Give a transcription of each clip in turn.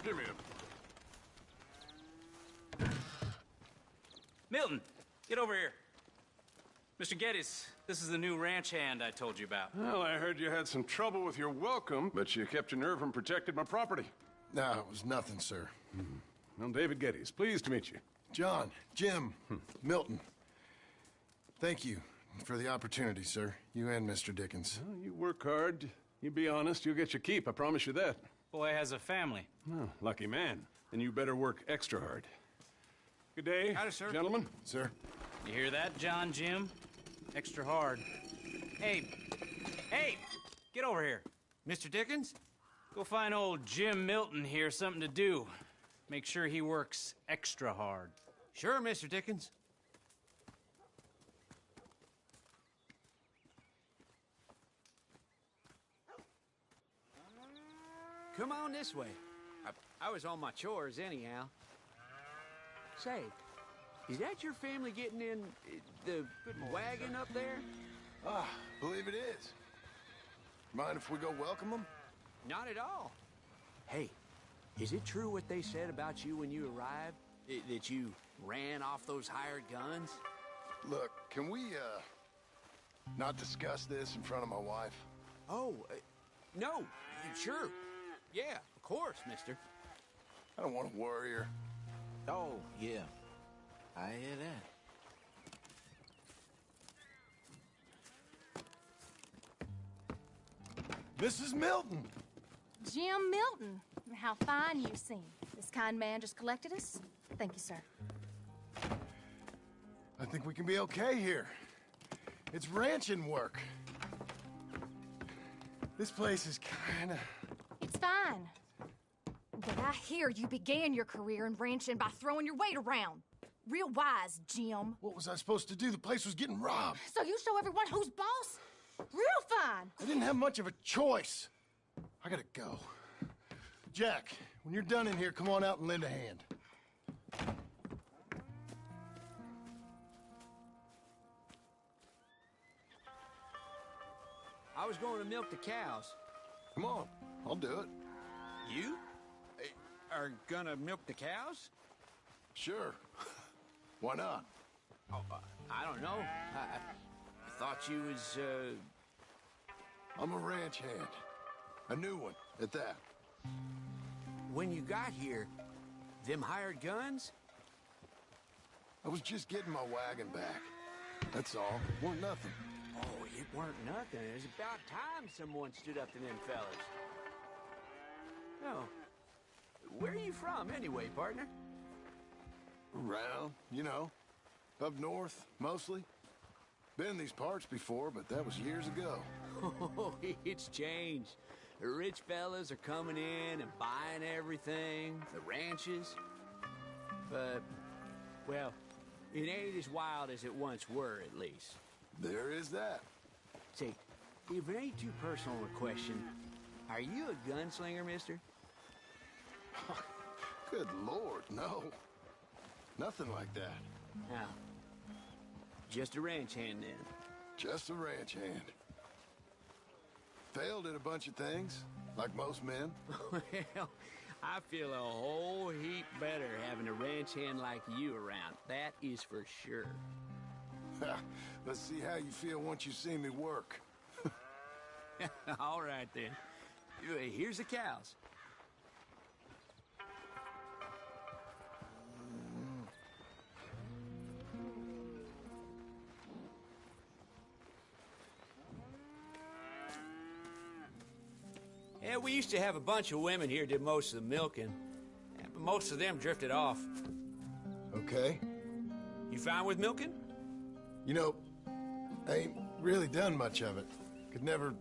Jimmy. Milton, get over here. Mr. Geddes, this is the new ranch hand I told you about. Well, I heard you had some trouble with your welcome, but you kept your nerve and protected my property. No, it was nothing, sir. Well, David Geddes, pleased to meet you. John, Jim, Milton. Thank you for the opportunity, sir. You and Mr. Dickens. Well, you work hard. You be honest, you'll get your keep, I promise you that. Boy has a family. Oh, lucky man. And you better work extra hard. Good day, Howdy, sir. gentlemen. Sir? You hear that, John, Jim? Extra hard. Hey, get over here. Mr. Dickens? Go find old Jim Milton here something to do. Make sure he works extra hard. Sure, Mr. Dickens. Come on this way. I was on my chores anyhow. Say, is that your family getting in the wagon up there? Believe it is. Mind if we go welcome them? Not at all. Hey, is it true what they said about you when you arrived? That you ran off those hired guns? Look, can we, not discuss this in front of my wife? Oh, no, sure. Yeah, of course, mister. I don't want to worry her. Oh, yeah. I hear that. Mrs. Milton! Jim Milton. How fine you seem. This kind man just collected us. Thank you, sir. I think we can be okay here. It's ranching work. This place is kinda... It's fine. But I hear you began your career in ranching by throwing your weight around. Real wise, Jim. What was I supposed to do? The place was getting robbed. So you show everyone who's boss? Real fine. I didn't have much of a choice. I gotta go. Jack, when you're done in here, come on out and lend a hand. I was going to milk the cows. Come on, I'll do it. You? Are gonna milk the cows? Sure. Why not? Oh, I don't know. I thought you was, I'm a ranch hand. A new one, at that. When you got here, them hired guns? I was just getting my wagon back. That's all. Weren't nothing. Oh, it weren't nothing. It was about time someone stood up to them fellas. No. Where are you from, anyway, partner? Around, you know. Up north, mostly. Been in these parts before, but that was years ago. Oh, it's changed. The rich fellas are coming in and buying everything, the ranches. But, well, it ain't as wild as it once were, at least. There is that. Say, if it ain't too personal a question, are you a gunslinger, mister? Good Lord, no. Nothing like that. No. Just a ranch hand, then. Just a ranch hand. Failed at a bunch of things, like most men. Well, I feel a whole heap better having a ranch hand like you around. That is for sure. Let's see how you feel once you see me work. All right, then. Here's the cows. Yeah, we used to have a bunch of women here did most of the milking. Yeah, but most of them drifted off. Okay. You fine with milking? You know, I ain't really done much of it. Could never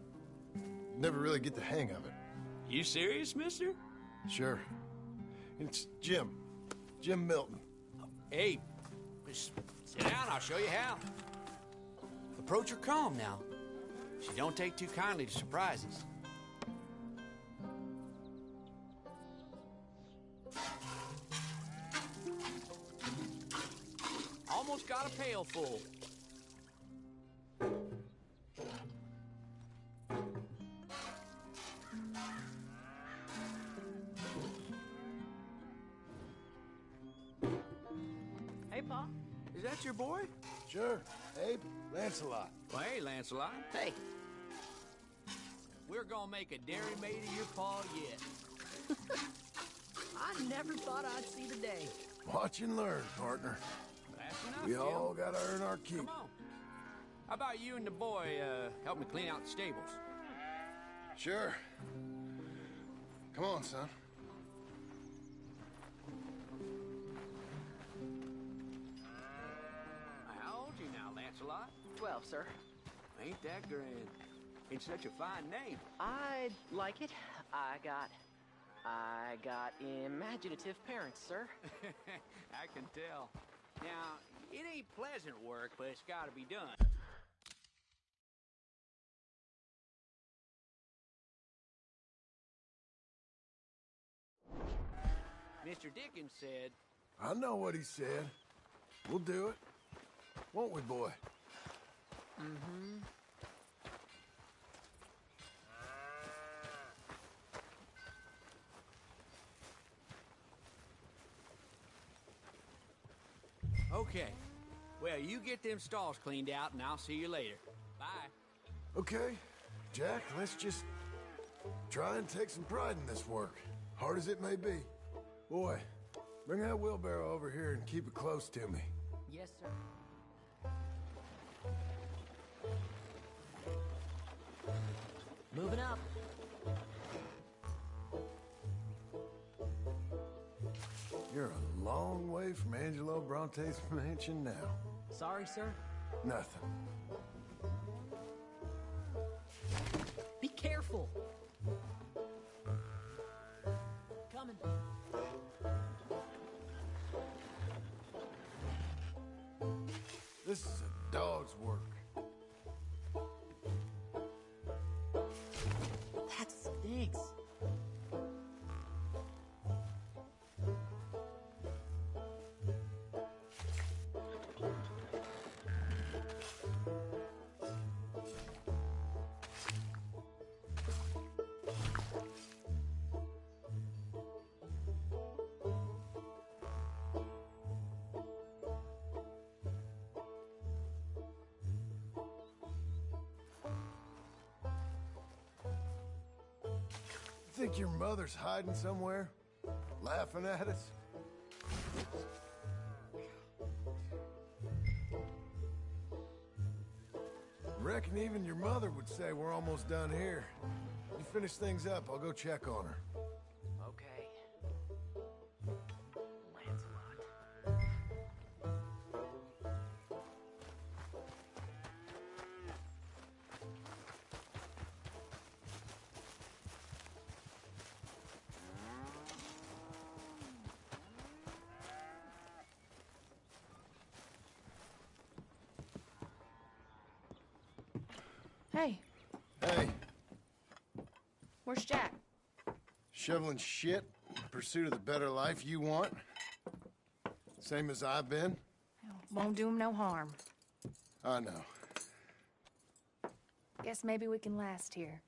really get the hang of it. You serious, mister? Sure. It's Jim. Jim Milton. Hey, just sit down, I'll show you how. Approach her calm now. She don't take too kindly to surprises. Almost got a pail full. Hey, Pa. Is that your boy? Sure. Abe, Lancelot. Well, hey, Lancelot. Hey, We're gonna make a dairy maid of your pa yet. I never thought I'd see the day. Watch and learn, partner. That's enough, We Jim. all gotta earn our keep. Come on. How about you and the boy, help me clean out the stables? Sure. Come on, son. How old you now, Lancelot? 12, sir. Ain't that grand? It's such a fine name. I like it. I got imaginative parents, sir. I can tell. Now, it ain't pleasant work, but it's gotta be done. Mr. Dickens said, I know what he said. We'll do it. Won't we, boy? okay. Well, you get them stalls cleaned out, and I'll see you later. Bye. Okay. Jack, let's just try and take some pride in this work, hard as it may be. Boy, bring that wheelbarrow over here and keep it close to me. Yes, sir. Moving up. You're a long way from Angelo Bronte's mansion now. Sorry, sir. Nothing. Be careful. Coming. This is a dog's work. That stinks. Think your mother's hiding somewhere? Laughing at us? Reckon even your mother would say we're almost done here. You finish things up, I'll go check on her. Okay. Lancelot. Hey, Hey, where's Jack? shoveling shit in pursuit of the better life you want? Same as I've been? Won't do him no harm. I know. Guess maybe we can last here.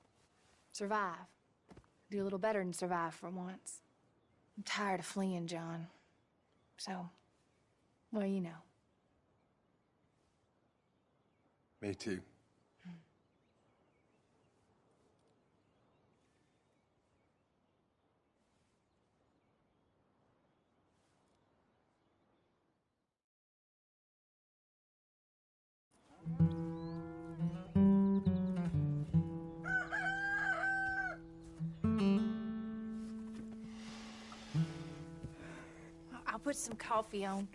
Survive. Do a little better than survive for once. I'm tired of fleeing, John. So, well, you know. Me too. I'll put some coffee on.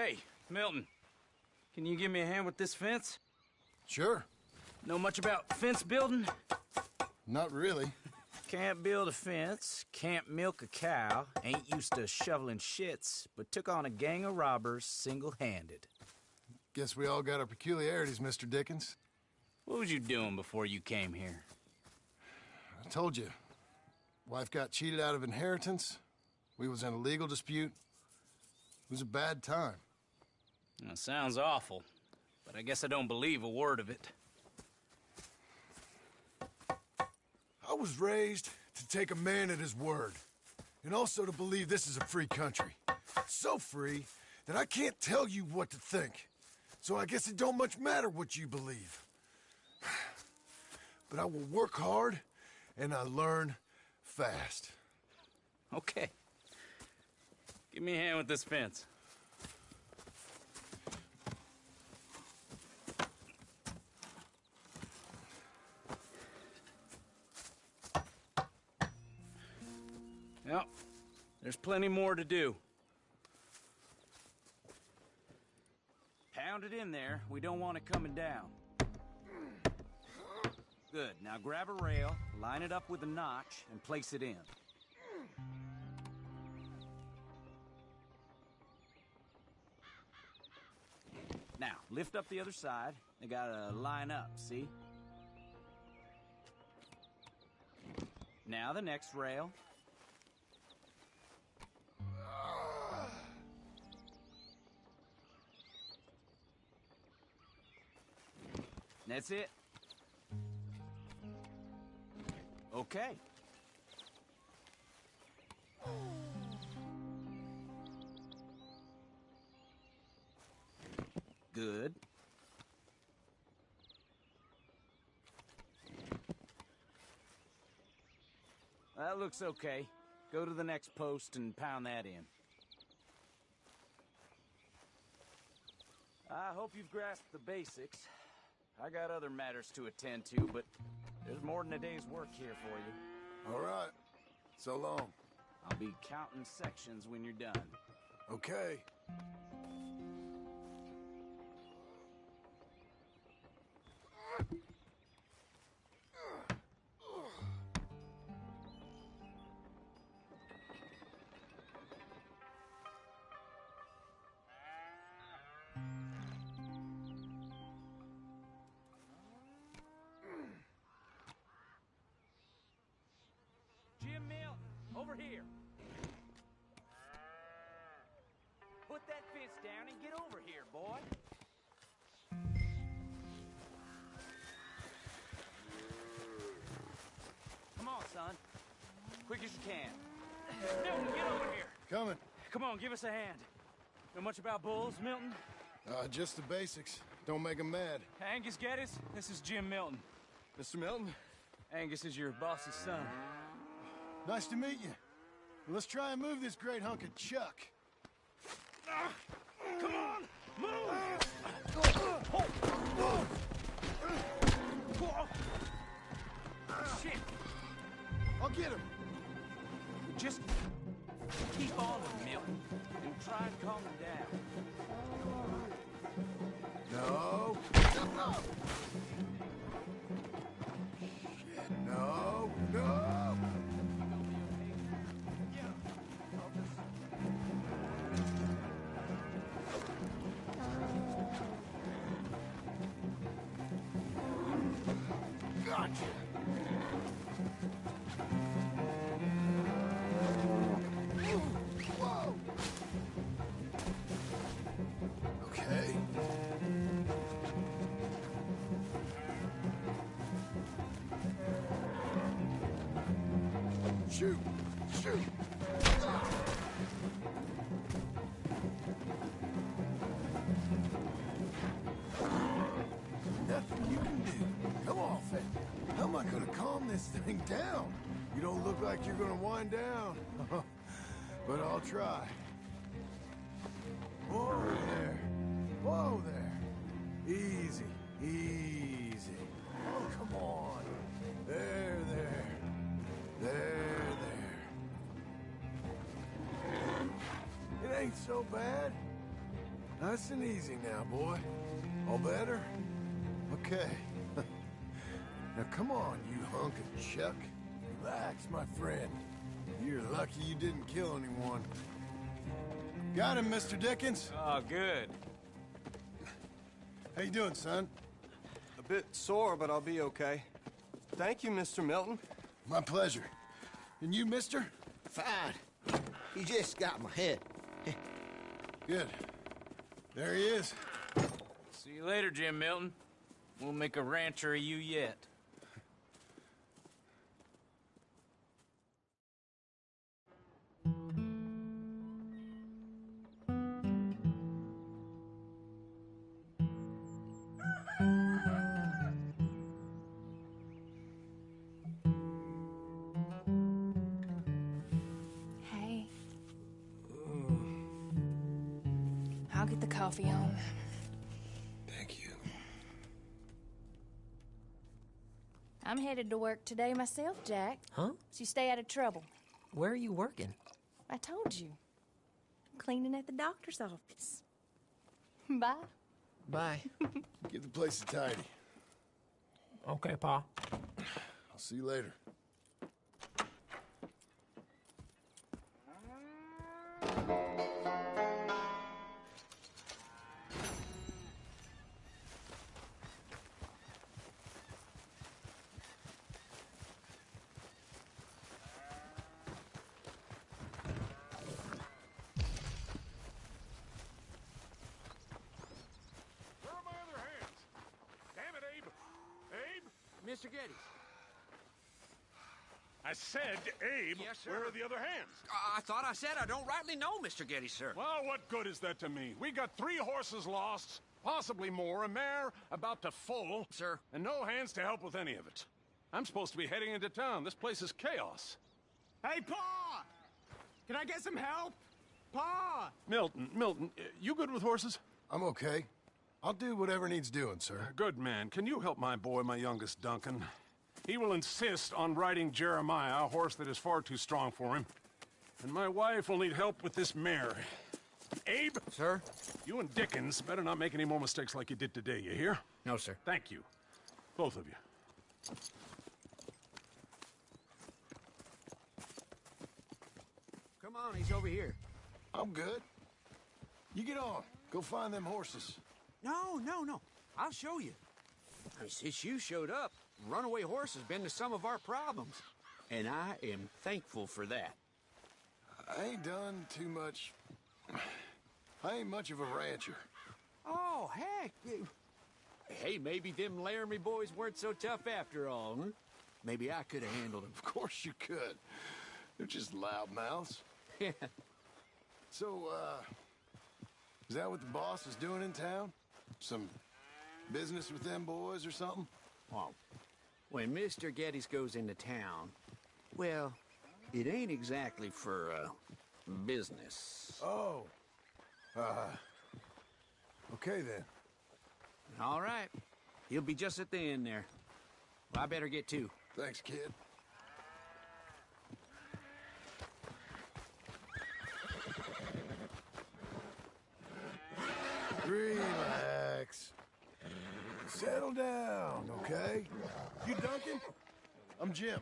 Hey, Milton. Can you give me a hand with this fence? Sure. Know much about fence building? Not really. Can't build a fence, can't milk a cow, ain't used to shoveling shits, but took on a gang of robbers single-handed. Guess we all got our peculiarities, Mr. Dickens. What was you doing before you came here? I told you. Wife got cheated out of inheritance. We was in a legal dispute. It was a bad time. That sounds awful, but I guess I don't believe a word of it. I was raised to take a man at his word, and also to believe this is a free country. So free that I can't tell you what to think. So I guess it don't much matter what you believe. But I will work hard, and I learn fast. Okay. Give me a hand with this fence. Yep. There's plenty more to do. Pound it in there. We don't want it coming down. Good. Now grab a rail, line it up with a notch, and place it in. Now, lift up the other side. They gotta line up, see? Now the next rail. That's it. Okay. Good. That looks okay. Go to the next post and pound that in. I hope you've grasped the basics. I got other matters to attend to, but there's more than a day's work here for you. All right. So long. I'll be counting sections when you're done. Okay. Jim Milton, over here. Put that fence down and get over here, boy. Come on, son. Quick as you can. Milton, get over here. Coming. Come on, give us a hand. Know much about bulls, Milton? Just the basics. Don't make 'em mad. Angus Geddes, this is Jim Milton. Mr. Milton, Angus is your boss's son. nice to meet you. Well, let's try and move this great hunk of chuck. Come on, move! Shit, I'll get him. just keep on him, Milton, and try and calm him down. No. Shit, no, no. Gotcha. Whoa. Okay. Shoot! Shoot! Nothing you can do. Come on, Fett. How am I gonna calm this thing down? You don't look like you're gonna wind down. But I'll try. Whoa there. Whoa there. Easy. Easy. Oh, come on. There, there. There, there. It ain't so bad. Nice and easy now, boy. All better? Okay. Now come on, you hunk of chuck. Relax, my friend. You're lucky you didn't kill anyone. Got him, Mr. Dickens? Oh, good. How you doing, son? A bit sore, but I'll be okay. Thank you, Mr. Milton. My pleasure. And you, mister? Fine. He just got my head. Good. There he is. See you later, Jim Milton. We'll make a rancher of you yet. Hey. I'll get the coffee on. Thank you. I'm headed to work today myself, Jack. Huh? So you stay out of trouble. Where are you working? I told you. I'm cleaning at the doctor's office. Bye. Bye. Give the place a tidy. Okay, Pa. I'll see you later. Where are my other hands? Damn it, Abe! Abe! Mr. Geddes. I said, Abe, Yes, sir. where are the other hands? I thought I said I don't rightly know, Mr. Geddes, sir. Well, what good is that to me? We got 3 horses lost, possibly more, a mare about to foal. Sir. And no hands to help with any of it. I'm supposed to be heading into town. This place is chaos. Hey, Pa! Can I get some help? Pa! Milton, you good with horses? I'm okay. I'll do whatever needs doing, sir. Good man. Can you help my boy, my youngest Duncan? He will insist on riding Jeremiah, a horse that is far too strong for him. And my wife will need help with this mare. Abe? Sir? You and Dickens better not make any more mistakes like you did today, you hear? No, sir. Thank you. Both of you. Come on, he's over here. I'm good. You get on. Go find them horses. No. I'll show you. I mean, since you showed up, runaway horse has been to some of our problems. And I am thankful for that. I ain't done too much. I ain't much of a rancher. Oh, heck. Hey, maybe them Laramie boys weren't so tough after all, huh? Maybe I could have handled them. Of course you could. They're just loudmouths. Yeah. So, is that what the boss is doing in town? Some business with them boys or something? Well, when Mr. Geddes goes into town, well, it ain't exactly for, business. Oh. Okay then. All right. He'll be just at the end there. Well, I better get to. Thanks, kid. Relax. Settle down, okay? You Duncan? I'm Jim.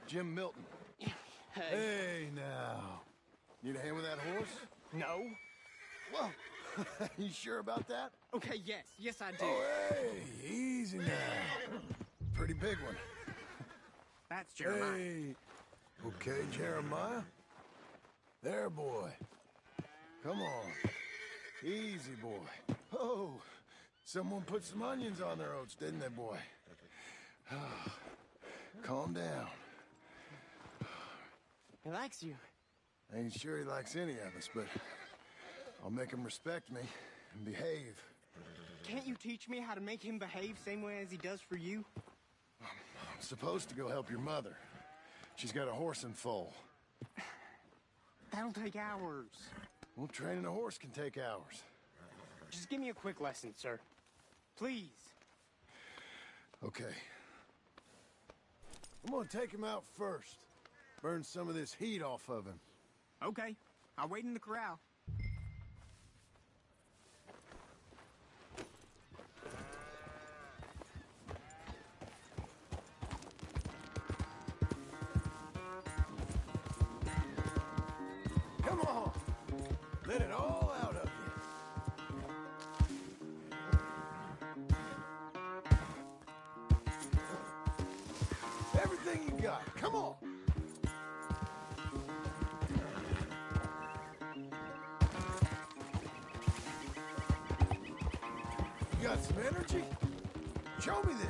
Jim Milton. Hey, now. Need a hand with that horse? No. Well, you sure about that? Okay, yes, I do. Oh, hey, easy now. Pretty big one. That's Jeremiah. Hey. Okay, Jeremiah. There, boy. Come on. Easy, boy. Oh, someone put some onions on their oats, didn't they, boy? Calm down. He likes you. I ain't sure he likes any of us, but I'll make him respect me and behave. Can't you teach me how to make him behave same way as he does for you? I'm supposed to go help your mother. She's got a horse and foal. That'll take hours. Well, training a horse can take hours. Just give me a quick lesson, sir. Please. Okay. I'm gonna take him out first. Burn some of this heat off of him. Okay. I'll wait in the corral. Let it all out of you. Everything you got. Come on. You got some energy? Show me then.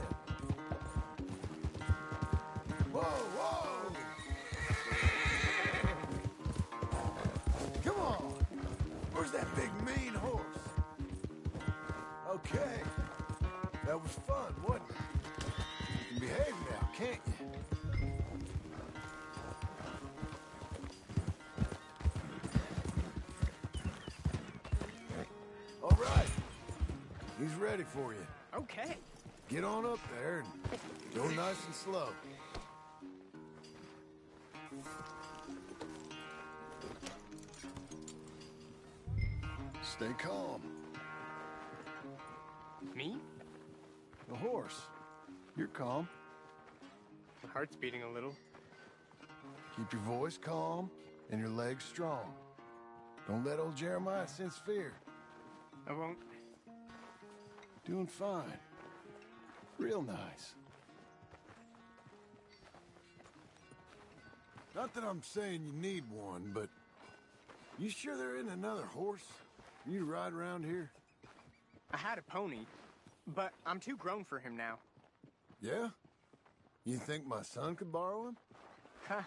Whoa, whoa! Come on! Where's that big mean horse? Okay. That was fun, wasn't it? You can behave now, can't you? All right. He's ready for you. Okay. Get on up there and go nice and slow. Stay calm. Me? The horse. You're calm. My heart's beating a little. Keep your voice calm and your legs strong. Don't let old Jeremiah sense fear. I won't. Doing fine. Real nice. Not that I'm saying you need one, but you sure there isn't another horse for you to ride around here? I had a pony, but I'm too grown for him now. Yeah? You think my son could borrow him? Huh.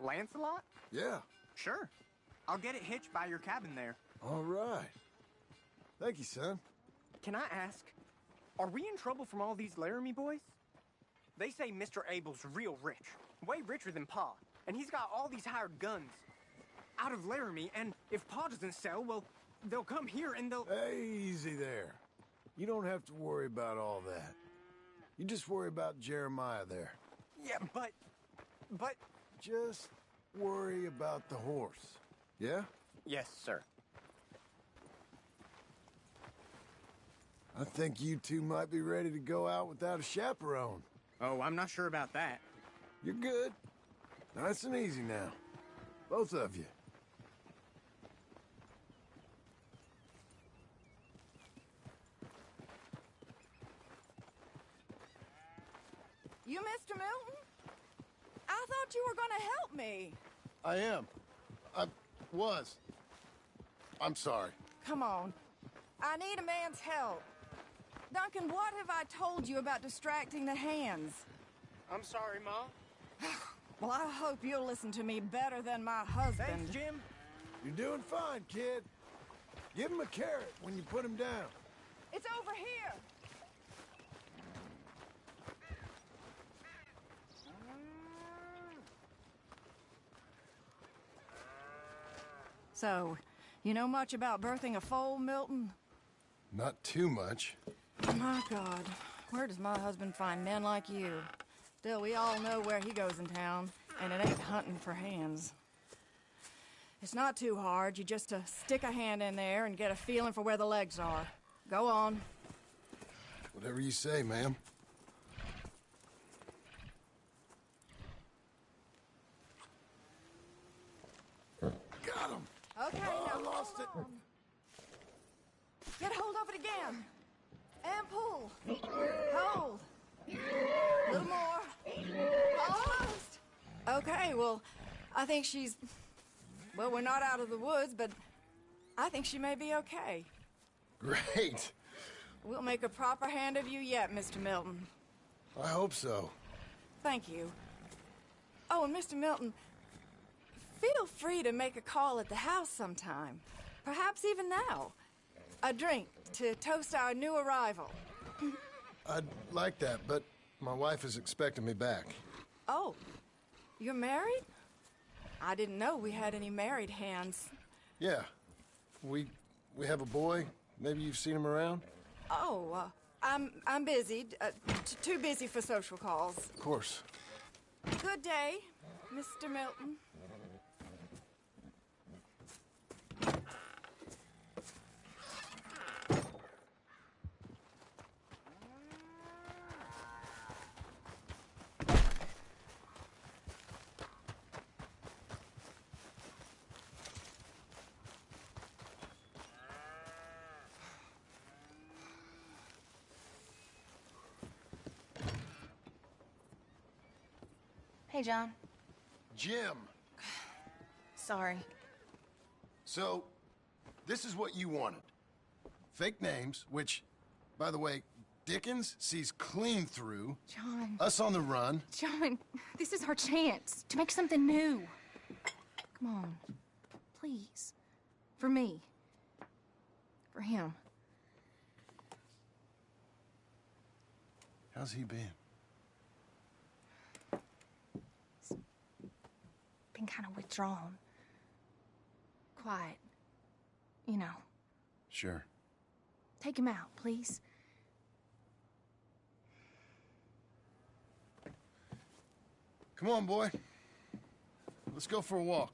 Lancelot? Yeah. Sure. I'll get it hitched by your cabin there. All right. Thank you, son. Can I ask, are we in trouble from all these Laramie boys? They say Mr. Abel's real rich, way richer than Pa, and he's got all these hired guns out of Laramie, and if Pa doesn't sell, well, they'll come here and they'll... Hey, easy there. You don't have to worry about all that. You just worry about Jeremiah there. Yeah, but... Just worry about the horse. Yeah? Yes, sir. I think you two might be ready to go out without a chaperone. Oh, I'm not sure about that. You're good. Nice and easy now. Both of you. You Mr. Milton? I thought you were gonna help me. I am. I was. I'm sorry. Come on. I need a man's help. Duncan, what have I told you about distracting the hands? I'm sorry, Ma. Well, I hope you'll listen to me better than my husband. Thanks, Jim. You're doing fine, kid. Give him a carrot when you put him down. It's over here. So, you know much about birthing a foal, Milton? Not too much. My God, where does my husband find men like you? Still, we all know where he goes in town, and it ain't hunting for hands. It's not too hard. You just stick a hand in there and get a feeling for where the legs are. Go on. Whatever you say, ma'am. Got him! Okay, Oh, I now lost it. hold on. Get hold of it again. And pull. Hold. A little more. Almost. Okay, well, I think she's... Well, we're not out of the woods, but I think she may be okay. Great. We'll make a proper hand of you yet, Mr. Milton. I hope so. Thank you. Oh, and Mr. Milton, feel free to make a call at the house sometime. Perhaps even now. A drink to toast our new arrival. I'd like that, but my wife is expecting me back. Oh, you're married? I didn't know we had any married hands. Yeah. We have a boy. Maybe you've seen him around? Oh, I'm busy. Too busy for social calls. Of course. Good day, Mr. Milton. Hey, John. Jim. Sorry. So, this is what you wanted. Fake names, which, by the way, Dickens sees clean through. John. Us on the run. John, this is our chance to make something new. Come on. Please. For me. For him. How's he been? Been kind of withdrawn. Quiet. You know. Sure. Take him out, please. Come on, boy. Let's go for a walk.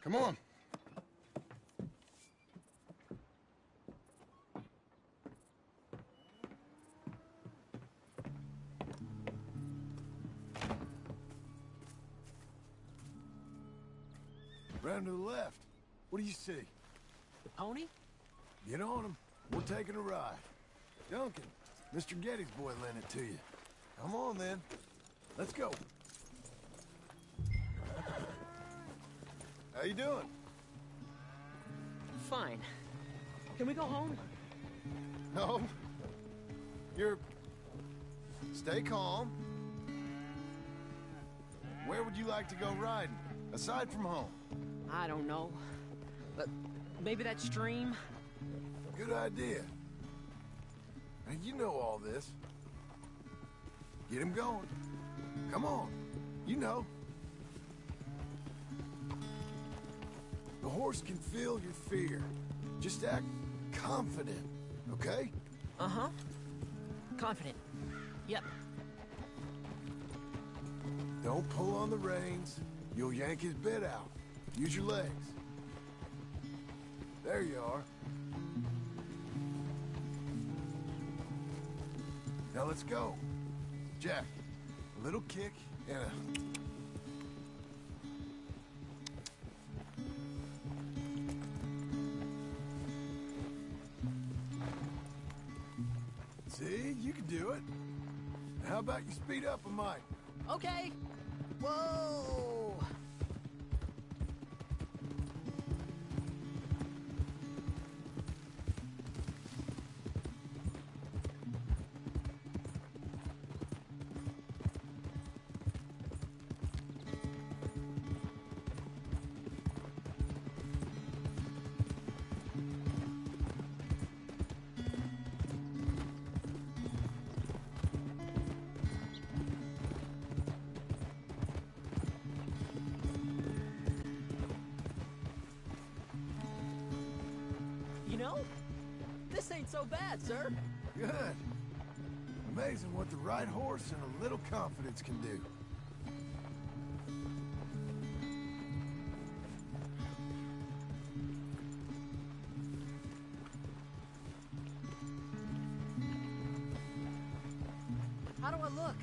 Come on. Round to the left. What do you see? The pony? Get on him. We're taking a ride. Duncan, Mr. Getty's boy lent it to you. Come on, then. Let's go. How you doing? Fine. Can we go home? No. You're... Stay calm. Where would you like to go riding, aside from home? I don't know. But maybe that stream? Good idea. Now, you know all this. Get him going. Come on. You know. The horse can feel your fear. Just act confident, okay? Uh-huh. Confident. Yep. Don't pull on the reins. You'll yank his bit out. Use your legs. There you are. Now let's go. Jack, a little kick and a... See, you can do it. How about you speed up a mite? Okay. Whoa! You know, this ain't so bad, sir. Good. Amazing what the right horse and a little confidence can do. How do I look?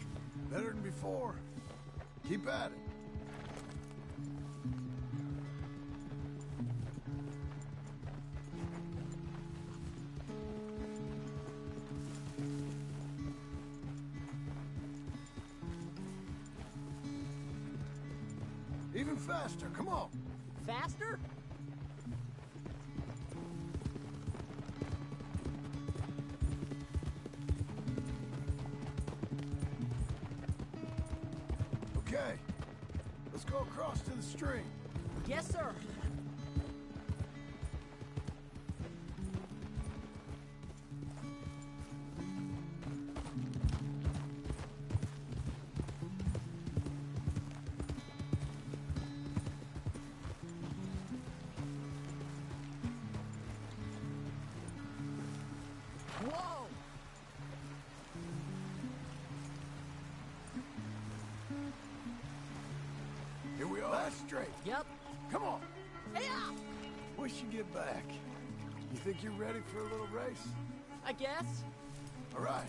Better than before. Keep at it. Even faster, come on. Faster? Okay, let's go across to the stream. Yes, sir. Whoa! Here we are. Last straight. Yep. Come on. Yeah! We should get back. You think you're ready for a little race? I guess. All right.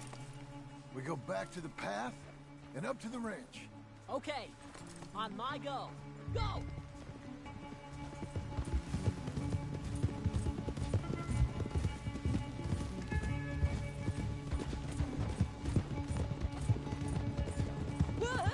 We go back to the path and up to the ranch. Okay. On my go. Go! Whoa!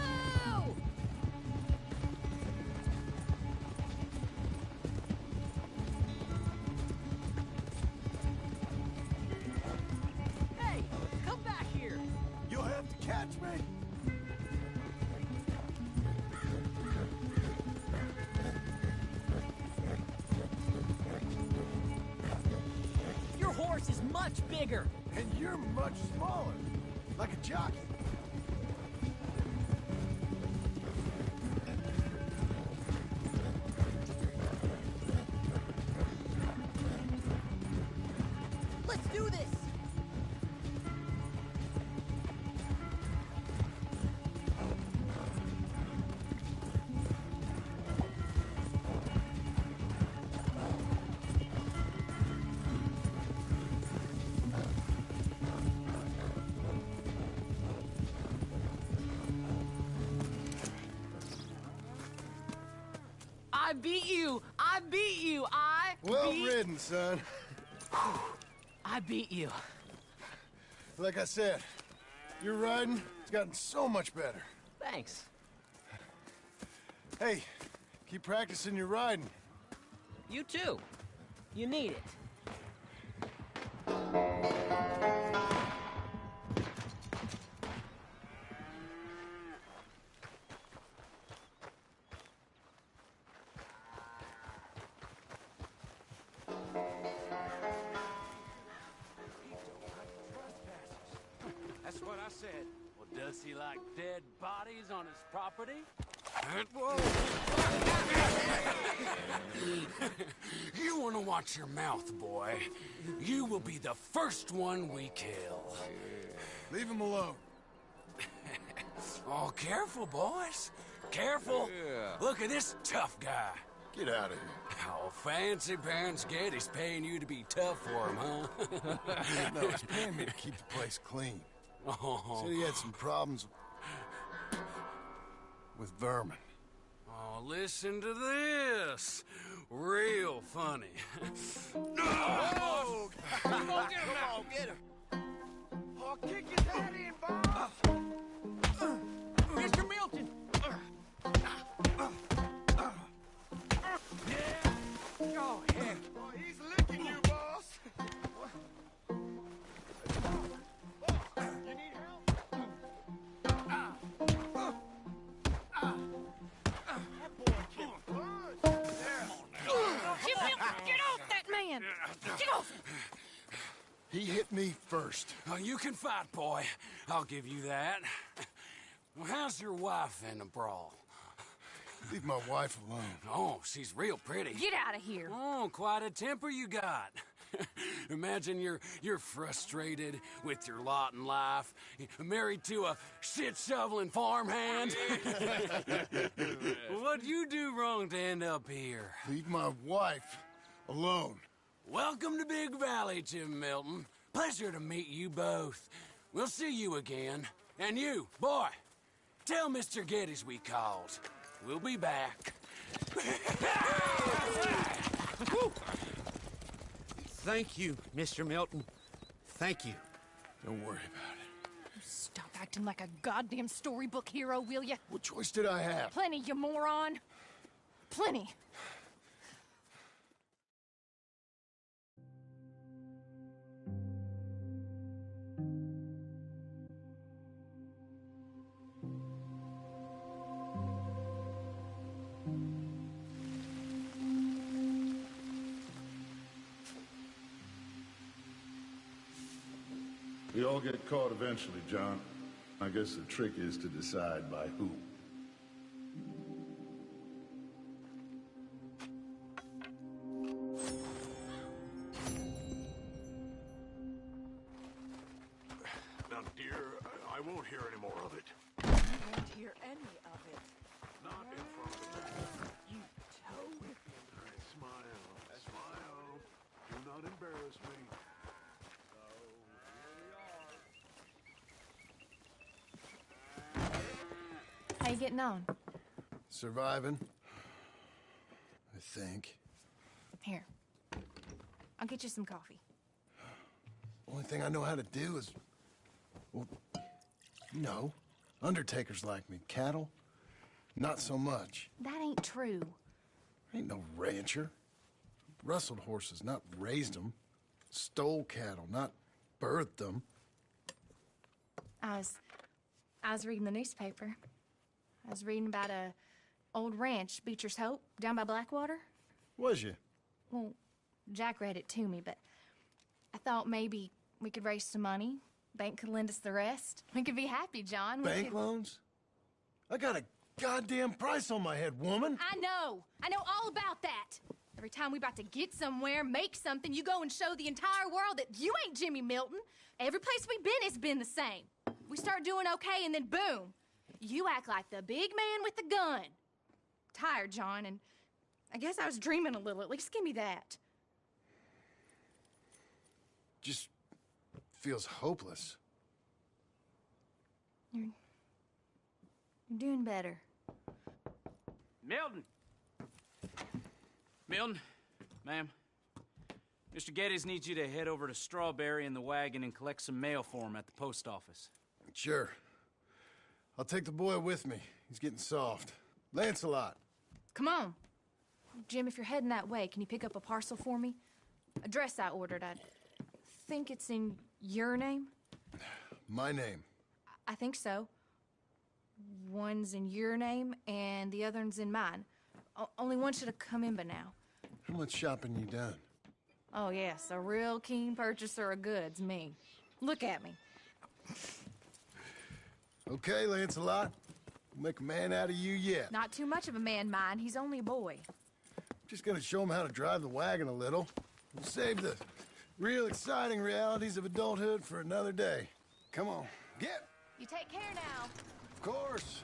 much bigger. And you're much smaller. Like a jockey. Let's do this! I beat you! I beat you! Well ridden, son. I beat you. Like I said, your riding has gotten so much better. Thanks. Hey, keep practicing your riding. You too. You need it. That's what I said. Well, does he like dead bodies on his property? You want to watch your mouth, boy. You will be the first one we kill. Leave him alone. Oh, careful, boys. Careful. Look at this tough guy. Get out of here. Oh, fancy pants Getty's paying you to be tough for him, huh? No, he's paying me to keep the place clean. Oh. Said he had some problems with vermin. Oh, listen to this. Real funny. Oh! Come on, get him now! Get him! I'll kick his head in, boss! Mr. Milton! Yeah! Go ahead. Oh, he's licking you, boss! You need help? That boy can punch! Get off that man! Get off! He hit me first. Oh, you can fight, boy. I'll give you that. Well, how's your wife in the brawl? Leave my wife alone. Oh, she's real pretty. Get out of here. Oh, quite a temper you got. Imagine you're frustrated with your lot in life, married to a shit-shoveling farmhand. What'd you do wrong to end up here? Leave my wife alone. Welcome to Big Valley, Jim Milton. Pleasure to meet you both. We'll see you again. And you, boy, tell Mr. Geddes we called. We'll be back. Thank you, Mr. Milton. Thank you. Don't worry about it. Stop acting like a goddamn storybook hero, will ya? What choice did I have? Plenty, you moron. Plenty. We all get caught eventually, John. I guess the trick is to decide by who. Now, dear, I won't hear any more of it. I won't hear any of it. Not in front of the man. You toad. All right, smile. Smile. Do not embarrass me. How you getting on? Surviving. I think. Here. I'll get you some coffee. Only thing I know how to do is... Well, you know, undertakers like me. Cattle, not so much. That ain't true. Ain't no rancher. Rustled horses, not raised them. Stole cattle, not birthed them. I was reading the newspaper. I was reading about a old ranch, Beecher's Hope, down by Blackwater. Was you? Well, Jack read it to me, but I thought maybe We could raise some money. Bank could lend us the rest. We could be happy, John. Bank loans? I got a goddamn price on my head, woman. I know all about that. Every time we about to get somewhere, make something, you go and show the entire world that you ain't Jimmy Milton. Every place we've been, it's been the same. We start doing okay, and then boom, you act like the big man with the gun. Tired, John, and I guess I was dreaming a little. At least give me that. Just feels hopeless. You're doing better. Milton! Milton, ma'am. Mr. Geddes needs you to head over to Strawberry in the wagon and collect some mail for him at the post office. Sure. I'll take the boy with me. He's getting soft. Lancelot. Come on. Jim, if you're heading that way, can you pick up a parcel for me? A dress I ordered. I think it's in your name? My name. I think so. One's in your name, and the other one's in mine. Only one should have come in by now. How much shopping you done? Oh, yes, a real keen purchaser of goods, me. Look at me. Okay, Lancelot. We'll make a man out of you yet. Not too much of a man, mine. He's only a boy. Just gonna show him how to drive the wagon a little. We'll save the real exciting realities of adulthood for another day. Come on, get! You take care now. Of course.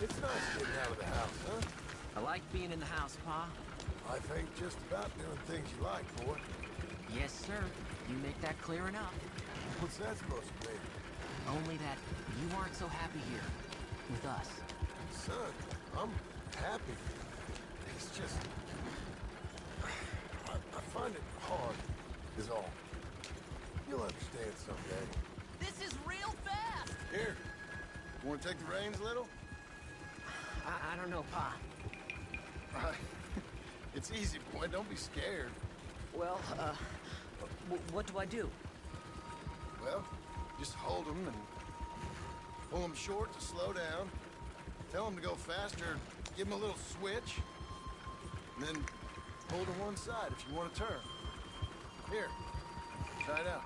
It's nice getting out of the house, huh? I like being in the house, Pa. Life ain't just about doing things you like, boy. Yes, sir. You make that clear enough. What's that supposed to mean? Only that you aren't so happy here with us. Son, I'm happy. It's just... I find it hard, is all. You'll understand someday. This is real fast! Here, you want to take the reins a little? I don't know, Pa. It's easy, boy. Don't be scared. Well, what do I do? Well, just hold them and pull them short to slow down. Tell them to go faster. Give them a little switch. And then pull to one side if you want to turn. Here, try it out.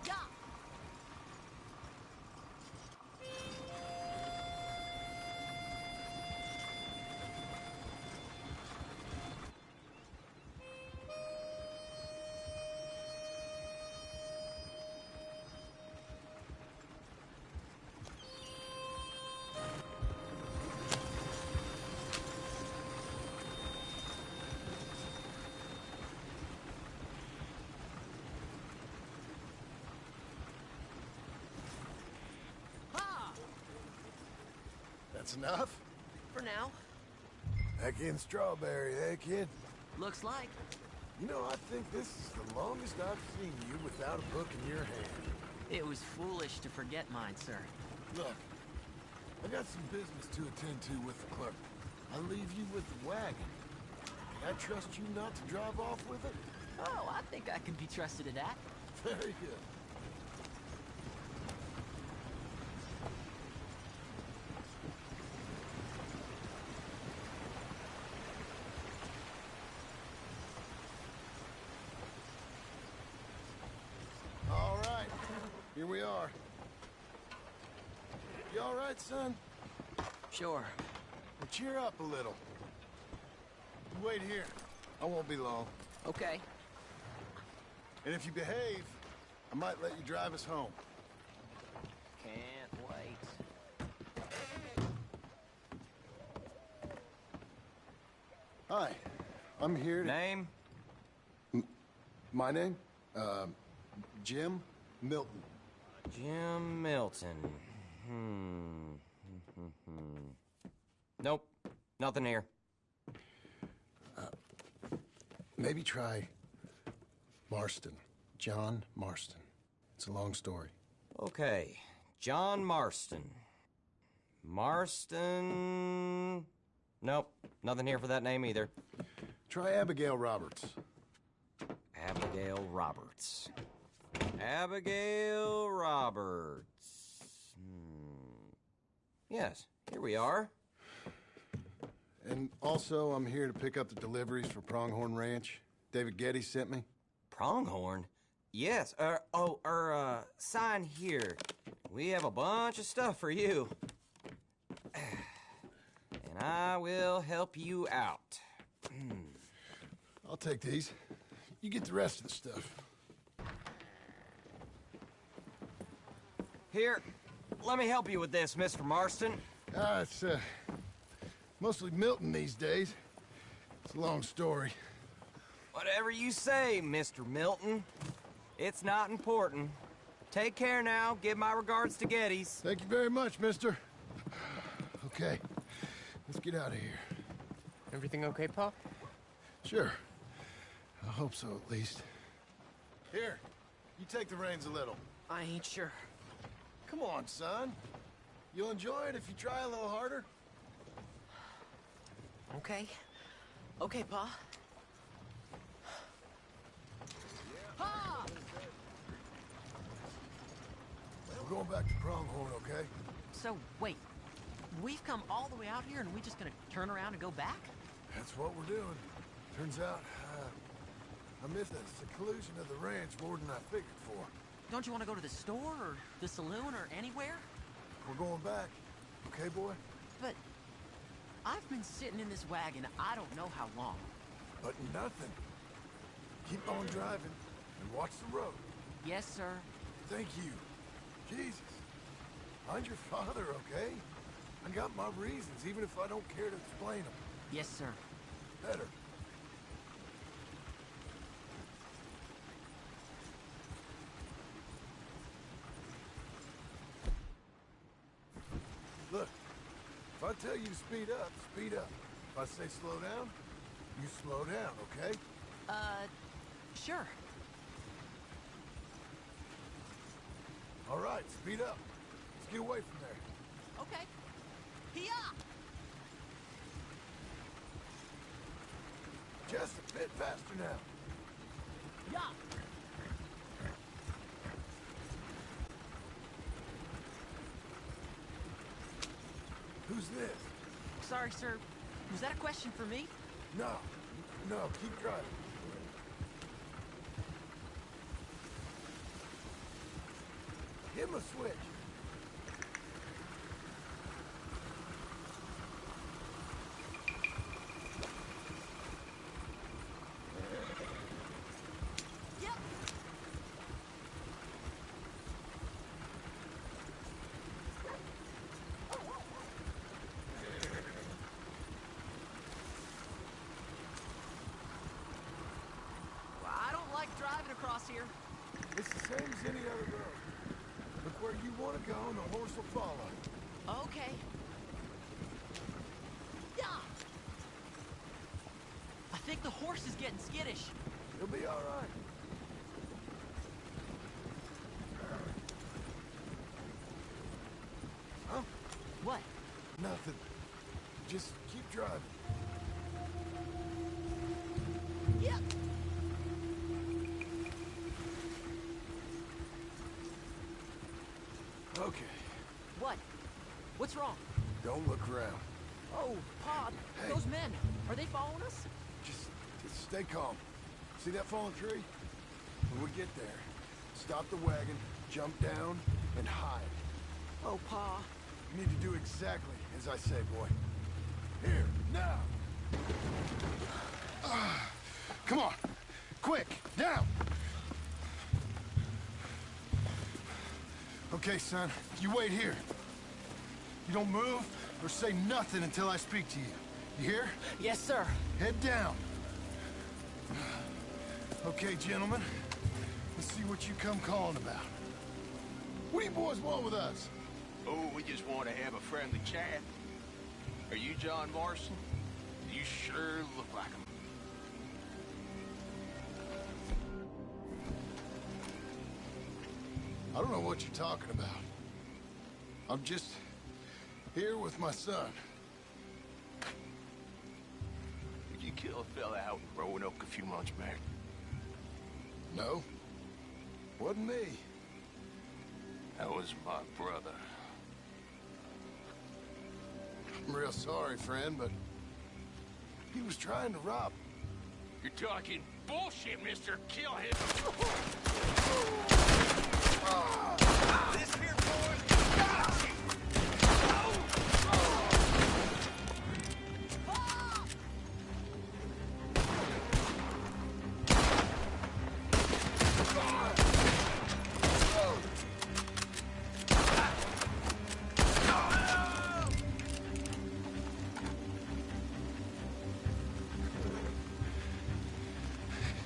Yeah. That's enough? For now. Back in Strawberry, eh, kid? Looks like. You know, I think this is the longest I've seen you without a book in your hand. It was foolish to forget mine, sir. Look, I got some business to attend to with the clerk. I'll leave you with the wagon. Can I trust you not to drive off with it? Oh, I think I can be trusted at that. Very good. All right, here we are. You all right, son? Sure. Well, cheer up a little. You wait here. I won't be long. Okay. And if you behave, I might let you drive us home. Can't wait. Hi, I'm here to... Name? My name? Jim Milton. Jim Milton. Nope, nothing here. Maybe try Marston. John Marston. It's a long story. Okay, John Marston. Marston... Nope, nothing here for that name either. Try Abigail Roberts. Abigail Roberts. Abigail Roberts. Yes, here we are. And also, I'm here to pick up the deliveries for Pronghorn Ranch. David Getty sent me. Pronghorn? Yes, sign here. We have a bunch of stuff for you. And I will help you out. I'll take these. You get the rest of the stuff. Here, let me help you with this, Mr. Marston. It's, mostly Milton these days. It's a long story. Whatever you say, Mr. Milton. It's not important. Take care now. Give my regards to Geddes. Thank you very much, mister. Okay, let's get out of here. Everything okay, Pa? Sure. I hope so, at least. Here, you take the reins a little. I ain't sure. Come on, son. You'll enjoy it if you try a little harder. Okay. Okay, Pa. Pa! We're going back to Pronghorn, okay? So, wait. We've come all the way out here and we just gonna turn around and go back? That's what we're doing. Turns out, I missed the seclusion of the ranch more than I figured for. Don't you want to go to the store or the saloon or anywhere? We're going back. Okay, boy? But I've been sitting in this wagon I don't know how long. But nothing. Keep on driving and watch the road. Yes, sir. Thank you. Jesus. Find your father, okay? I got my reasons, even if I don't care to explain them. Yes, sir. Better. Look, if I tell you to speed up, speed up. If I say slow down, you slow down, okay? Sure. All right, speed up. Let's get away from there. Okay. Hiya! Just a bit faster now. Yeah. Who's this? Sorry, sir. Was that a question for me? No, keep driving. Give him a switch. Yep. Well, I don't like driving across here. It's the same as any other road. Look where you want to go and the horse will follow. Okay. Yeah. I think the horse is getting skittish. He'll be all right. Huh? What? Nothing. Just keep driving. Yep. Okay. What? What's wrong? Don't look around. Oh, Pa, Hey. those men, are they following us? Just stay calm. See that fallen tree? When we get there, stop the wagon, jump down, and hide. Oh, Pa. You need to do exactly as I say, boy. Here, now! Come on! Quick, down! Okay, son, you wait here. You don't move or say nothing until I speak to you. You hear? Yes, sir. Head down. Okay, gentlemen. Let's see what you come calling about. What do you boys want with us? Oh, we just want to have a friendly chat. Are you John Marston? You sure look like him. I don't know what you're talking about. I'm just here with my son. Did you kill a fella out in Roanoke a few months back? No. Wasn't me. That was my brother. I'm real sorry, friend, but He was trying to rob. You're talking bullshit, mister. Kill him. This here boy got you.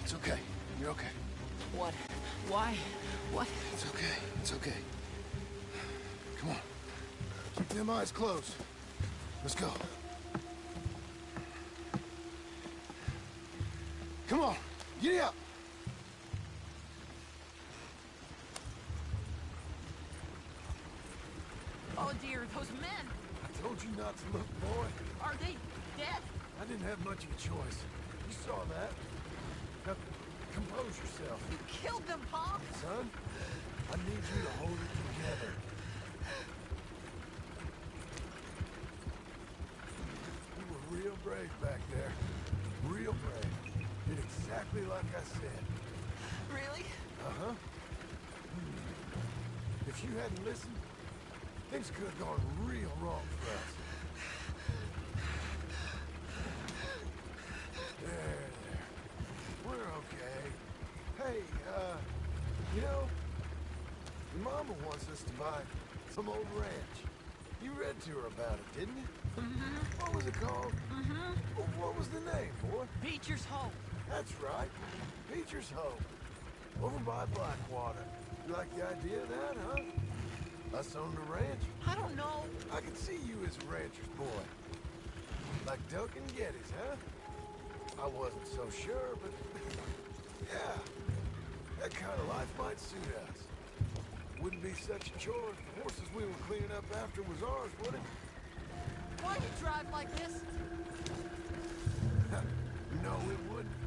It's okay. You're okay. What? Why? What? It's okay. It's okay. Come on. Keep them eyes closed. Let's go. Come on. Giddy up. Oh dear, those men! I told you not to look, boy. Are they dead? I didn't have much of a choice. You saw that. Now, compose yourself. You killed them, Pa! Son, I need you to hold it together. You were real brave back there. Real brave. Did exactly like I said. Really? Uh-huh. If you hadn't listened, things could have gone real wrong for us. There. We're okay. Hey, you know, your mama wants us to buy some old ranch. You read to her about it, didn't you? Mm-hmm. What was it called? Mm-hmm. Well, what was the name, boy? Beecher's Hope. That's right. Beecher's Hope. Over by Blackwater. You like the idea of that, huh? Us own the ranch? I don't know. I can see you as a rancher's boy. Like Duncan Geddes, huh? I wasn't so sure, but... yeah. That kind of life might suit us. Wouldn't be such a chore if the horses we were cleaning up after was ours, would it? Why do you drive like this? No, it wouldn't.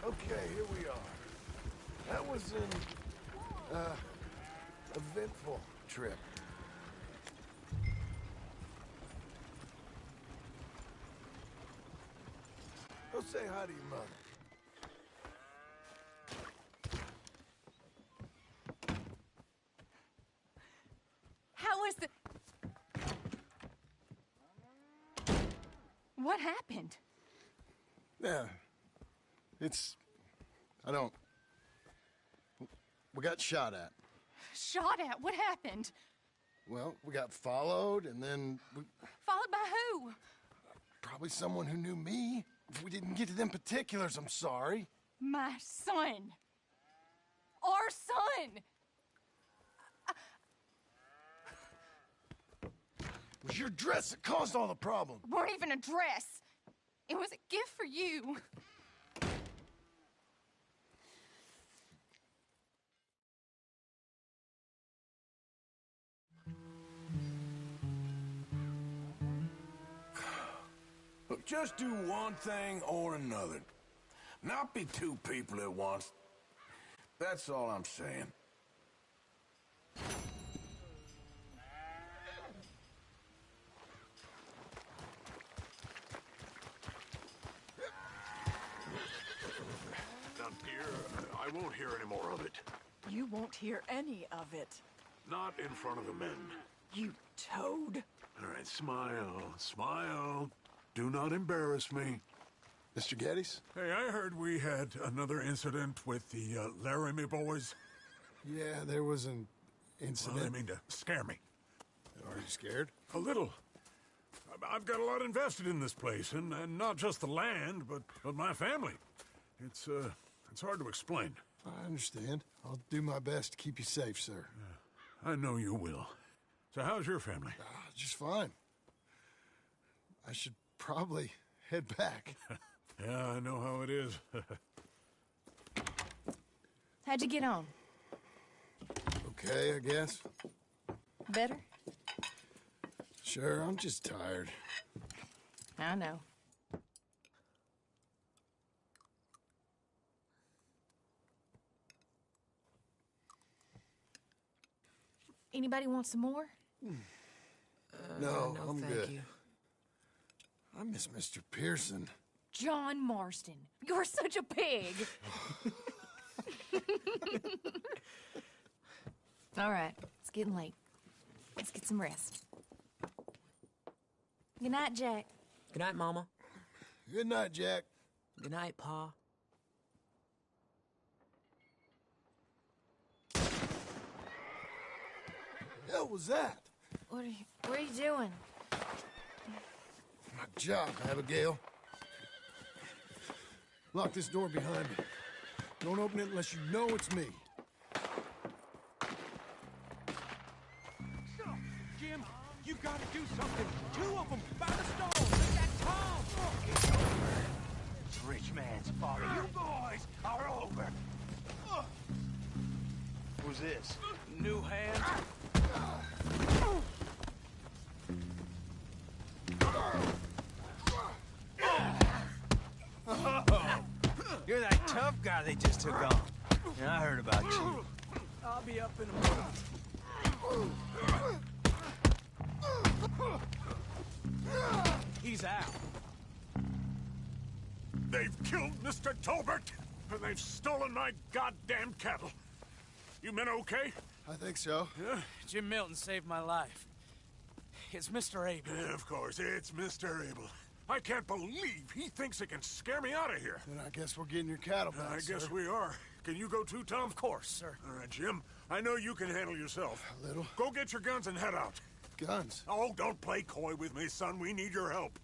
Okay, here we are. That was an, eventful trip. Go say hi to your mother. How was the... What happened? Yeah. I don't... We got shot at. Shot at? What happened? Well, we got followed, and then Followed by who? probably someone who knew me. If we didn't get to them particulars, I'm sorry. My son. Our son. It was your dress that caused all the problems. Weren't even a dress. It was a gift for you. Look, just do one thing or another. Not be two people at once. That's all I'm saying. Now, dear, I won't hear any more of it. You won't hear any of it. Not in front of the men. You toad. All right, smile, smile. Do not embarrass me. Mr. Geddes? Hey, I heard we had another incident with the Laramie boys. Yeah, there was an incident. Well, I mean to scare me. Are you scared? A little. I've got a lot invested in this place, and not just the land, but my family. It's hard to explain. I understand. I'll do my best to keep you safe, sir. I know you will. So how's your family? Just fine. I should probably head back. Yeah, I know how it is. How'd you get on? Okay, I guess. Better? Sure, I'm just tired. I know. Anybody want some more? No, no, I'm thank good. you. I miss Mr. Pearson. John Marston, you're such a pig. All right, it's getting late. Let's get some rest. Good night, Jack. Good night, Mama. Good night, Jack. Good night, Pa. Hell was that? What are you doing? My job, Abigail. Lock this door behind me. Don't open it unless you know it's me. Stop! Jim, you gotta do something. 2 of them by the stone. Take that Tom! It's over. Rich man's father. You boys are over. Who's this? New hand? Oh, you're that tough guy they just took on. Yeah, I heard about you. I'll be up in a moment. He's out. They've killed Mr. Tolbert, and they've stolen my goddamn cattle. You men okay? I think so. Yeah? Jim Milton saved my life. It's Mr. Abel. Yeah, of course, it's Mr. Abel. I can't believe he thinks he can scare me out of here. Then I guess we're getting your cattle back, I guess sir. we are. Can you go too, Tom? Of course, sir. All right, Jim. I know you can handle yourself. A little. Go get your guns and head out. Guns? Oh, don't play coy with me, son. We need your help.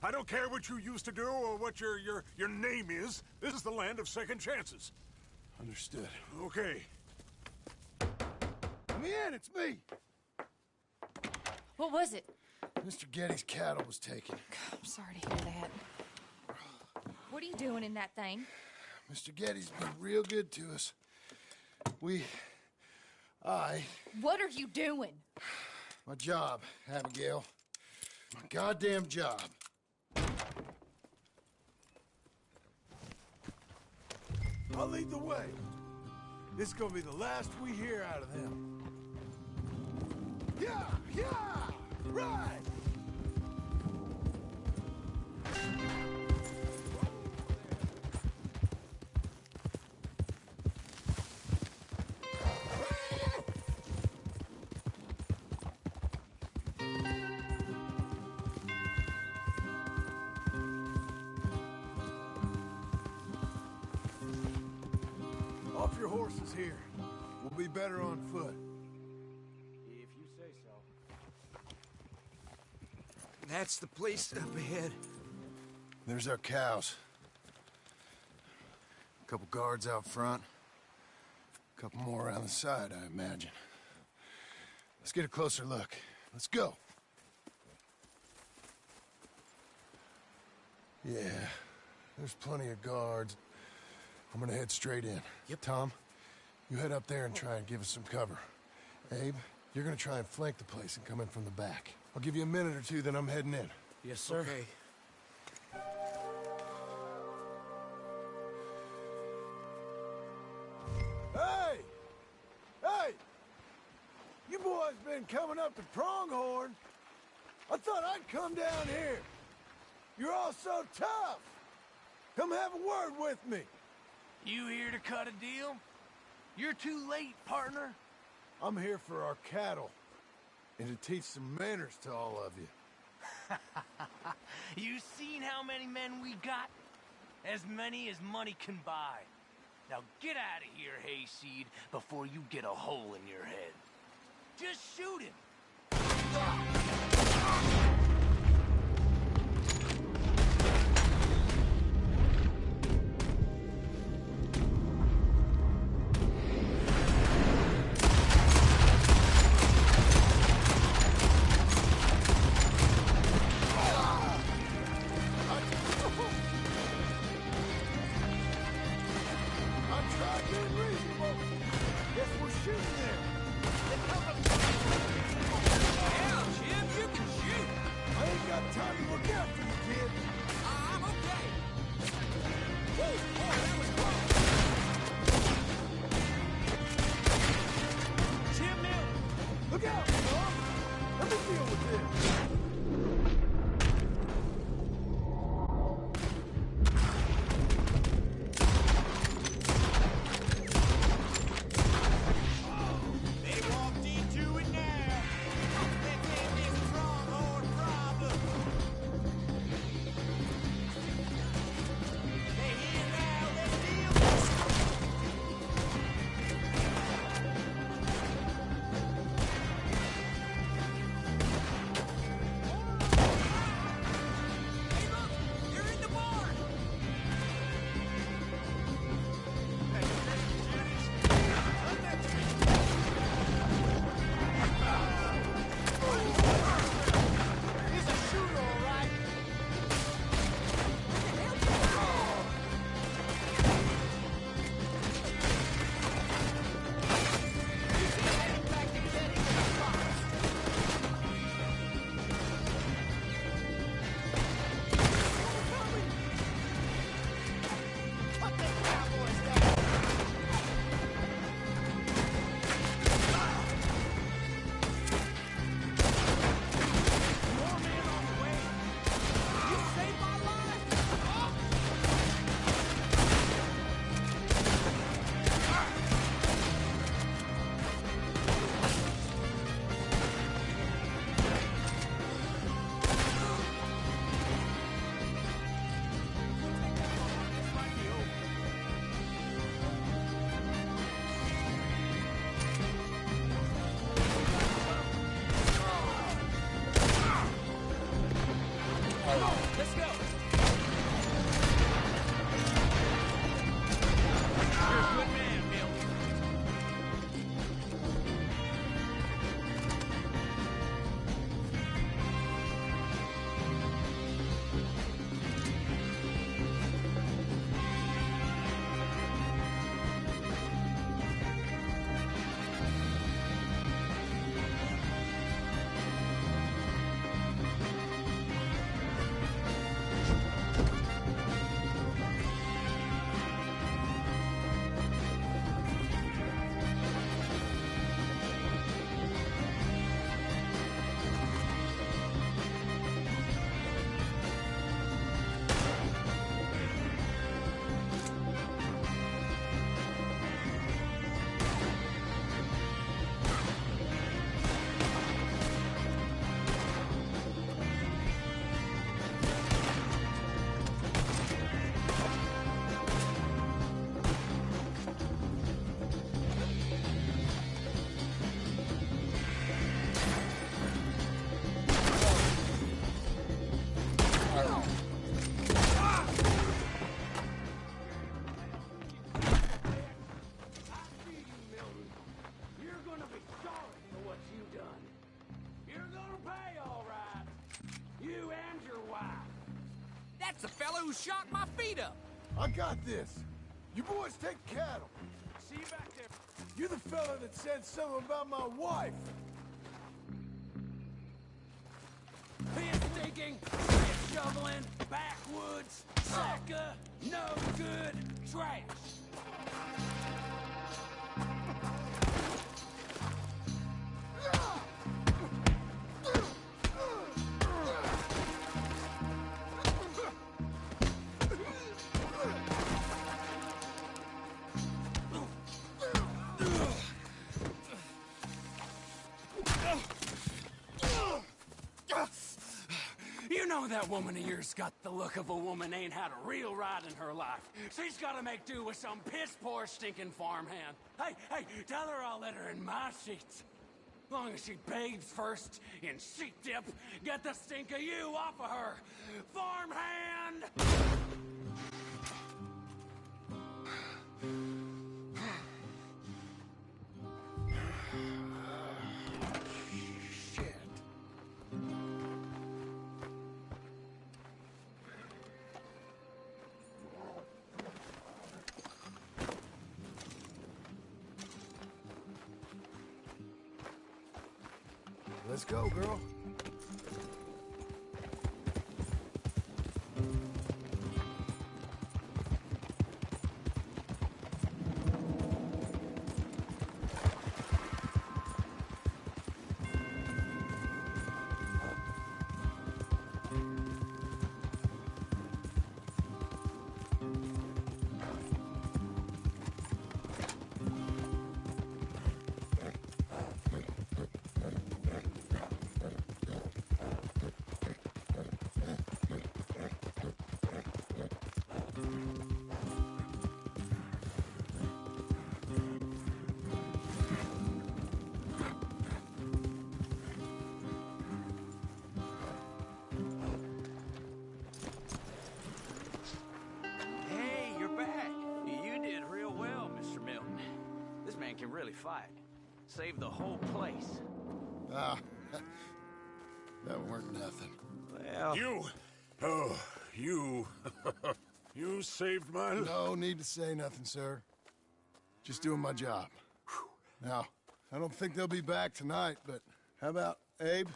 I don't care what you used to do or what your name is. This is the land of second chances. Understood. Okay. Let me in, it's me. What was it? Mr. Getty's cattle was taken. I'm sorry to hear that. What are you doing in that thing? Mr. Getty's been real good to us. What are you doing? My job, Abigail. My goddamn job. I'll lead the way. This is gonna be the last we hear out of them. Yeah! Right! Off your horses here. We'll be better on foot. If you say so. That's the place up ahead. There's our cows. A couple guards out front. A couple more around the side, I imagine. Let's get a closer look. Let's go. Yeah, there's plenty of guards. I'm gonna head straight in. Yep. Tom, you head up there and try and give us some cover. Abe, you're gonna try and flank the place and come in from the back. I'll give you a minute or two, then I'm heading in. Yes, sir. Okay. Hey! Hey! You boys been coming up to Pronghorn. I thought I'd come down here. You're all so tough. Come have a word with me. You here to cut a deal? You're too late, partner. I'm here for our cattle. And to teach some manners to all of you. You seen how many men we got? As many as money can buy. Now get out of here, Hayseed, before you get a hole in your head. Just shoot him. Let me deal with this. That's the fellow who shot my feet up. I got this. You boys take cattle. See you back there. You're the fella that said something about my wife. Piss stinking, piss shoveling, backwoods, sucker, no good, trash. You know that woman of yours got the look of a woman ain't had a real ride in her life. She's gotta make do with some piss-poor stinking farmhand. Hey, tell her I'll let her in my sheets. Long as she bathes first in sheep dip, get the stink of you off of her. Farmhand! Let's go, girl. can really fight. Saved the whole place. Ah, that weren't nothing. Well... You! Oh, you... You saved my life. No need to say nothing, sir. Just doing my job. Now, I don't think they'll be back tonight, but how about Abe?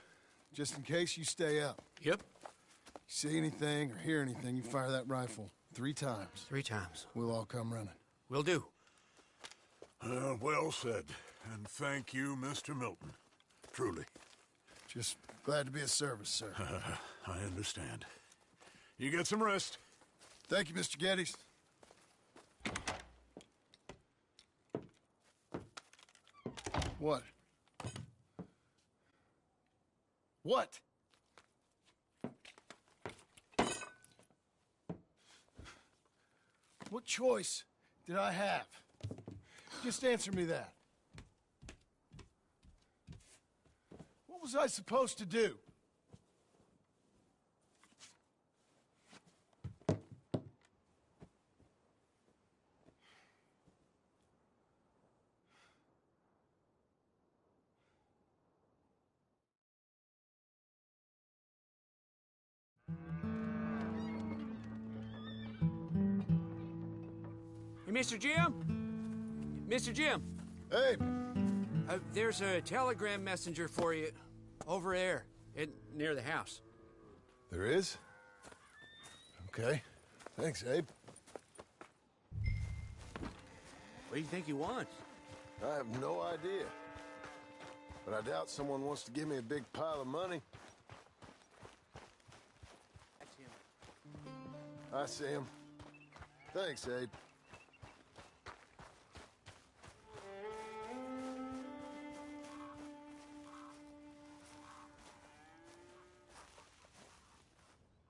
Just in case you stay up. Yep. See anything or hear anything, you fire that rifle 3 times. 3 times. We'll all come running. Will do. Well said. And thank you, Mr. Milton. Truly. Just glad to be of service, sir. I understand. You get some rest. Thank you, Mr. Geddes. What? What? What choice did I have? Just answer me that. What was I supposed to do? Hey, Mr. Jim? Mr. Jim? Hey! There's a telegram messenger for you over there, near the house. There is? Okay. Thanks, Abe. What do you think he wants? I have no idea. But I doubt someone wants to give me a big pile of money. That's him. I see him. Thanks, Abe.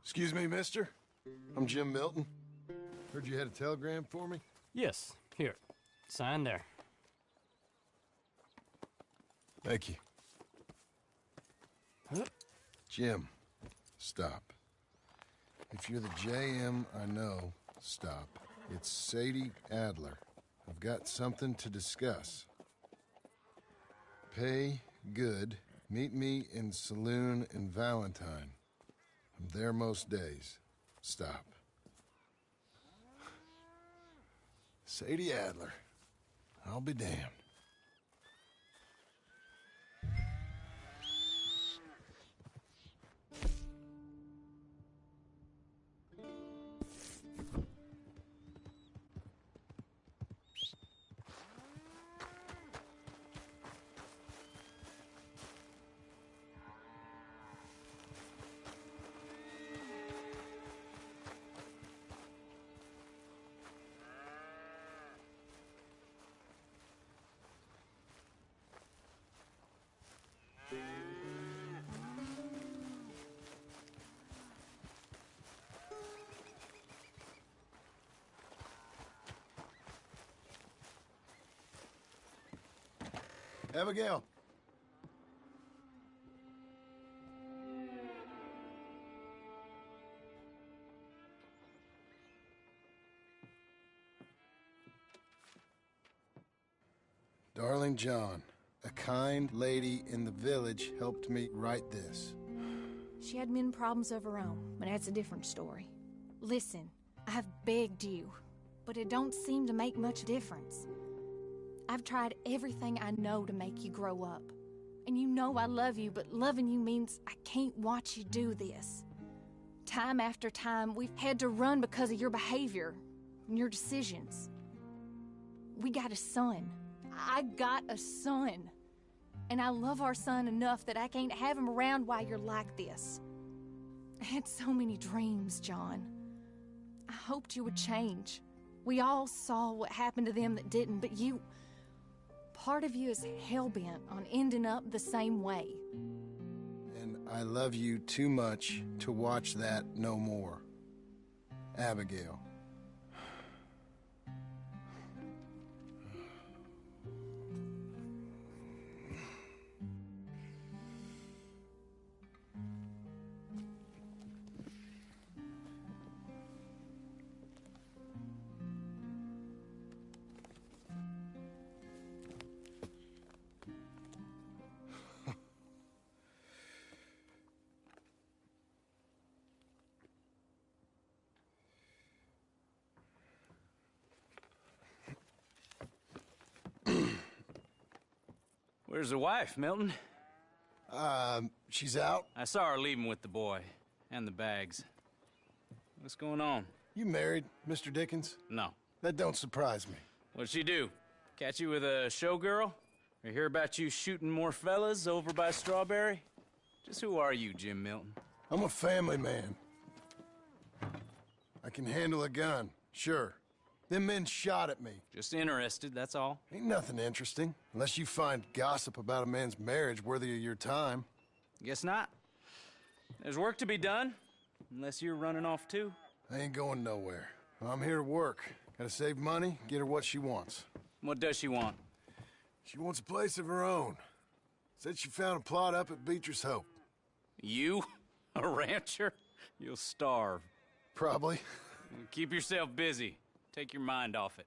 Excuse me, mister. I'm Jim Milton. Heard you had a telegram for me? Yes. Here. Sign there. Thank you. Jim, stop. If you're the JM I know, stop. It's Sadie Adler. I've got something to discuss. Pay good. Meet me in saloon in Valentine. I'm there most days. Stop. Sadie Adler. I'll be damned. Abigail. Darling John, a kind lady in the village helped me write this. She had men problems of her own, but that's a different story. Listen, I've begged you, but it don't seem to make much difference. I've tried everything I know to make you grow up. And you know I love you, but loving you means I can't watch you do this. Time after time, we've had to run because of your behavior and your decisions. We got a son. I got a son. And I love our son enough that I can't have him around while you're like this. I had so many dreams, John. I hoped you would change. We all saw what happened to them that didn't, but you... Part of you is hell-bent on ending up the same way. And I love you too much to watch that no more. Abigail. Where's the wife, Milton? She's out. I saw her leaving with the boy. And the bags. What's going on? You married, Mr. Dickens? No. That don't surprise me. What'd she do? Catch you with a showgirl? Or hear about you shooting more fellas over by Strawberry? Just who are you, Jim Milton? I'm a family man. I can handle a gun, sure. Them men shot at me. Just interested, that's all. Ain't nothing interesting, unless you find gossip about a man's marriage worthy of your time. Guess not. There's work to be done, unless you're running off too. I ain't going nowhere. I'm here to work. Gotta save money, get her what she wants. What does she want? She wants a place of her own. Said she found a plot up at Beecher's Hope. You? A rancher? You'll starve. Probably. Keep yourself busy. Take your mind off it.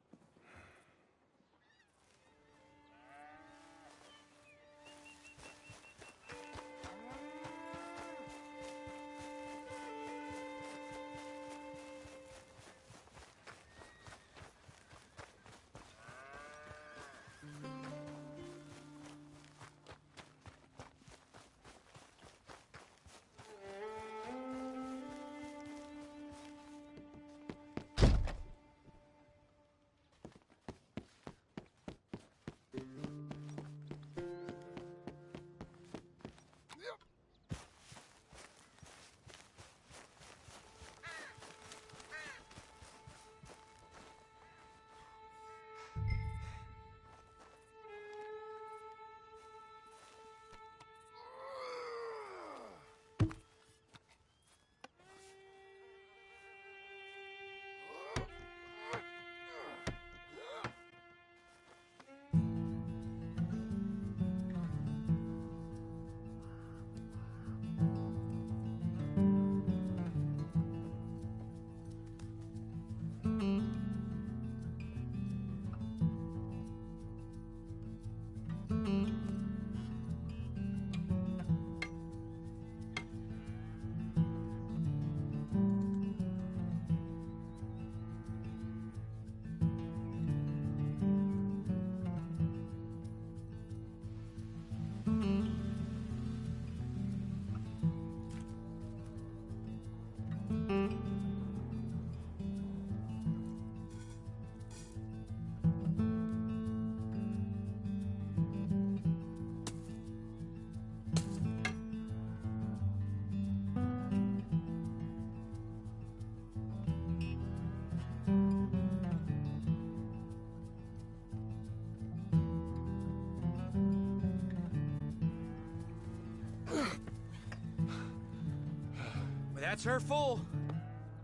That's her full.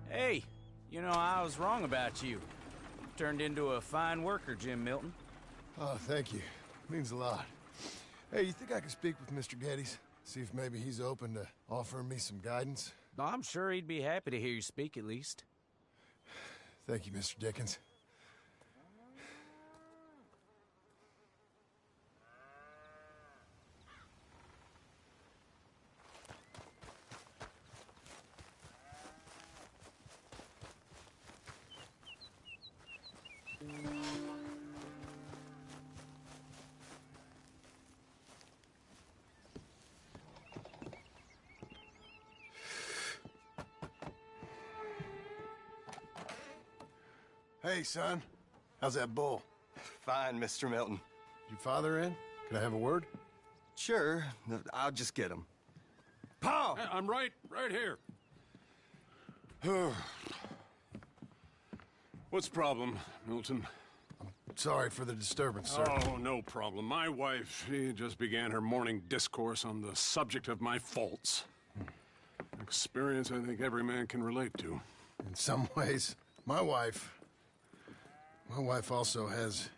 Hey, you know, I was wrong about you. Turned into a fine worker, Jim Milton. Oh, thank you. Means a lot. Hey, you think I could speak with Mr. Geddes? See if maybe he's open to offering me some guidance? I'm sure he'd be happy to hear you speak, at least. Thank you, Mr. Dickens. Hey, son. How's that bull? Fine, Mr. Milton. Your father in? Can I have a word? Sure. I'll just get him. Pa! I'm right here. What's the problem, Milton? Sorry for the disturbance, sir. Oh, no problem. My wife, she just began her morning discourse on the subject of my faults. Experience I think every man can relate to. In some ways, my wife also has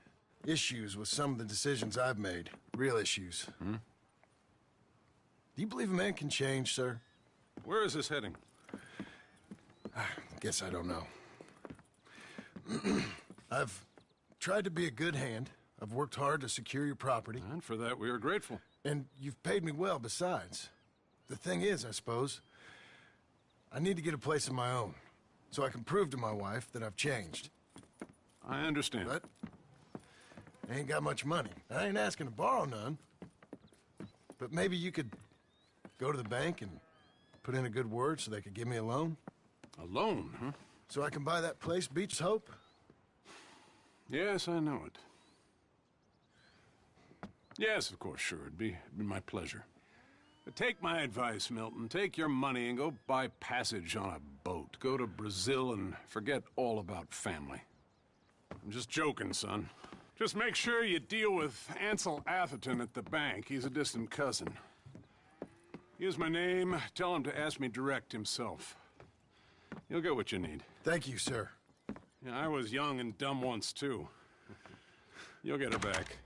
issues with some of the decisions I've made. Real issues. Hmm? Do you believe a man can change, sir? Where is this heading? I guess I don't know. I've tried to be a good hand. I've worked hard to secure your property. And for that, we are grateful. And you've paid me well, besides. The thing is, I suppose, I need to get a place of my own, so I can prove to my wife that I've changed. I understand. But I ain't got much money. I ain't asking to borrow none. But maybe you could go to the bank and put in a good word so they could give me a loan? A loan, huh? So I can buy that place, Beach Hope? Yes, I know it. Yes, of course, sure. It'd be my pleasure. But take my advice, Milton. Take your money and go buy passage on a boat. Go to Brazil and forget all about family. I'm just joking, son. Just make sure you deal with Ansel Atherton at the bank. He's a distant cousin. Here's my name. Tell him to ask me direct himself. You'll get what you need. Thank you, sir. Yeah, I was young and dumb once, too. You'll get it back.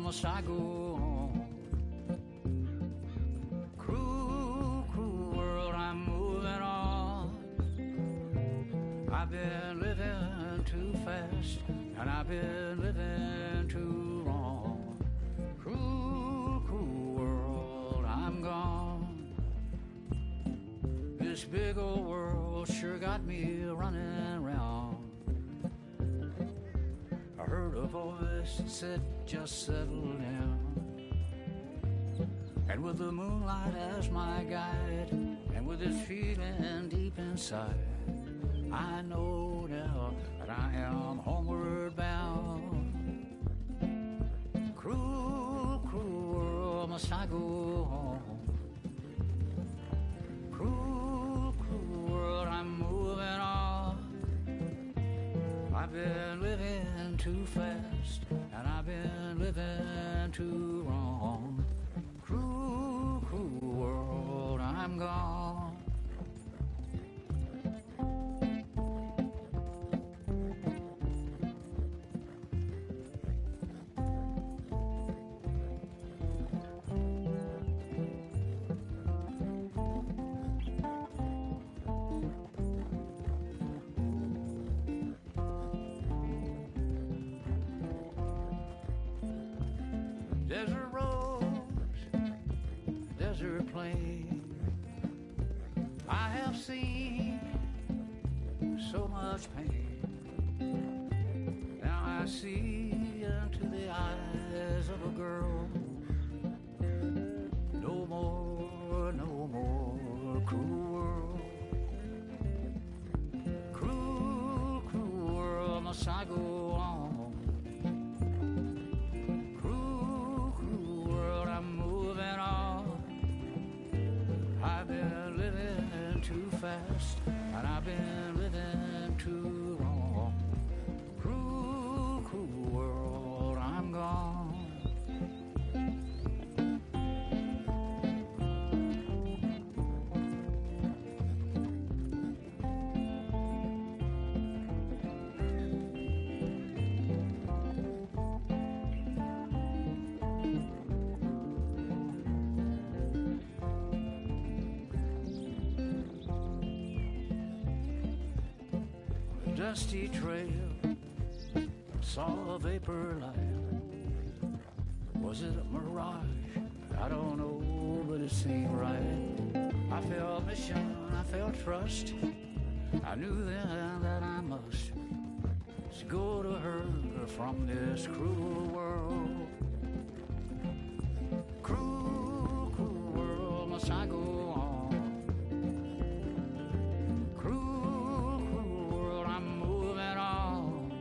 Must I go on? Cruel, cruel world, I'm moving on. I've been living too fast, and I've been living too long. Cruel, cruel world, I'm gone. This big old world sure got me running round. I heard a voice that said, just settle down. And with the moonlight as my guide, and with this feeling deep inside, I know now that I am homeward bound. Cruel, cruel world, must I go home? Cruel, cruel world, I'm moving on. I've been living too fast, and I've been living too wrong. Cruel, cruel world, I'm gone. Desert roads, desert plain, I have seen so much pain. Now I see into the eyes of a girl. No more, no more cruel world. Cruel, cruel world, must I go on? I've been living too fast, and I've been living too wrong. Cruel, cruel world, I'm gone. Dusty trail, saw a vapor light. Was it a mirage? I don't know, but it seemed right. I felt mission, I felt trust. I knew then that I must go to her from this cruel world. Cruel, cruel world, must I go on? Cruel, cruel world, I'm moving on.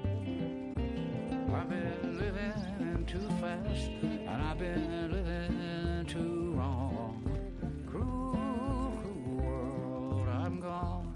I've been living too fast, and I've been living too wrong. Cruel, cruel world, I'm gone.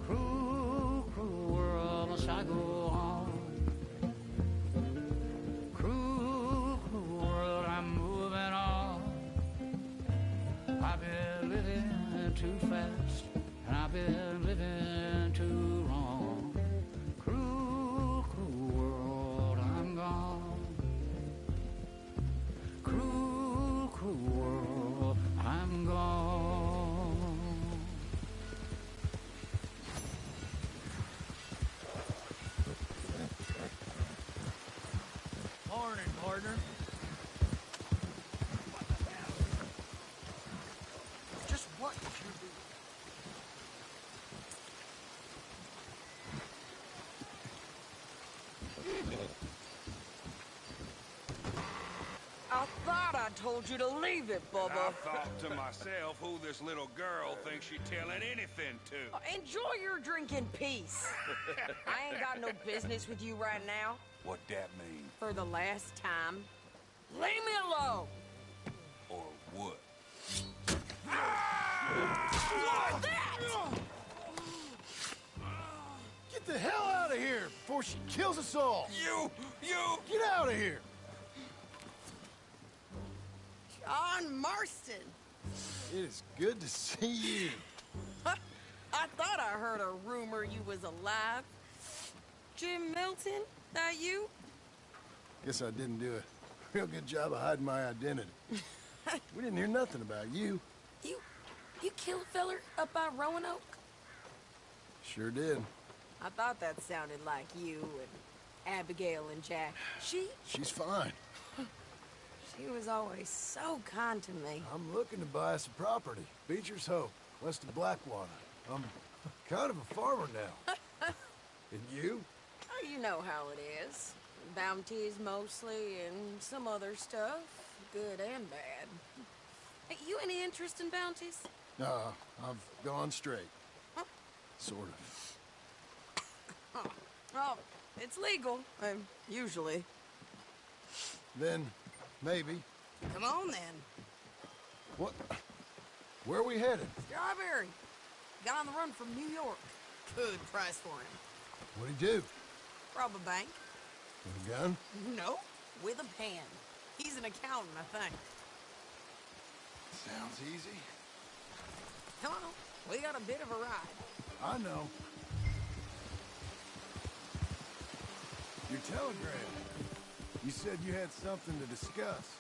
Cruel, cruel world, must I go on? Cruel, cruel world, I'm moving on. I've been living too fast, and I've been living too wrong. Cruel, cruel world, I'm gone. Cruel, cruel world, I'm gone. Morning, partner. Just what did you do? I thought I told you to leave it, Bubba. I thought to myself who this little girl thinks she's telling anything to. Enjoy your drink in peace. I ain't got no business with you right now. What that mean? For the last time, leave me alone. Or what? What's that? Get the hell out of here before she kills us all! You! Get out of here! John Marston. It is good to see you. I thought I heard a rumor you was alive. Jim Milton, that you? Guess I didn't do a real good job of hiding my identity. We didn't hear nothing about you. You killed a feller up by Roanoke? Sure did. I thought that sounded like you and Abigail and Jack. She's fine. She was always so kind to me. I'm looking to buy us a property. Beecher's Hope, west of Blackwater. I'm kind of a farmer now. And you? Oh, you know how it is. Bounties mostly, and some other stuff, good and bad. Hey, you any interest in bounties? I've gone straight. Huh? Sort of. Oh, it's legal, usually. Then, maybe. Come on, then. What? Where are we headed? Strawberry. Got on the run from New York. Good price for him. What'd he do? Rob a bank. With a gun? No, with a pen. He's an accountant, I think. Sounds easy. Come on, we got a bit of a ride. I know. Your telegram. You said you had something to discuss.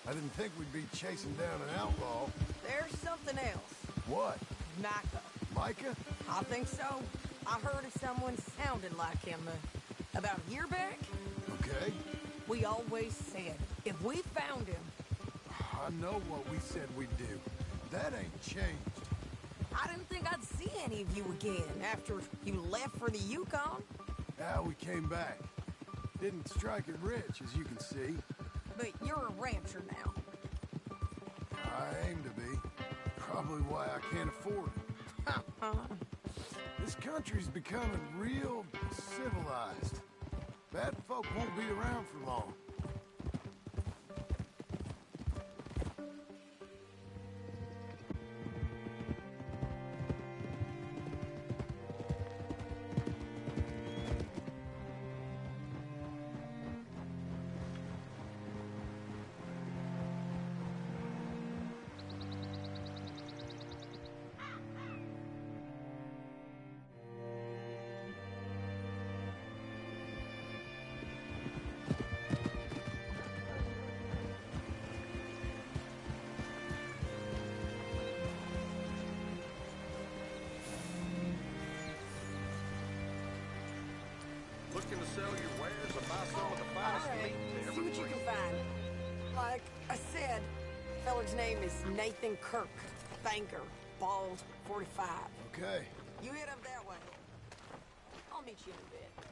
I didn't think we'd be chasing down an outlaw. There's something else. What? Micah. Micah? I think so. I heard of someone sounding like him about a year back. Okay. We always said, if we found him... I know what we said we'd do. That ain't changed. I didn't think I'd see any of you again after you left for the Yukon. Yeah, we came back. Didn't strike it rich, as you can see. But you're a rancher now. I aim to be. Probably why I can't afford it. This country's becoming real civilized. Bad folk won't be around for long. looking to sell your wares or buy some of the finest All right, meat in see every what you breed. can find. Like I said, feller's name is Nathan Kirk. Banker, bald, 45. Okay. You head up that way. I'll meet you in a bit.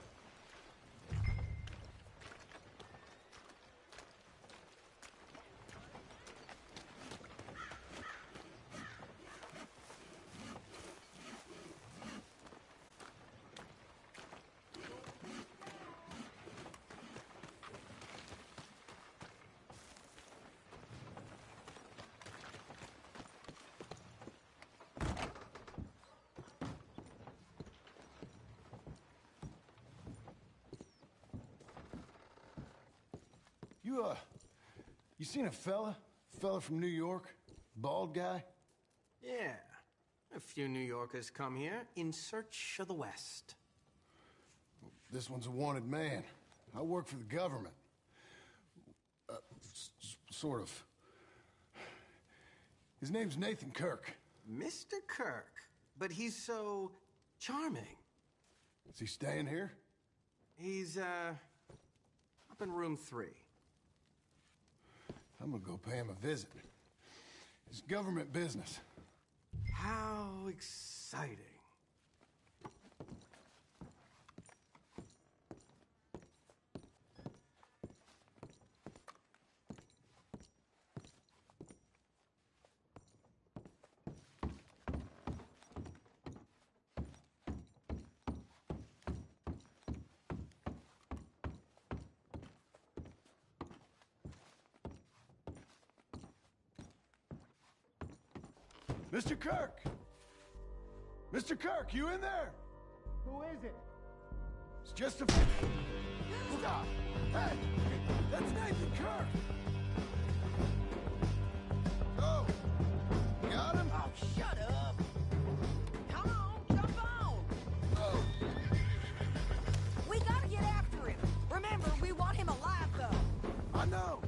You seen a fella? Fella from New York? Bald guy? Yeah. A few New Yorkers come here in search of the West. This one's a wanted man. I work for the government. Sort of. His name's Nathan Kirk. Mr. Kirk? But he's so charming. Is he staying here? He's, up in room 3. I'm gonna go pay him a visit. It's government business. How exciting. Mr. Kirk! Mr. Kirk, you in there? Who is it? It's just a... Stop! Hey! That's Nathan Kirk! Oh! Got him? Oh, shut up! Come on, jump on! Oh. We gotta get after him. Remember, we want him alive, though. I know!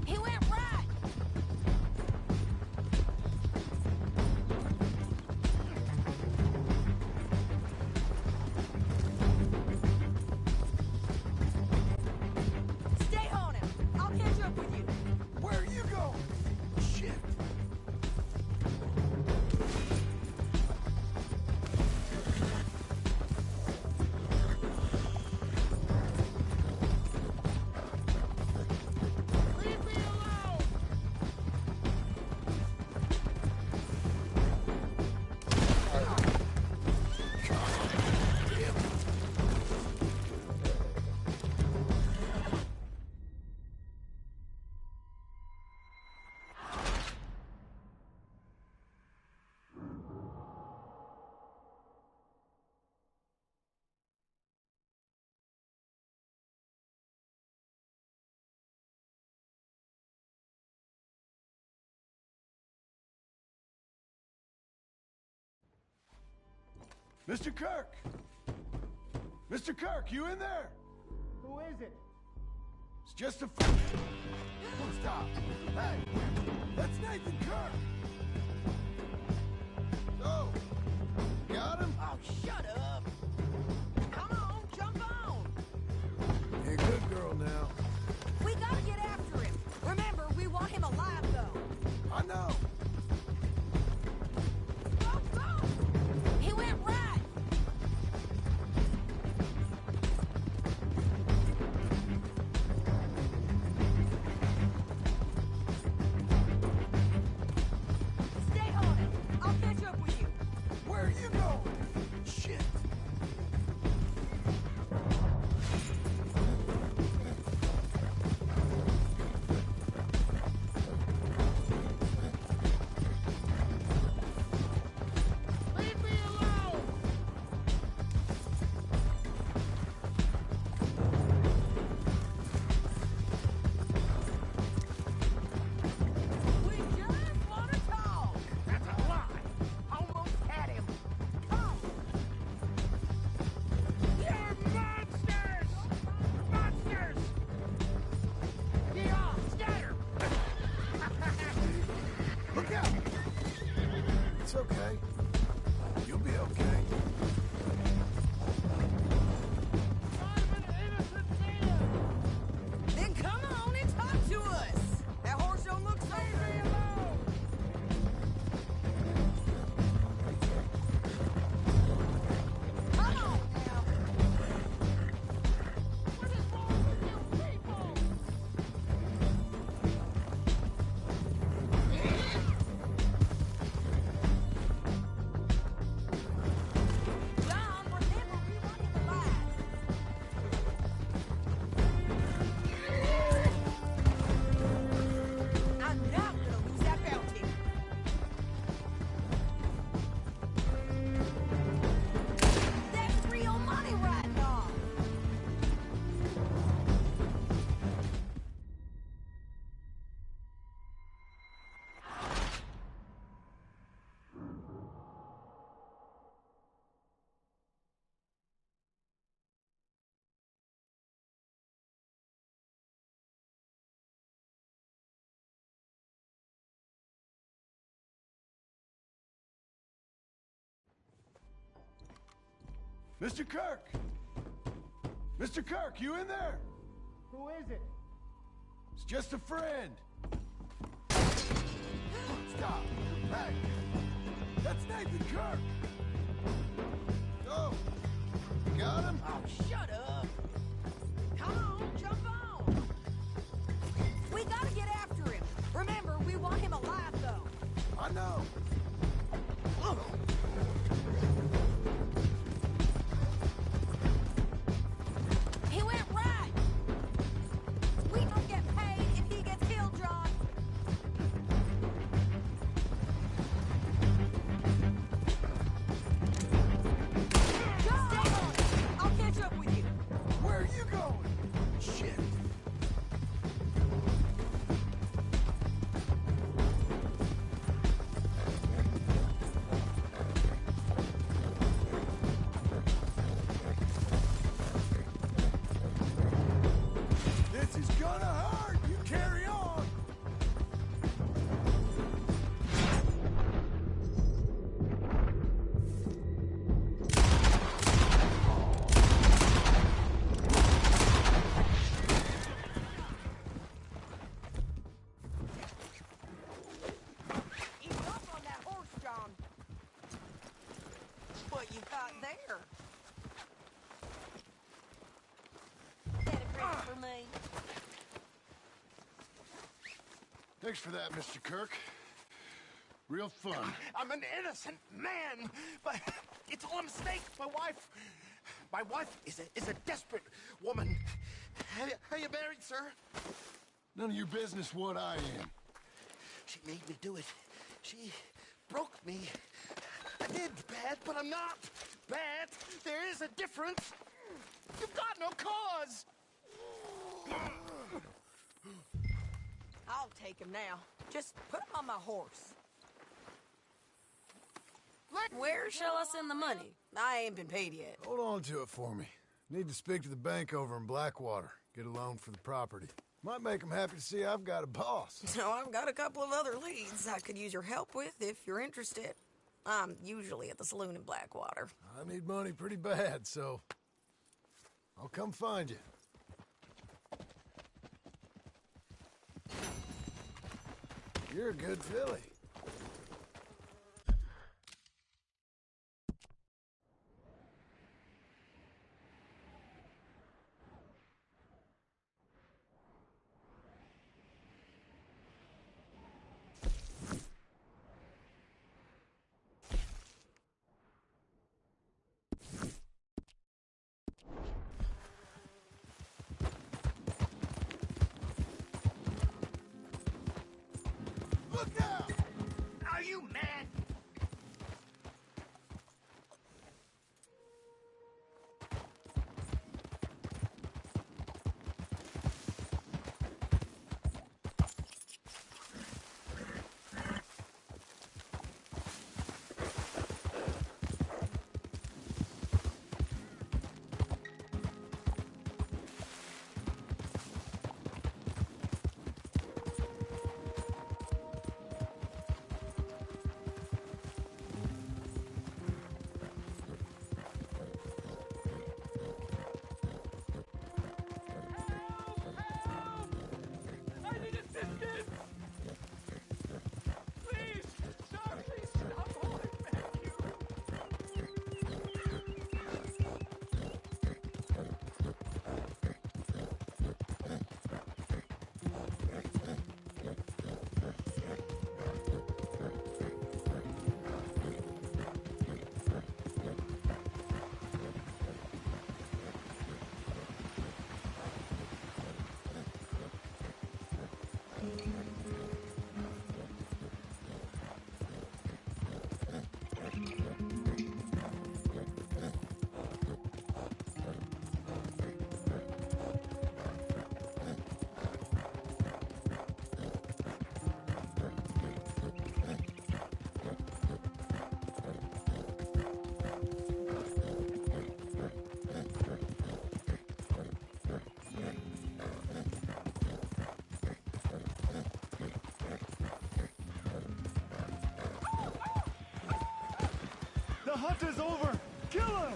He went right! Stay on him. I'll catch up with you. Where are you going? Shit! Leave me alone! Mr. Kirk! Mr. Kirk, you in there? Who is it? It's just a... Stop! Hey! That's Nathan Kirk! Oh! Got him? Oh, shut up! Come on, jump on! You're a good girl now. We gotta get after him. Remember, we want him alive, though. I know! Go, go! He went right! Stay on him. I'll catch up with you. Where are you going? Shit! Leave me alone! We just want to talk. That's a lie. Almost had him. Come. You're monsters! Monsters! Get off! Scatter! Look out! It's okay. You'll be okay. Then come on and talk to us. That horse don't look so very alone. Come on now. What is wrong with you people? John, remember we want him alive. I'm not gonna lose that bounty. That's real money right now. Mr. Kirk! Mr. Kirk, you in there? Who is it? It's just a friend. Stop! Hey! That's Nathan Kirk! Oh! You got him? Oh, shut up. Come on, jump on. We gotta get after him. Remember, we want him alive, though. I know. He went right. We don't get paid if he gets killed, John. John! Stay on it. I'll catch up with you. Where are you going? Shit. This is gonna hurt! You carry on! Ease up on that horse, John. What you got there? That a drink for me? Thanks for that, Mr. Kirk. Real fun. I'm an innocent man, but it's all a mistake. My wife is a desperate woman. Are you married, sir? None of your business what I am. She made me do it. She broke me. I did bad, but I'm not bad. There is a difference. You've got no cause. I'll take him now. Just put him on my horse. Where shall I send the money? I ain't been paid yet. Hold on to it for me. Need to speak to the bank over in Blackwater. Get a loan for the property. Might make them happy to see I've got a boss. So I've got a couple of other leads I could use your help with if you're interested. I'm usually at the saloon in Blackwater. I need money pretty bad, so I'll come find you. You're a good filly. Look out! Are you mad? The hunt is over! Kill him!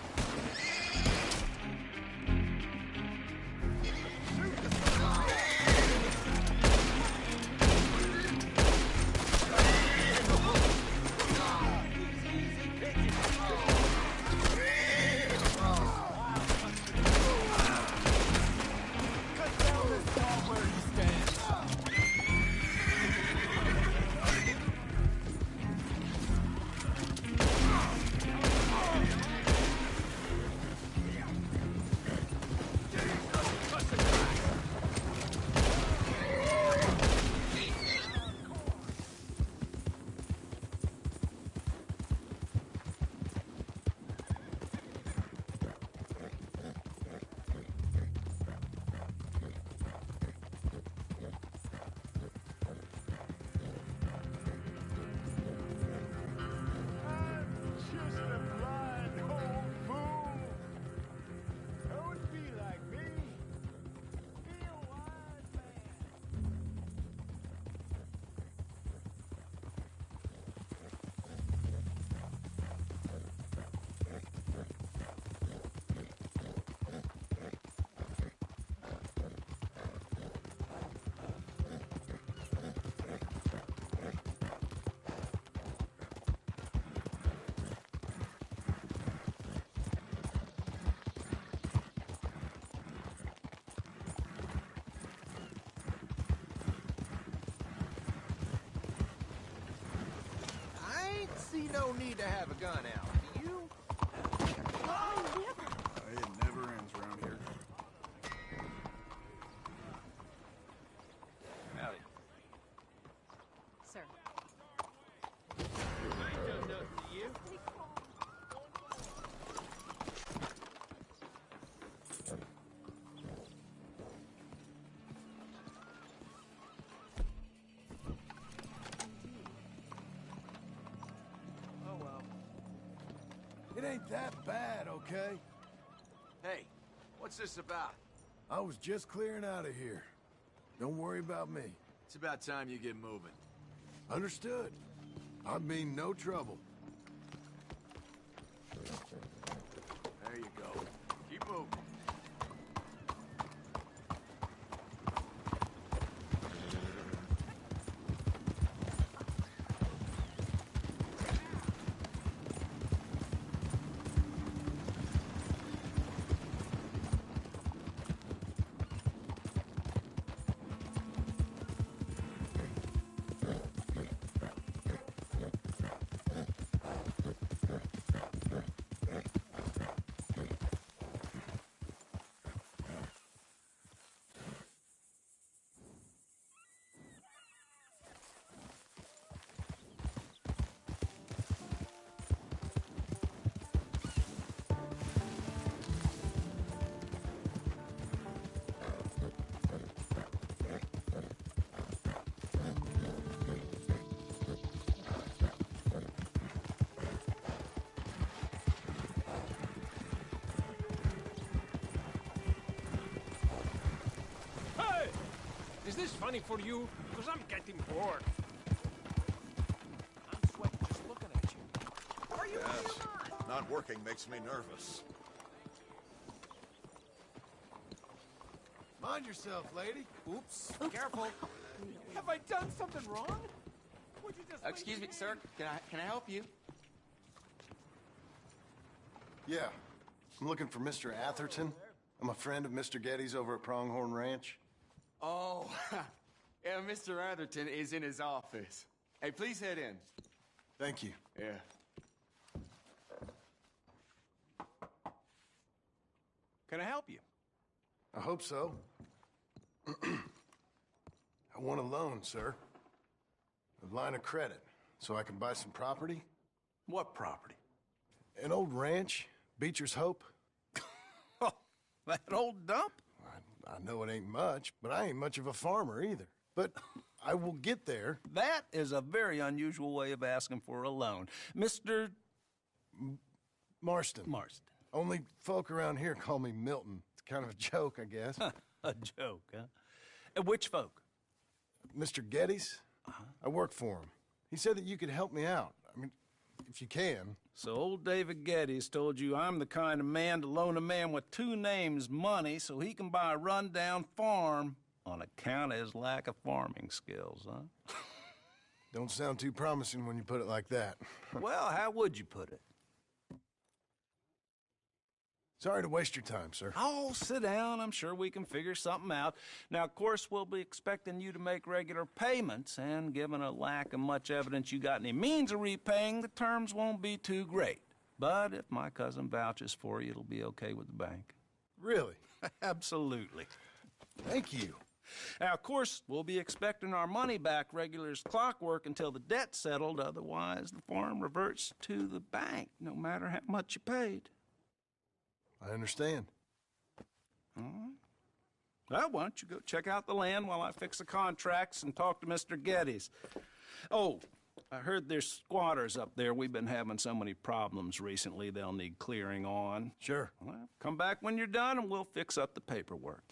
See no need to have a gun out, do you? It never ends around here. Howdy. Sir. I ain't done nothing to you. It ain't that bad, okay? Hey, what's this about? I was just clearing out of here. Don't worry about me. It's about time you get moving. Understood. I mean no trouble. There you go. Keep moving. Is this funny for you? Because I'm getting bored. I'm sweating just looking at you. Are you out of your mind? Not working makes me nervous. Mind yourself, lady. Oops. Careful. Have I done something wrong? Would you just Excuse me, sir. Can I help you? Yeah. I'm looking for Mr. Atherton. I'm a friend of Mr. Getty's over at Pronghorn Ranch. Oh, yeah, Mr. Atherton is in his office. Hey, please head in. Thank you. Yeah. Can I help you? I hope so. I want a loan, sir. A line of credit, so I can buy some property. What property? An old ranch, Beecher's Hope. That old dump? I know it ain't much, but I ain't much of a farmer either. But I will get there. That is a very unusual way of asking for a loan. Mr. Marston. Marston. Only folk around here call me Milton. It's kind of a joke, I guess. A joke, huh? And which folk? Mr. Getty's. I work for him. He said that you could help me out. I mean, if you can. So old David Geddes told you I'm the kind of man to loan a man with two names money so he can buy a rundown farm on account of his lack of farming skills, huh? Don't sound too promising when you put it like that. Well, how would you put it? Sorry to waste your time, sir. Oh, sit down. I'm sure we can figure something out. Now, of course, we'll be expecting you to make regular payments, and given a lack of much evidence you got any means of repaying, the terms won't be too great. But if my cousin vouches for you, it'll be okay with the bank. Really? Absolutely. Thank you. Now, of course, we'll be expecting our money back regular as clockwork until the debt's settled. Otherwise, the farm reverts to the bank, no matter how much you paid. I understand. All right. Well, why don't you go check out the land while I fix the contracts and talk to Mr. Geddes. Oh, I heard there's squatters up there. We've been having so many problems recently, they'll need clearing on. Sure. Well, come back when you're done and we'll fix up the paperwork.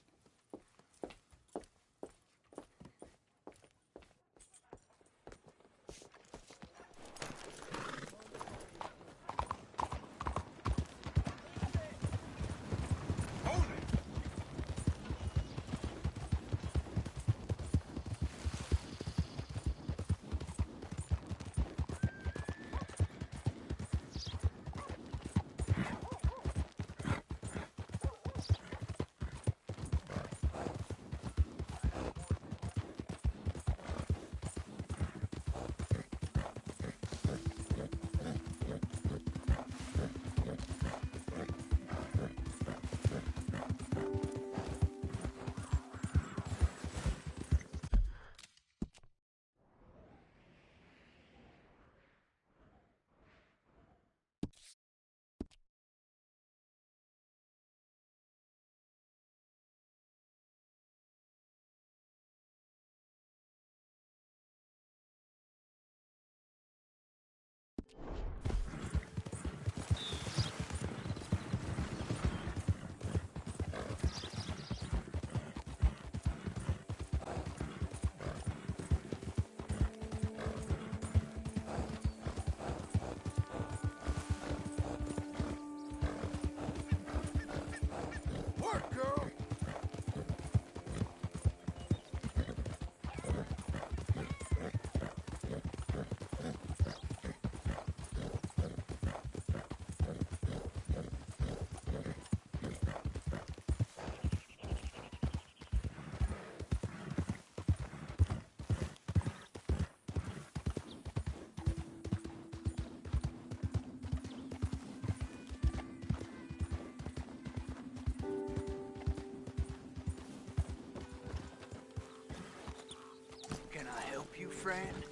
Can I help you, friend?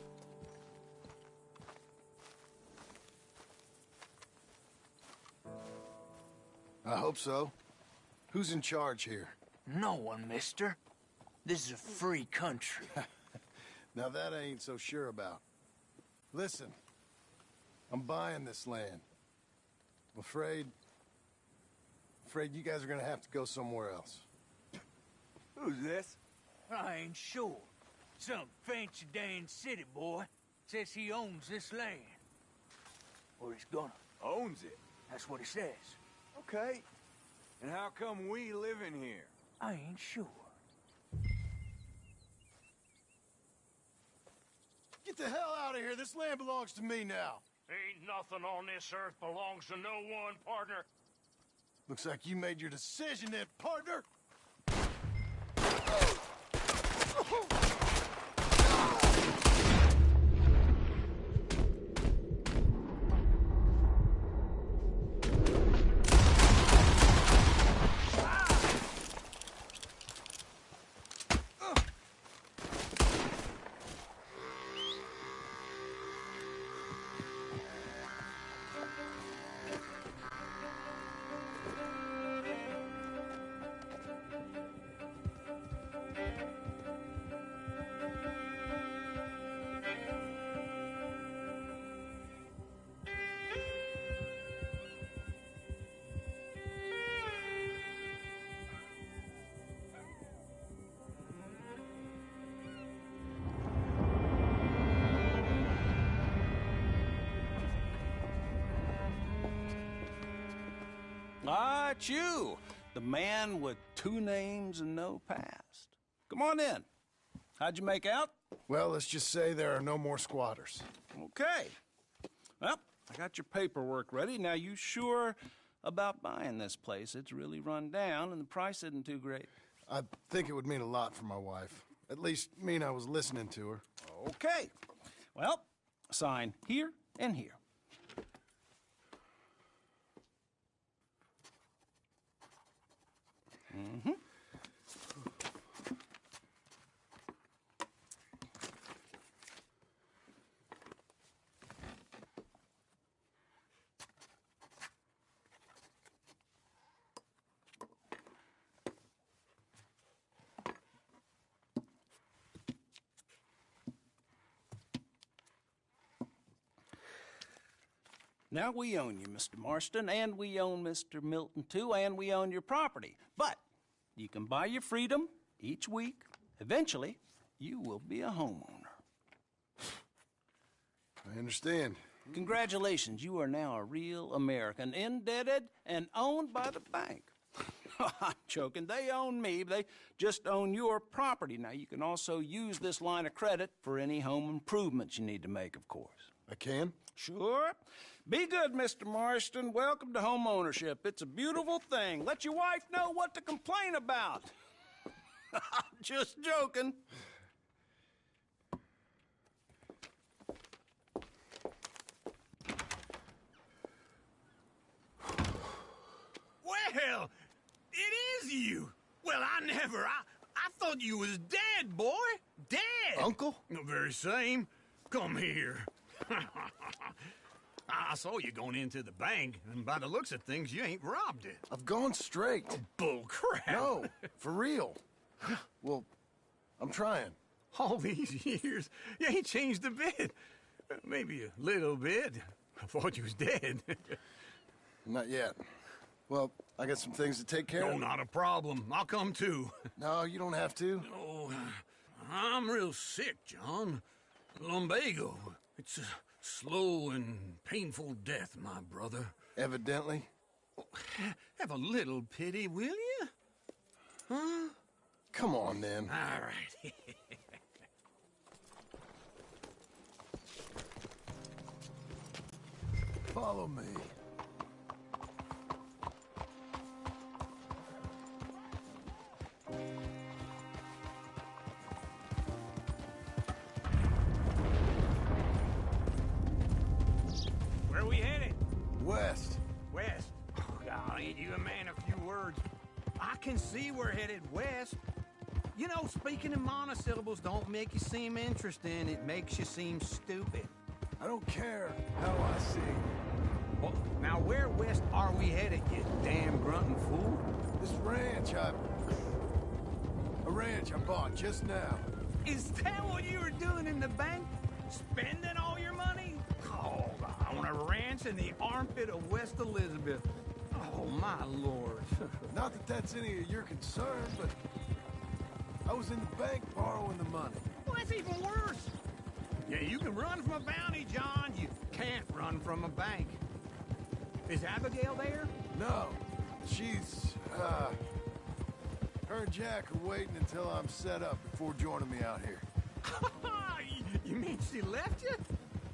I hope so. Who's in charge here? No one, mister. This is a free country. Now that I ain't so sure about. Listen, I'm buying this land. I'm afraid you guys are gonna have to go somewhere else. Who's this? I ain't sure. Some fancy Dan city boy says he owns this land. Or he's gonna. Owns it? That's what he says. Okay. And how come we live in here? I ain't sure. Get the hell out of here. This land belongs to me now. Ain't nothing on this earth belongs to no one, partner. Looks like you made your decision then, partner. Ah, it's you. The man with 2 names and no past. Come on in. How'd you make out? Well, let's just say there are no more squatters. Okay. Well, I got your paperwork ready. Now, you sure about buying this place? It's really run down, and the price isn't too great. I think it would mean a lot for my wife. At least mean I was listening to her. Okay. Well, sign here and here. Mm-hmm. Now, we own you, Mr. Marston, and we own Mr. Milton, too, and we own your property. But you can buy your freedom each week. Eventually, you will be a homeowner. I understand. Congratulations, you are now a real American, indebted and owned by the bank. I'm joking. They own me. They just own your property. Now, you can also use this line of credit for any home improvements you need to make, of course. I can? Sure. Be good, Mr. Marston. Welcome to home ownership. It's a beautiful thing. Let your wife know what to complain about. Just joking. Well, it is you. Well, I thought you was dead, boy. Dead. Uncle? The very same. Come here. I saw you going into the bank, and by the looks of things, you ain't robbed it. I've gone straight. Bull crap. No, for real. Well, I'm trying. All these years, you ain't changed a bit. Maybe a little bit. I thought you was dead. Not yet. Well, I got some things to take care of. No, not a problem. I'll come too. No, you don't have to. Oh, I'm real sick, John. Lumbago. It's a slow and painful death, my brother. Evidently. Have a little pity, will you? Huh? Come on, then. All right. Follow me. Where are we headed? West. West? Oh, God, ain't you a man of few words? I can see we're headed west. You know, speaking in monosyllables don't make you seem interesting. It makes you seem stupid. I don't care how I see. Well, now where west are we headed, you damn grunting fool? This ranch I bought just now. Is that what you were doing in the bank? Spending all your money? Oh, on a ranch in the armpit of West Elizabeth. Oh, my lord. Not that that's any of your concern, but I was in the bank borrowing the money. Well, that's even worse. Yeah, you can run from a bounty, John. You can't run from a bank. Is Abigail there? No. She's, her and Jack are waiting until I'm set up before joining me out here. You mean she left you?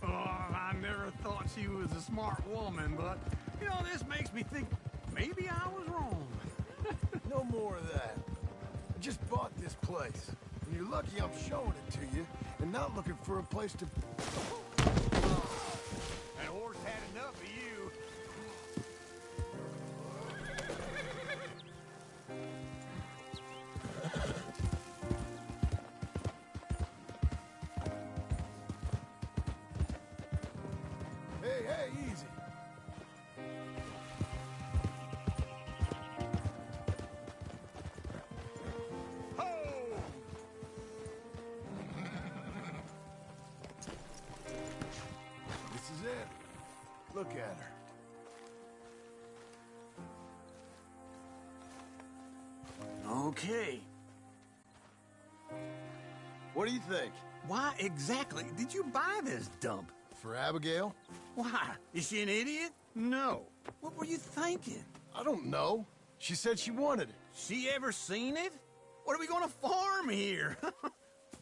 Oh, I never thought she was a smart woman, but, you know, this makes me think maybe I was wrong. No more of that. I just bought this place, and you're lucky I'm showing it to you and not looking for a place to... That horse had enough of you. Hey, easy. This is it. Look at her. Okay. What do you think? Why exactly did you buy this dump? For Abigail? Why? Is she an idiot? No. What were you thinking? I don't know. She said she wanted it. She ever seen it? What are we gonna farm here?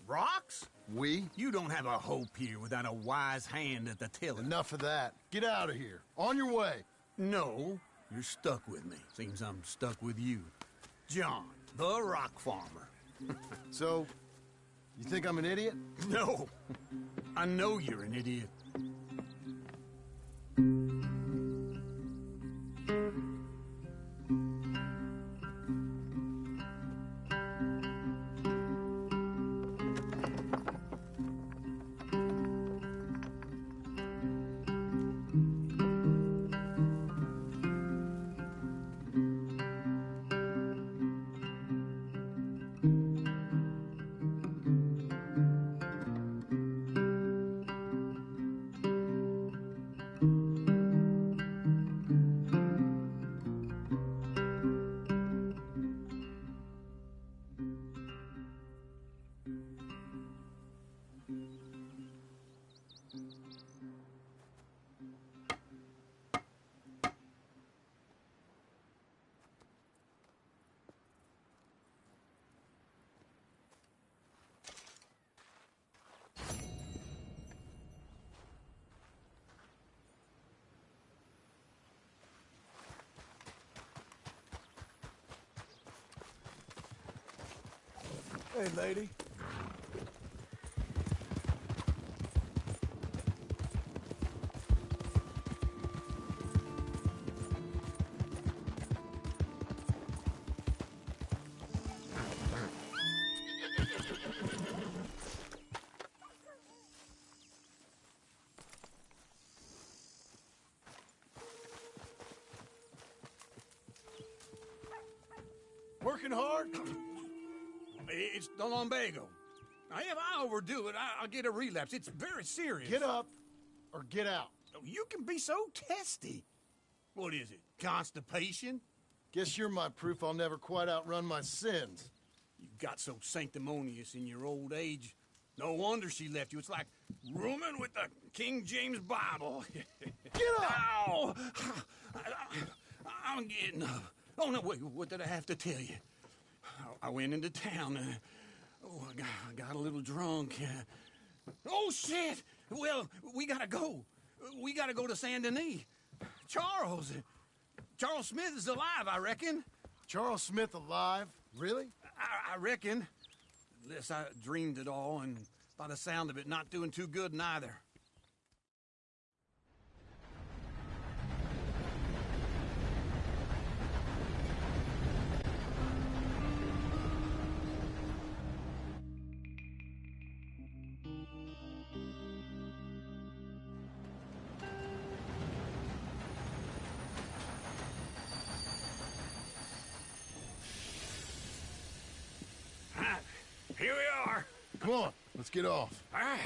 Rocks? We? You don't have a hope here without a wise hand at the tiller. Enough of that. Get out of here. On your way. No, you're stuck with me. Seems I'm stuck with you. John, the rock farmer. So, you think I'm an idiot? No. I know you're an idiot. Hey, lady. Working hard? It's the lumbago. Now, if I overdo it, I'll get a relapse. It's very serious. Get up or get out. You can be so testy. What is it, constipation? Guess you're my proof I'll never quite outrun my sins. You got so sanctimonious in your old age. No wonder she left you. It's like rooming with the King James Bible. Get up! Ow! I'm getting up. Oh, no, wait, what did I have to tell you? I went into town. I got a little drunk. Oh, shit! Well, we gotta go. We gotta go to Saint Denis. Charles Smith is alive, I reckon. Charles Smith alive? Really? I reckon. Unless I dreamed it all, and by the sound of it, not doing too good neither. Here we are. Come on, let's get off. All right.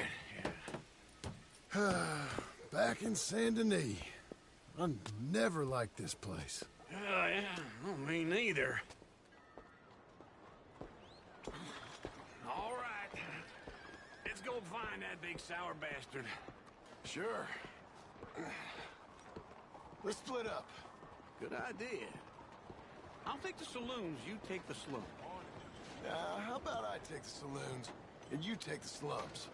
Back in Saint Denis. I never liked this place. Yeah, well, me neither. All right. Let's go find that big sour bastard. Sure. Let's split up. Good idea. I'll take the saloons, you take the slum. How about I take the saloons, and you take the slums?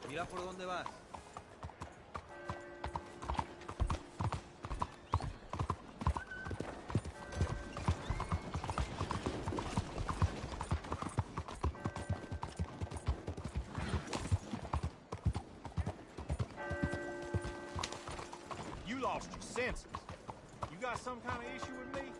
Mira por dónde vas. You lost your senses. You got some kind of issue with me?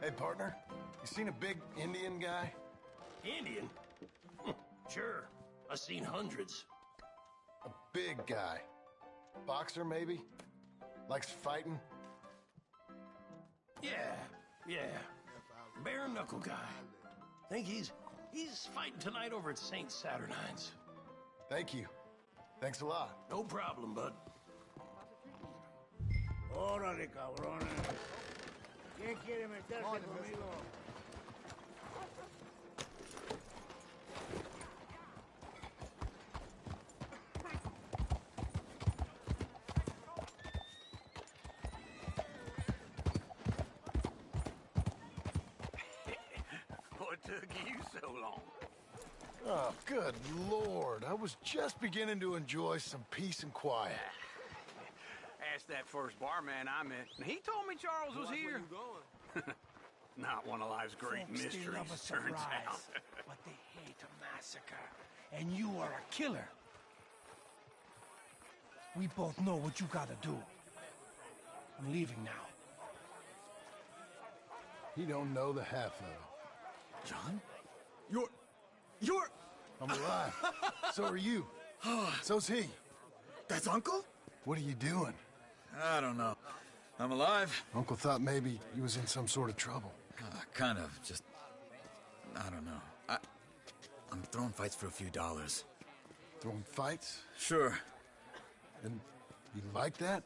Hey, partner. You seen a big Indian guy? Indian? Sure. I've seen hundreds. A big guy. Boxer, maybe? Likes fighting? Yeah. Bare knuckle guy. Think he's fighting tonight over at St. Saturnine's. Thank you. Thanks a lot. No problem, bud. Órale, cabrones. ¿Quién quiere meterse conmigo? What took you so long? Oh, good Lord. I was just beginning to enjoy some peace and quiet. Asked that first barman I met, and he told me Charles was here. Not one of life's great Folks, mysteries, they love a turns surprise, out. but they hate a massacre. And you are a killer. We both know what you gotta do. I'm leaving now. He don't know the half of it. John? You're... I'm alive. So are you. So's he. That's Uncle? What are you doing? I don't know. I'm alive. Uncle thought maybe he was in some sort of trouble. Kind of. Just... I don't know. I'm throwing fights for a few dollars. Throwing fights? Sure. And you like that?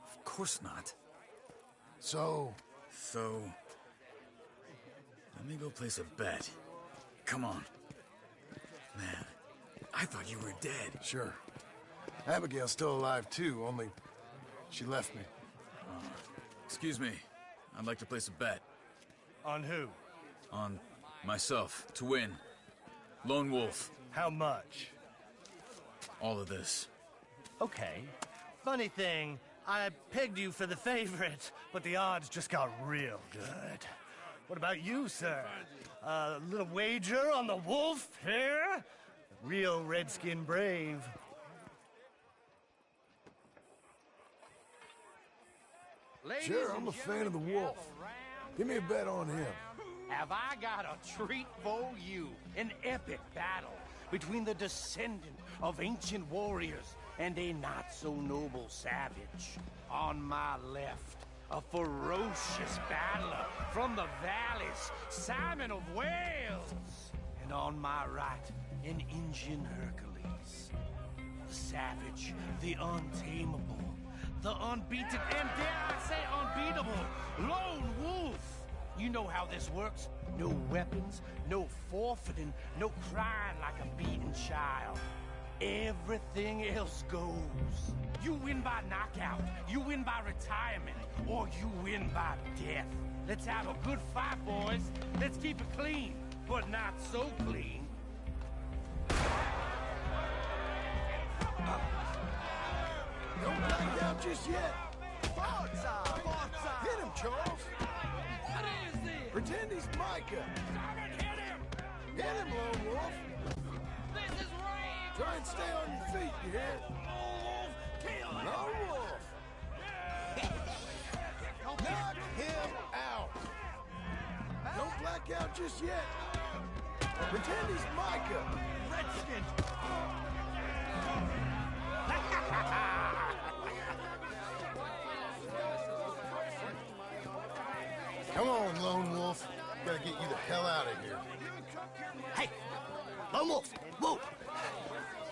Of course not. So, let me go place a bet. Come on. Man, I thought you were dead. Sure. Abigail's still alive too, only she left me. Excuse me. I'd like to place a bet. On who? On myself, to win. Lone Wolf. How much? All of this. Okay. Funny thing, I pegged you for the favorite, but the odds just got real good. What about you, sir? A little wager on the wolf here? Real redskin brave. Sure, I'm a fan of the wolf. Give me a bet on him. Have I got a treat for you? An epic battle between the descendant of ancient warriors and a not-so-noble savage. On my left, a ferocious battler from the valleys, Simon of Wales. And on my right, an Indian Hercules. The savage, the untamable, the unbeaten, and dare I say unbeatable, Lone Wolf. You know how this works. No weapons, no forfeiting, no crying like a beaten child. Everything else goes. You win by knockout, you win by retirement, or you win by death. Let's have a good fight, boys. Let's keep it clean, but not so clean. Don't back out just yet. Forza! Hit him, Charles. What is this? Pretend he's Micah. Hit him! Hit him, Lone Wolf. This is rage! Try and stay on your feet, you hear? Wolf, kill him! Lone Wolf. Knock him out. Don't black out just yet. Pretend he's Micah. Redskin! Come on, Lone Wolf. Gotta get you the hell out of here. Hey! Lone Wolf! Whoa!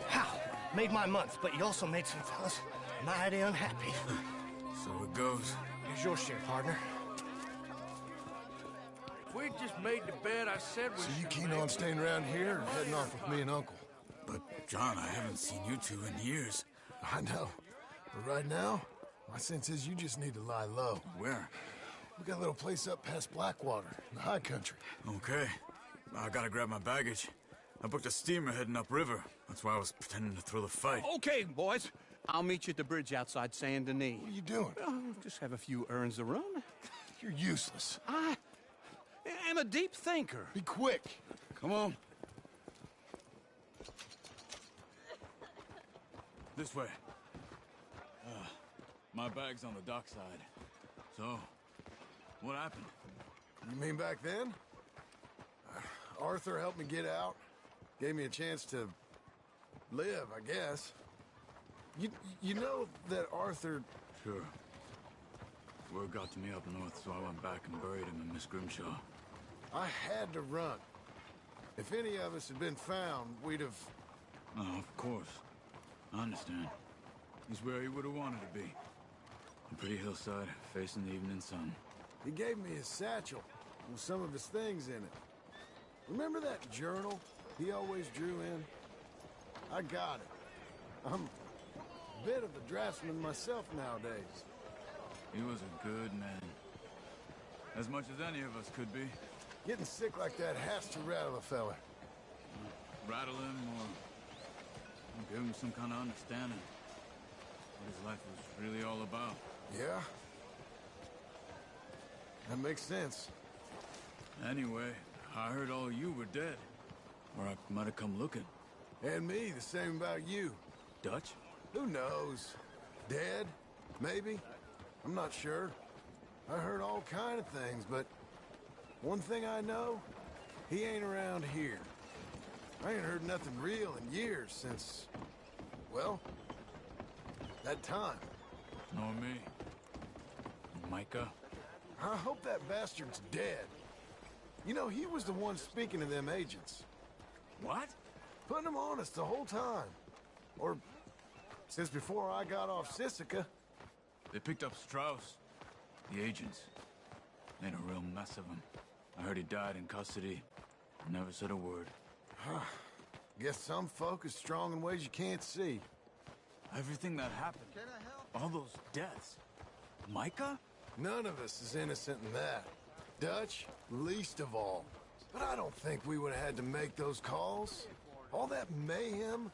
How? Made my month, but you also made some fellas mighty unhappy. So it goes. Here's your share, partner. If we just made the bed I said we So you should keen make. on staying around here or heading off with me and Uncle? But, John, I haven't seen you two in years. I know. But right now, my sense is you just need to lie low. Where? We got a little place up past Blackwater, in the high country. Okay. I gotta grab my baggage. I booked a steamer heading upriver. That's why I was pretending to throw the fight. Okay, boys. I'll meet you at the bridge outside Saint Denis. What are you doing? Just have a few errands to run. You're useless. I am a deep thinker. Be quick. Come on. This way. My bag's on the dockside. So, what happened? You mean back then? Arthur helped me get out. Gave me a chance to live, I guess. You know that Arthur... Sure. Word got to me up north, so I went back and buried him in Miss Grimshaw. I had to run. If any of us had been found, we'd have... Oh, of course. I understand. He's where he would have wanted to be. A pretty hillside, facing the evening sun. He gave me his satchel with some of his things in it. Remember that journal he always drew in? I got it. I'm a bit of a draftsman myself nowadays. He was a good man. As much as any of us could be. Getting sick like that has to rattle a fella. Rattle him or give him some kind of understanding. What his life was really all about. Yeah? That makes sense. Anyway, I heard all you were dead. Or I might have come looking. And me, the same about you. Dutch? Who knows? Dead? Maybe? I'm not sure. I heard all kind of things, but one thing I know, he ain't around here. I ain't heard nothing real in years since, well, that time. Nor me. Micah? I hope that bastard's dead. You know, he was the one speaking to them agents. What? Putting them on us the whole time. Or since before I got off Sisika. They picked up Strauss. The agents. Made a real mess of him. I heard he died in custody. Never said a word. Guess some folk is strong in ways you can't see. Everything that happened. Can I help? All those deaths. Micah? None of us is innocent in that. Dutch, least of all. But I don't think we would have had to make those calls. All that mayhem.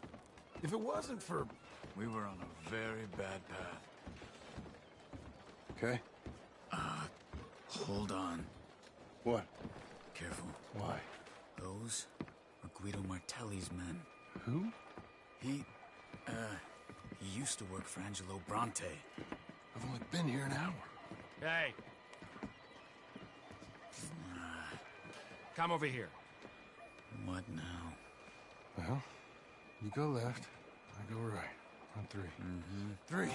If it wasn't for... We were on a very bad path. Okay. Hold on. What? Careful. Why? Those are Guido Martelli's men. Who? He used to work for Angelo Bronte. I've only been here an hour. Hey. Come over here. What now? Well, you go left, I go right. On three. Three.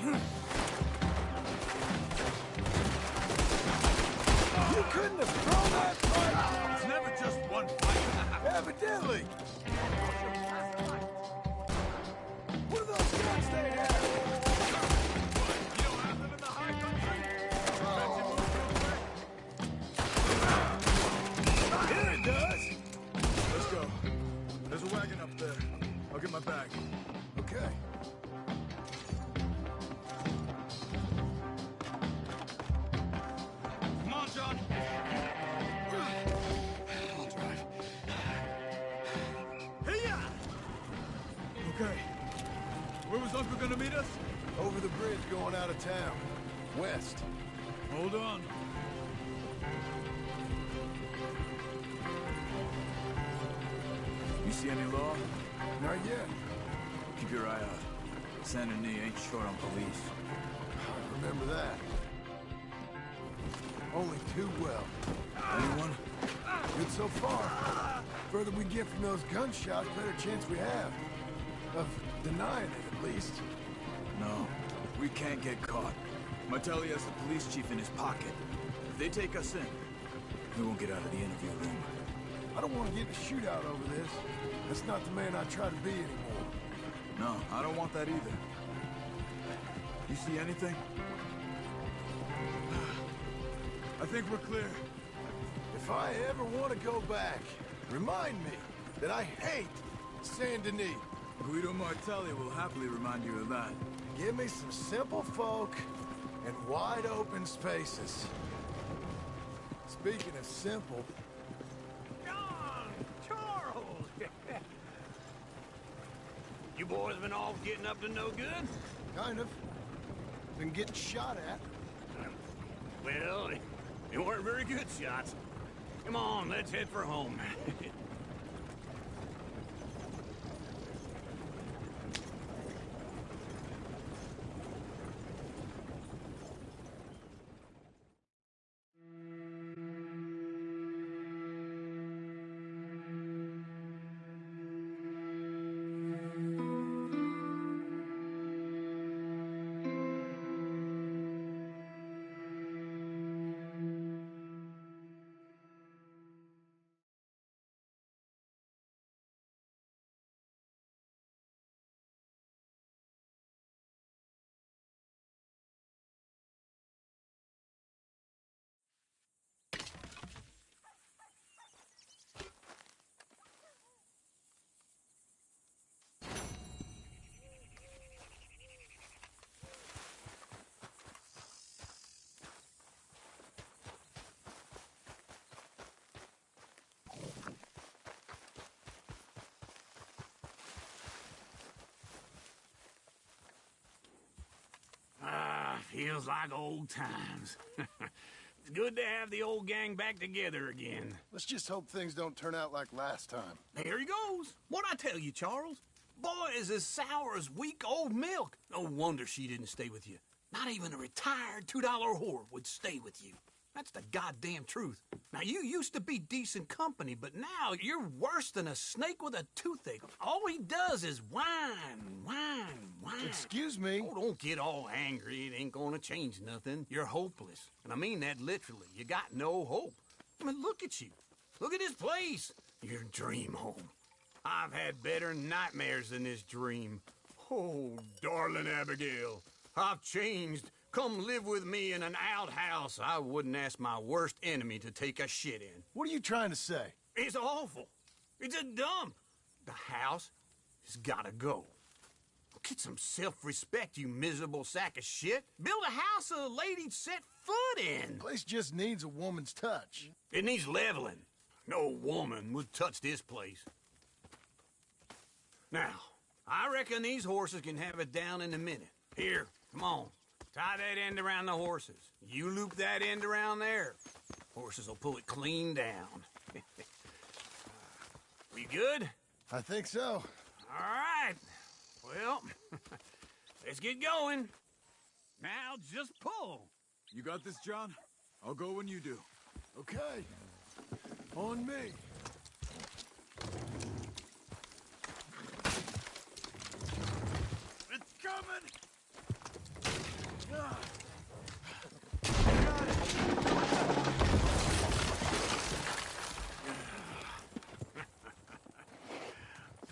You couldn't have thrown that fight! It's never just one fight. Evidently! What are those guns they have? You don't have them in the high country? Here it does! Let's go. There's a wagon up there. I'll get my bag. Okay. Come on, John. I'll drive. Hey-ya! Okay. Where was Uncle gonna meet us? Over the bridge going out of town. West. Hold on. You see any law? Not yet. Keep your eye out. Saint Denis ain't short on police. I remember that. Only too well. Anyone? Good so far. Further we get from those gunshots, better chance we have. Of denying it, at least. No, we can't get caught. Martelli has the police chief in his pocket. If they take us in, we won't get out of the interview room. I don't want to get in a shootout over this. That's not the man I try to be anymore. No, I don't want that either. You see anything? I think we're clear. If I ever want to go back, remind me that I hate Saint Denis. Guido Martelli will happily remind you of that. Give me some simple folk and wide open spaces. Speaking of simple... John! Charles! You boys been all getting up to no good? Kind of. Been getting shot at. Well, they weren't very good shots. Come on, let's head for home. Feels like old times. It's good to have the old gang back together again. Let's just hope things don't turn out like last time. There he goes. What'd I tell you, Charles? Boy is as sour as weak old milk. No wonder she didn't stay with you. Not even a retired $2 whore would stay with you. That's the goddamn truth. Now, you used to be decent company, but now you're worse than a snake with a toothache. All he does is whine, whine, whine. Excuse me? Oh, don't get all angry. It ain't gonna change nothing. You're hopeless. And I mean that literally. You got no hope. I mean, look at you. Look at this place. Your dream home. I've had better nightmares than this dream. Oh, darling Abigail, I've changed. Come live with me in an outhouse I wouldn't ask my worst enemy to take a shit in. What are you trying to say? It's awful. It's a dump. The house has gotta go. Get some self-respect, you miserable sack of shit. Build a house a lady'd set foot in. The place just needs a woman's touch. It needs leveling. No woman would touch this place. Now, I reckon these horses can have it down in a minute. Here, come on. Tie that end around the horses. You loop that end around there. Horses will pull it clean down. We good? I think so. All right. Well, let's get going. Now just pull. You got this, John? I'll go when you do. Okay. On me. It's coming!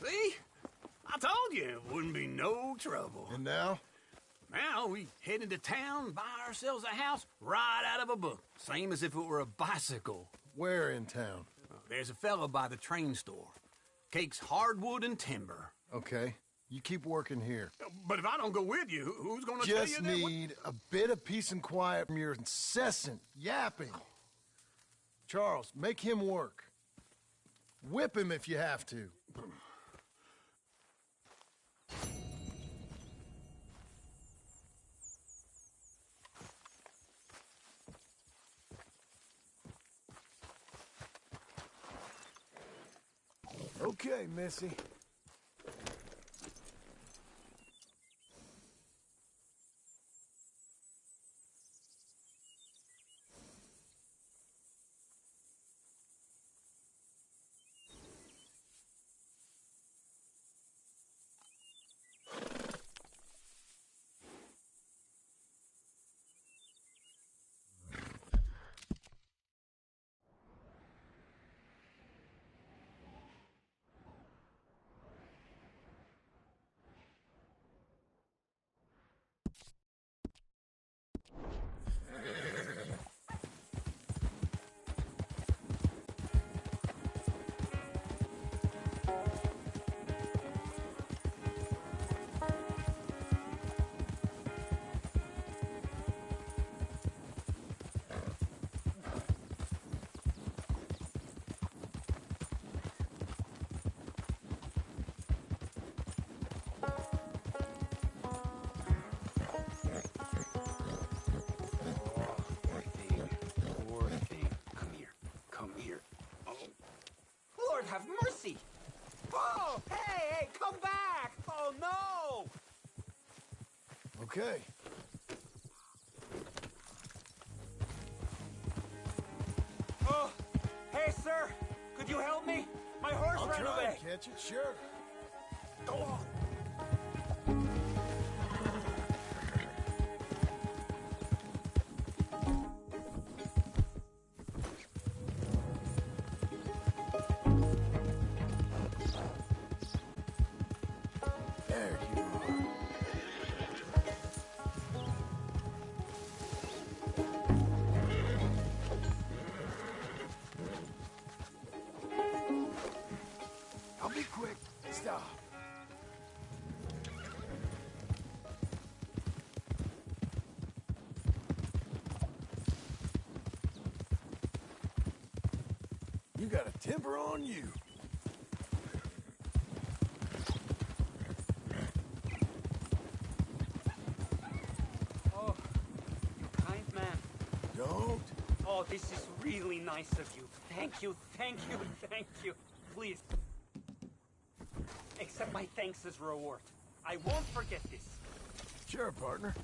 See? I told you it wouldn't be no trouble. And now? Now we head into town, buy ourselves a house right out of a book. Same as if it were a bicycle. Where in town? There's a fella by the train store. Cakes hardwood and timber. Okay. You keep working here. But if I don't go with you, who's gonna tell you Just that? need a bit of peace and quiet from your incessant yapping. Charles, make him work. Whip him if you have to. Okay, Missy. Lord have mercy! Oh, hey, come back! Oh, no! Okay. Oh, hey, sir! Could you help me? My horse I'll ran try away! and catch it, sure. Go on! There you are. I'll be quick. Stop. You got a temper on you. Oh, this is really nice of you. Thank you, thank you, thank you. Please. Accept my thanks as reward. I won't forget this. Sure, partner.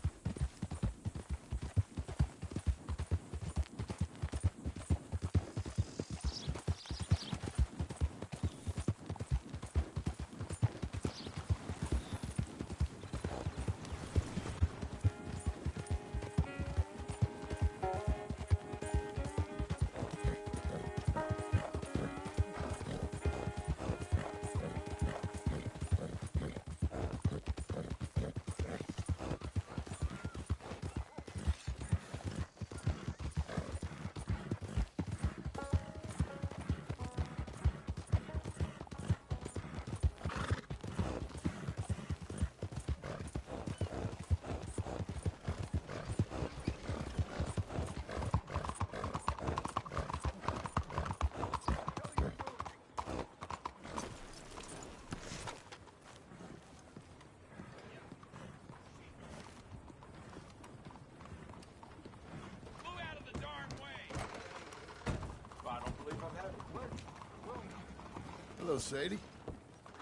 Hello, Sadie.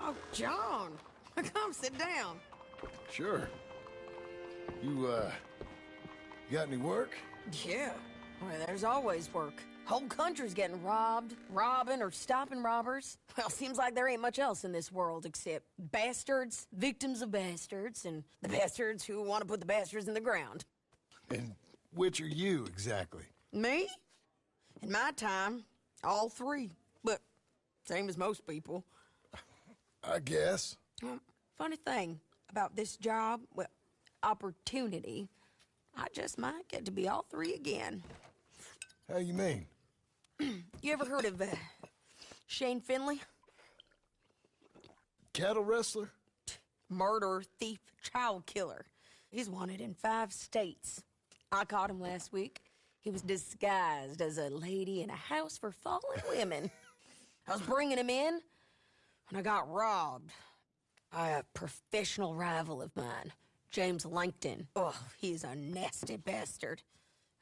Oh, John. Come sit down. Sure. You got any work? Yeah. Well, there's always work. Whole country's getting robbed, robbing, or stopping robbers. Well, seems like there ain't much else in this world except bastards, victims of bastards, and the bastards who want to put the bastards in the ground. And which are you, exactly? Me? In my time, all three. But same as most people. I guess. Funny thing about this job, well, opportunity, I just might get to be all three again. How you mean? You ever heard of Shane Finley? Cattle wrestler? Murderer, thief, child killer. He's wanted in 5 states. I caught him last week. He was disguised as a lady in a house for fallen women. I was bringing him in when I got robbed by a professional rival of mine, James Langton. Oh, he's a nasty bastard.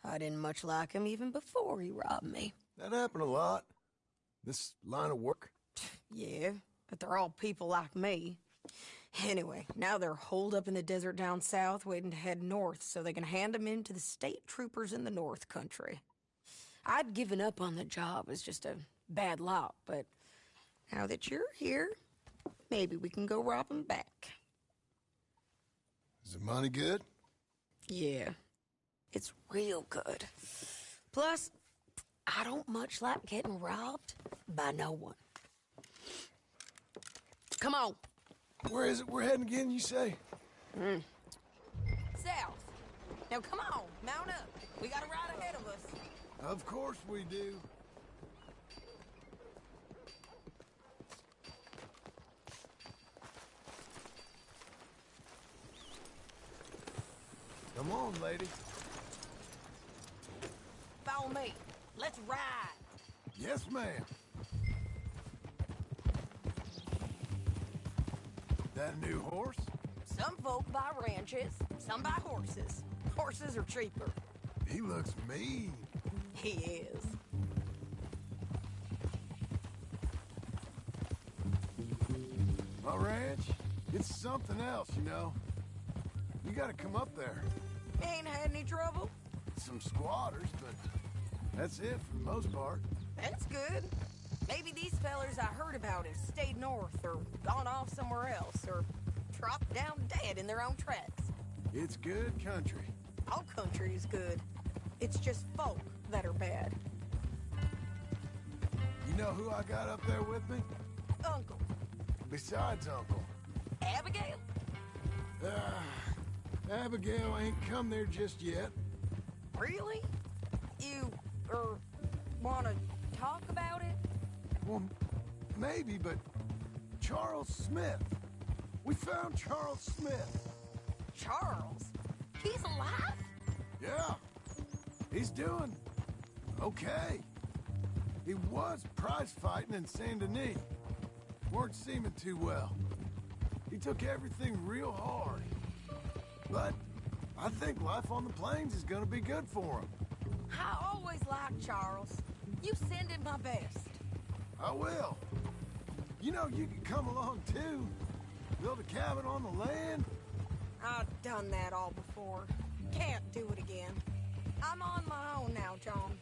I didn't much like him even before he robbed me. That happened a lot. This line of work? Yeah, but they're all people like me. Anyway, now they're holed up in the desert down south waiting to head north so they can hand them in to the state troopers in the north country. I'd given up on the job as just a bad lot, but now that you're here, maybe we can go rob them back. Is the money good? Yeah, it's real good. Plus, I don't much like getting robbed by no one. Come on. Where is it we're heading again, you say? South. Now come on, mount up. We got a ride ahead of us. Of course we do. Come on, lady. Follow me. Let's ride. Yes, ma'am. That a new horse? Some folk buy ranches, some buy horses. Horses are cheaper. He looks mean. He is. My ranch, it's something else, you know. You gotta come up there. Ain't had any trouble? Some squatters, but that's it for the most part. That's good. Maybe these fellers I heard about have stayed north or gone off somewhere else or dropped down dead in their own tracks. It's good country. All country is good. It's just folk that are bad. You know who I got up there with me? Uncle. Besides Uncle. Abigail? Abigail ain't come there just yet. Really? You, wanna talk about it? Well, maybe, but Charles Smith. We found Charles Smith. Charles? He's alive? Yeah. He's doing okay. He was prize fighting in Saint Denis. Weren't seeming too well. He took everything real hard. But I think life on the plains is gonna be good for him. I always always liked Charles. You send him my best. I will. You know, you can come along too. Build a cabin on the land. I've done that all before. Can't do it again. I'm on my own now, John.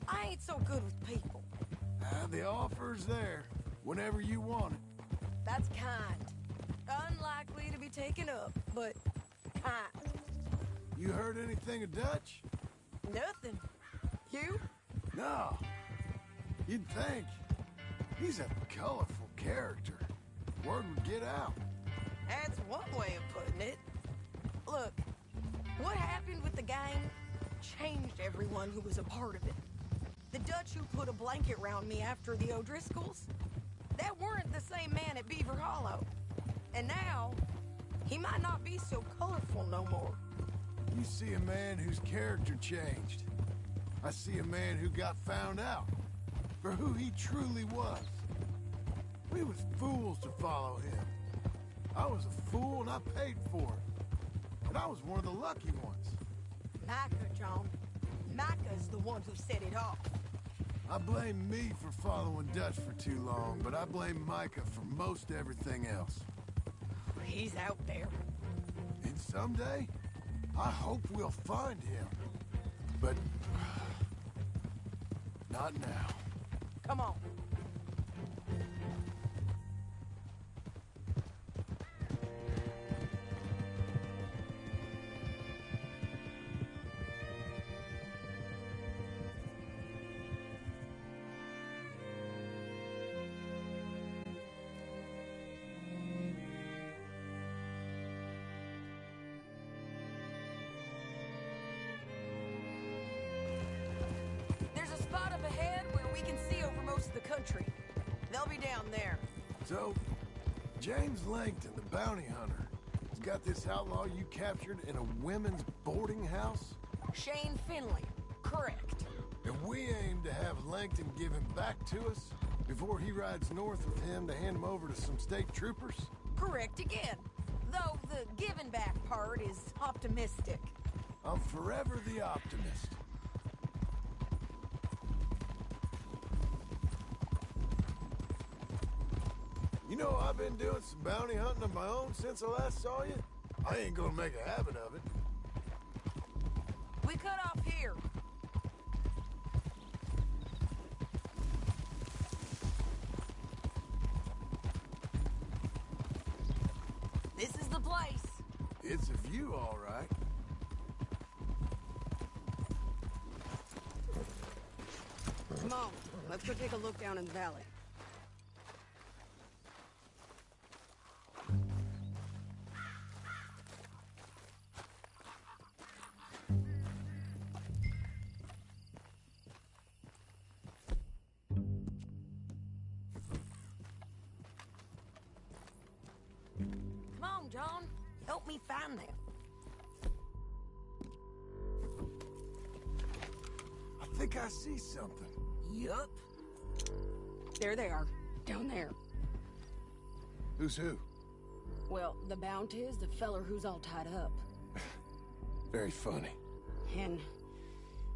I ain't so good with people. The offer's there, whenever you want it. That's kind. Unlikely to be taken up, but kind. You heard anything of Dutch? Nothing. You? No. You'd think. He's a colorful character. Word would get out. That's one way of putting it. Look, what happened with the gang changed everyone who was a part of it. The Dutch who put a blanket round me after the O'Driscolls, that weren't the same man at Beaver Hollow. And now, he might not be so colorful no more. You see a man whose character changed. I see a man who got found out for who he truly was. We was fools to follow him. I was a fool and I paid for it. And I was one of the lucky ones. Micah, John. Micah's the one who set it off. I blame me for following Dutch for too long, but I blame Micah for most everything else. He's out there. And someday, I hope we'll find him. But... not now. Come on. Country. They'll be down there. So, James Langton, the bounty hunter, has got this outlaw you captured in a women's boarding house? Shane Finley. Correct. And we aim to have Langton give him back to us before he rides north with him to hand him over to some state troopers? Correct again. Though the giving back part is optimistic. I'm forever the optimist. You know, I've been doing some bounty hunting of my own since I last saw you. I ain't gonna make a habit of it. We cut off here. This is the place. It's a view, all right. Come on, let's go take a look down in the valley. John, help me find them. I think I see something. Yup. There they are, down there. Who's who? Well, the Bounty is the feller who's all tied up. Very funny. And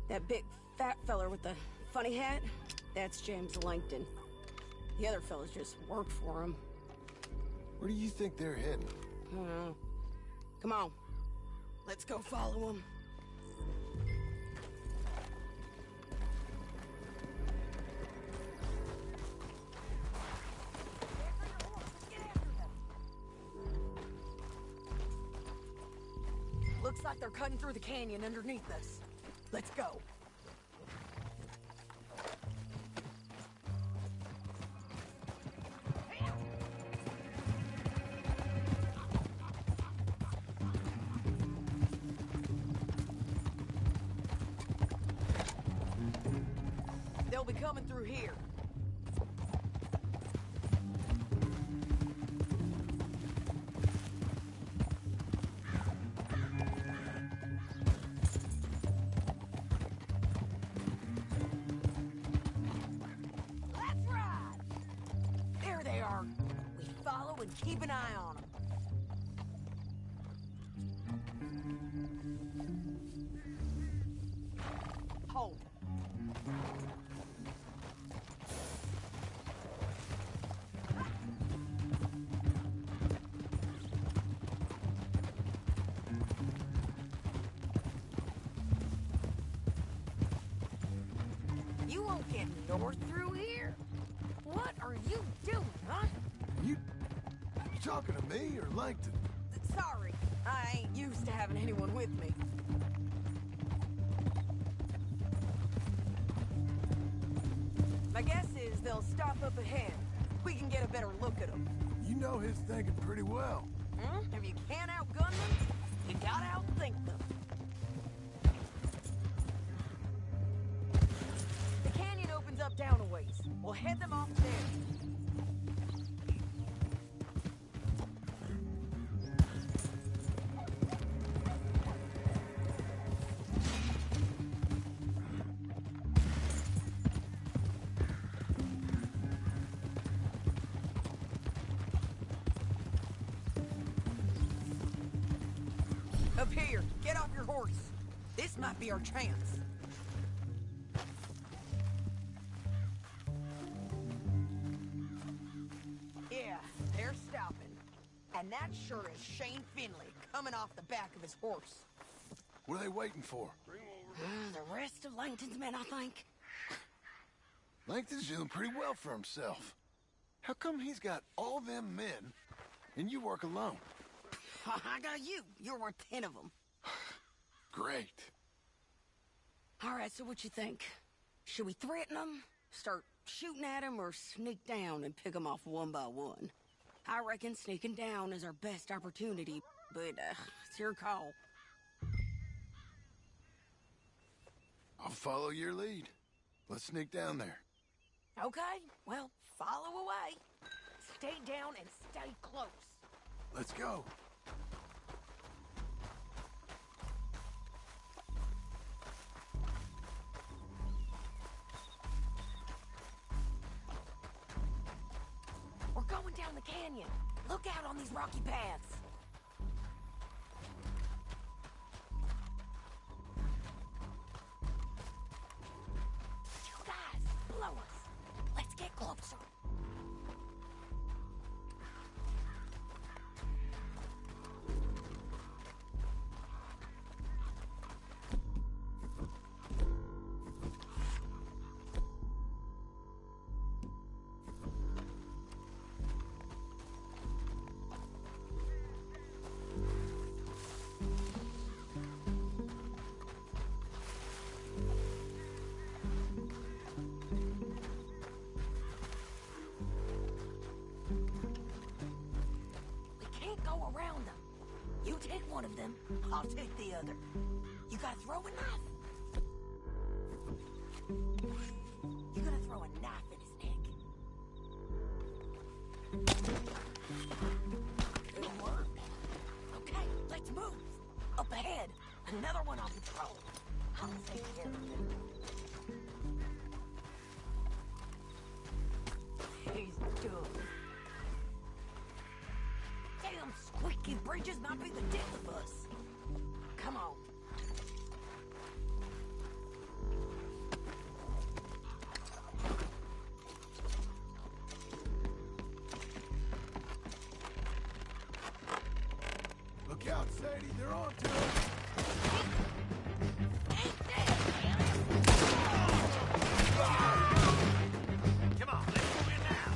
that big fat feller with the funny hat, that's James Langton. The other fellas just work for him. Where do you think they're heading? Come on. Let's go follow them. Looks like they're cutting through the canyon underneath us. Let's go. They'll be coming through here. Let's ride! There they are. We follow and keep an eye on them. Hold. won't get north through here. What are you doing, huh? You talking to me or Langton? Sorry, I ain't used to having anyone with me. My guess is they'll stop up ahead. We can get a better look at them. You know his thinking pretty well. If you can't outgun them, you gotta outthink them. The canyon opens up down a ways. We'll head them off there. Up here, get off your horse. This might be our chance. Yeah, they're stopping. And that sure is Shane Finley coming off the back of his horse. What are they waiting for? The rest of Langton's men, I think. Langton's doing pretty well for himself. How come he's got all them men and you work alone? I got you. You're worth 10 of them. Great. All right, so what you think? Should we threaten them, start shooting at them, or sneak down and pick them off one by one? I reckon sneaking down is our best opportunity, but it's your call. I'll follow your lead. Let's sneak down there. Okay, well, follow away. Stay down and stay close. Let's go. We're going down the canyon. Look out on these rocky paths. You guys, blow us. Let's get closer. Around them. You take one of them, I'll take the other. You gotta throw a knife. You gotta throw a knife in his neck. Good work. Okay, let's move. Up ahead, another one on patrol. I'll take care of him. He's done. Damn squeaky bridges might be the death of us. Come on. Look out, Sadie. They're on to us. Come on, let's go in now.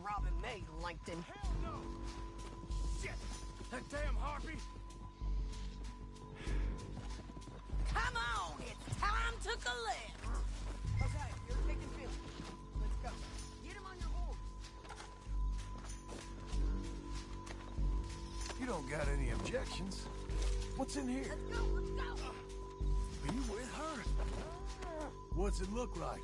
robbing me, Langton. Hell no! Shit! That damn harpy! Come on, it's time to collect. Okay, you're taking Billy. Let's go. Get him on your horse. You don't got any objections. What's in here? Let's go, let's go. Are you with her? What's it look like?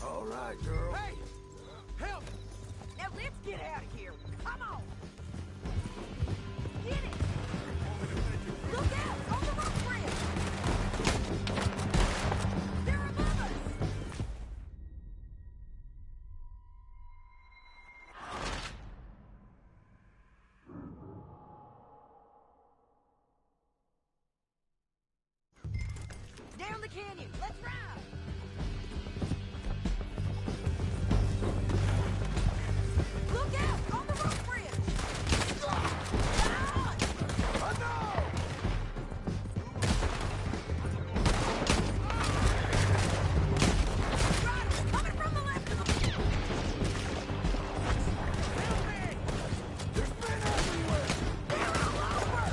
All right, girl. Hey! Help! Now let's get out of here. Come on. Get it. Look out! On the rock bridge! They're above us! Down the canyon! Let's ride! Look out! On the rock bridge! Riders coming from the left of the... There's men everywhere! They're all over!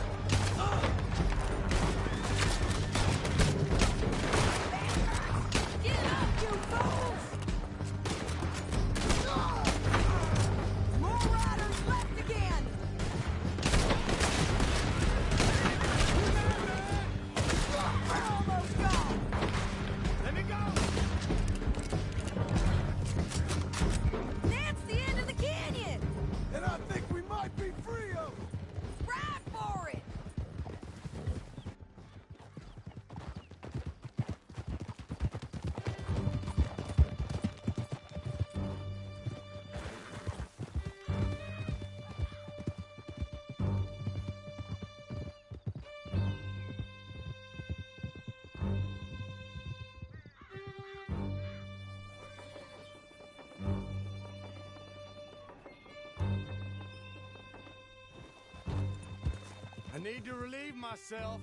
Get up, you fools! More riders left again! We're almost gone! Let me go! That's the end of the canyon! And I think we might be free of them! Ride for it! I need to relieve myself.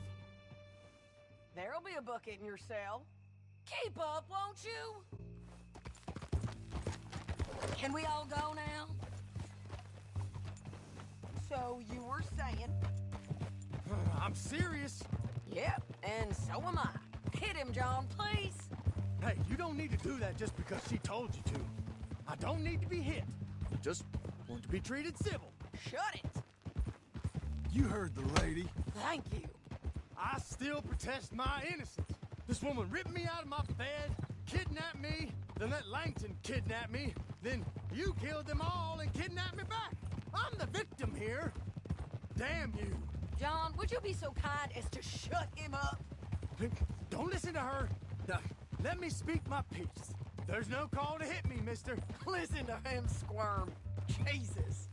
There'll be a bucket in your cell. Keep up, won't you? Can we all go now? So you were saying? I'm serious. Yep, and so am I. Hit him, John, please. Hey, you don't need to do that just because she told you to. I don't need to be hit. Just want to be treated civil. Shut it. You heard the lady. Thank you. I still protest my innocence. This woman ripped me out of my bed, kidnapped me, then let Langton kidnap me, then you killed them all and kidnapped me back. I'm the victim here. Damn you. John, would you be so kind as to shut him up? Don't listen to her. Now, let me speak my piece. There's no call to hit me, mister. Listen to him squirm. Jesus.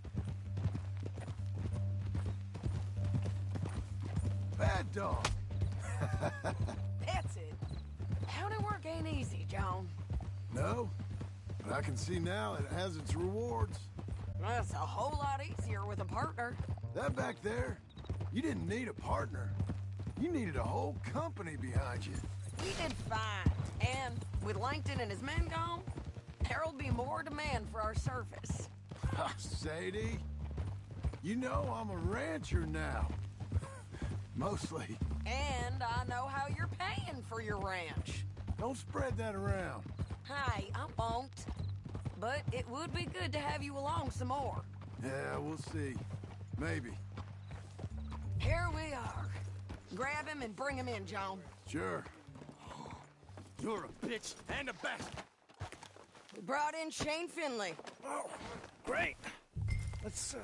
Bad dog. That's it. County work ain't easy, John. No, but I can see now it has its rewards. That's a whole lot easier with a partner. That back there, you didn't need a partner. You needed a whole company behind you. You did fine. And with Langton and his men gone, there'll be more demand for our service. Sadie, you know I'm a rancher now. Mostly. And I know how you're paying for your ranch. Don't spread that around. Hey, I won't. But it would be good to have you along some more. Yeah, we'll see. Maybe. Here we are. Grab him and bring him in, John. Sure. You're a bitch and a bastard. We brought in Shane Finley. Oh, great. Let's,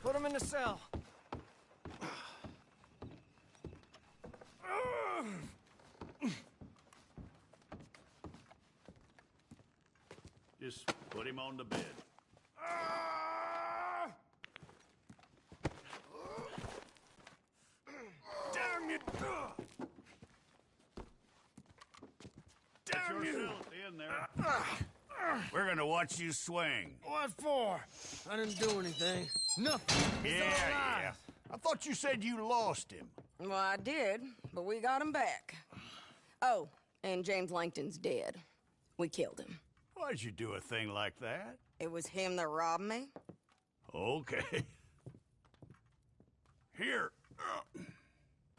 put him in the cell. Just put him on the bed. Damn you! Damn you! In there. We're and to watch you swing. What for? I didn't do anything. Nothing. It's all lies. I thought you said you lost him. Well, I did, but we got him back. Oh, and James Langton's dead. We killed him. Why'd you do a thing like that? It was him that robbed me. Okay. Here.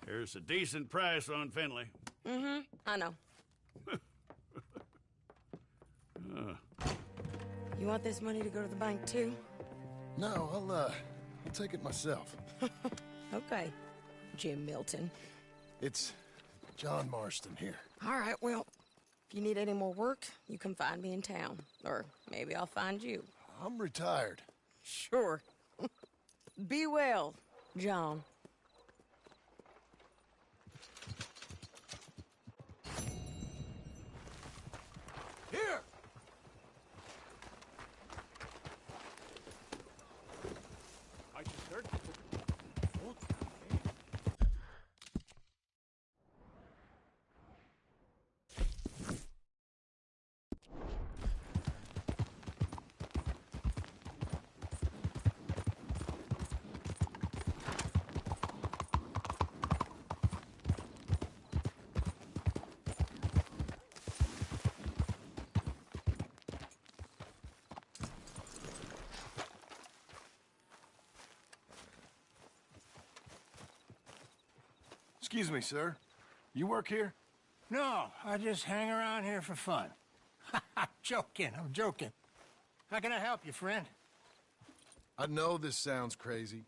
Here's a decent price on Finley. Mm-hmm, I know. You want this money to go to the bank, too? No, I'll take it myself. Okay, Jim Milton. It's John Marston here. All right, well, if you need any more work, you can find me in town. Or maybe I'll find you. I'm retired. Sure. Be well, John. Here! I just heard. Excuse me, sir. You work here? No, I just hang around here for fun. I'm joking. How can I help you, friend? I know this sounds crazy.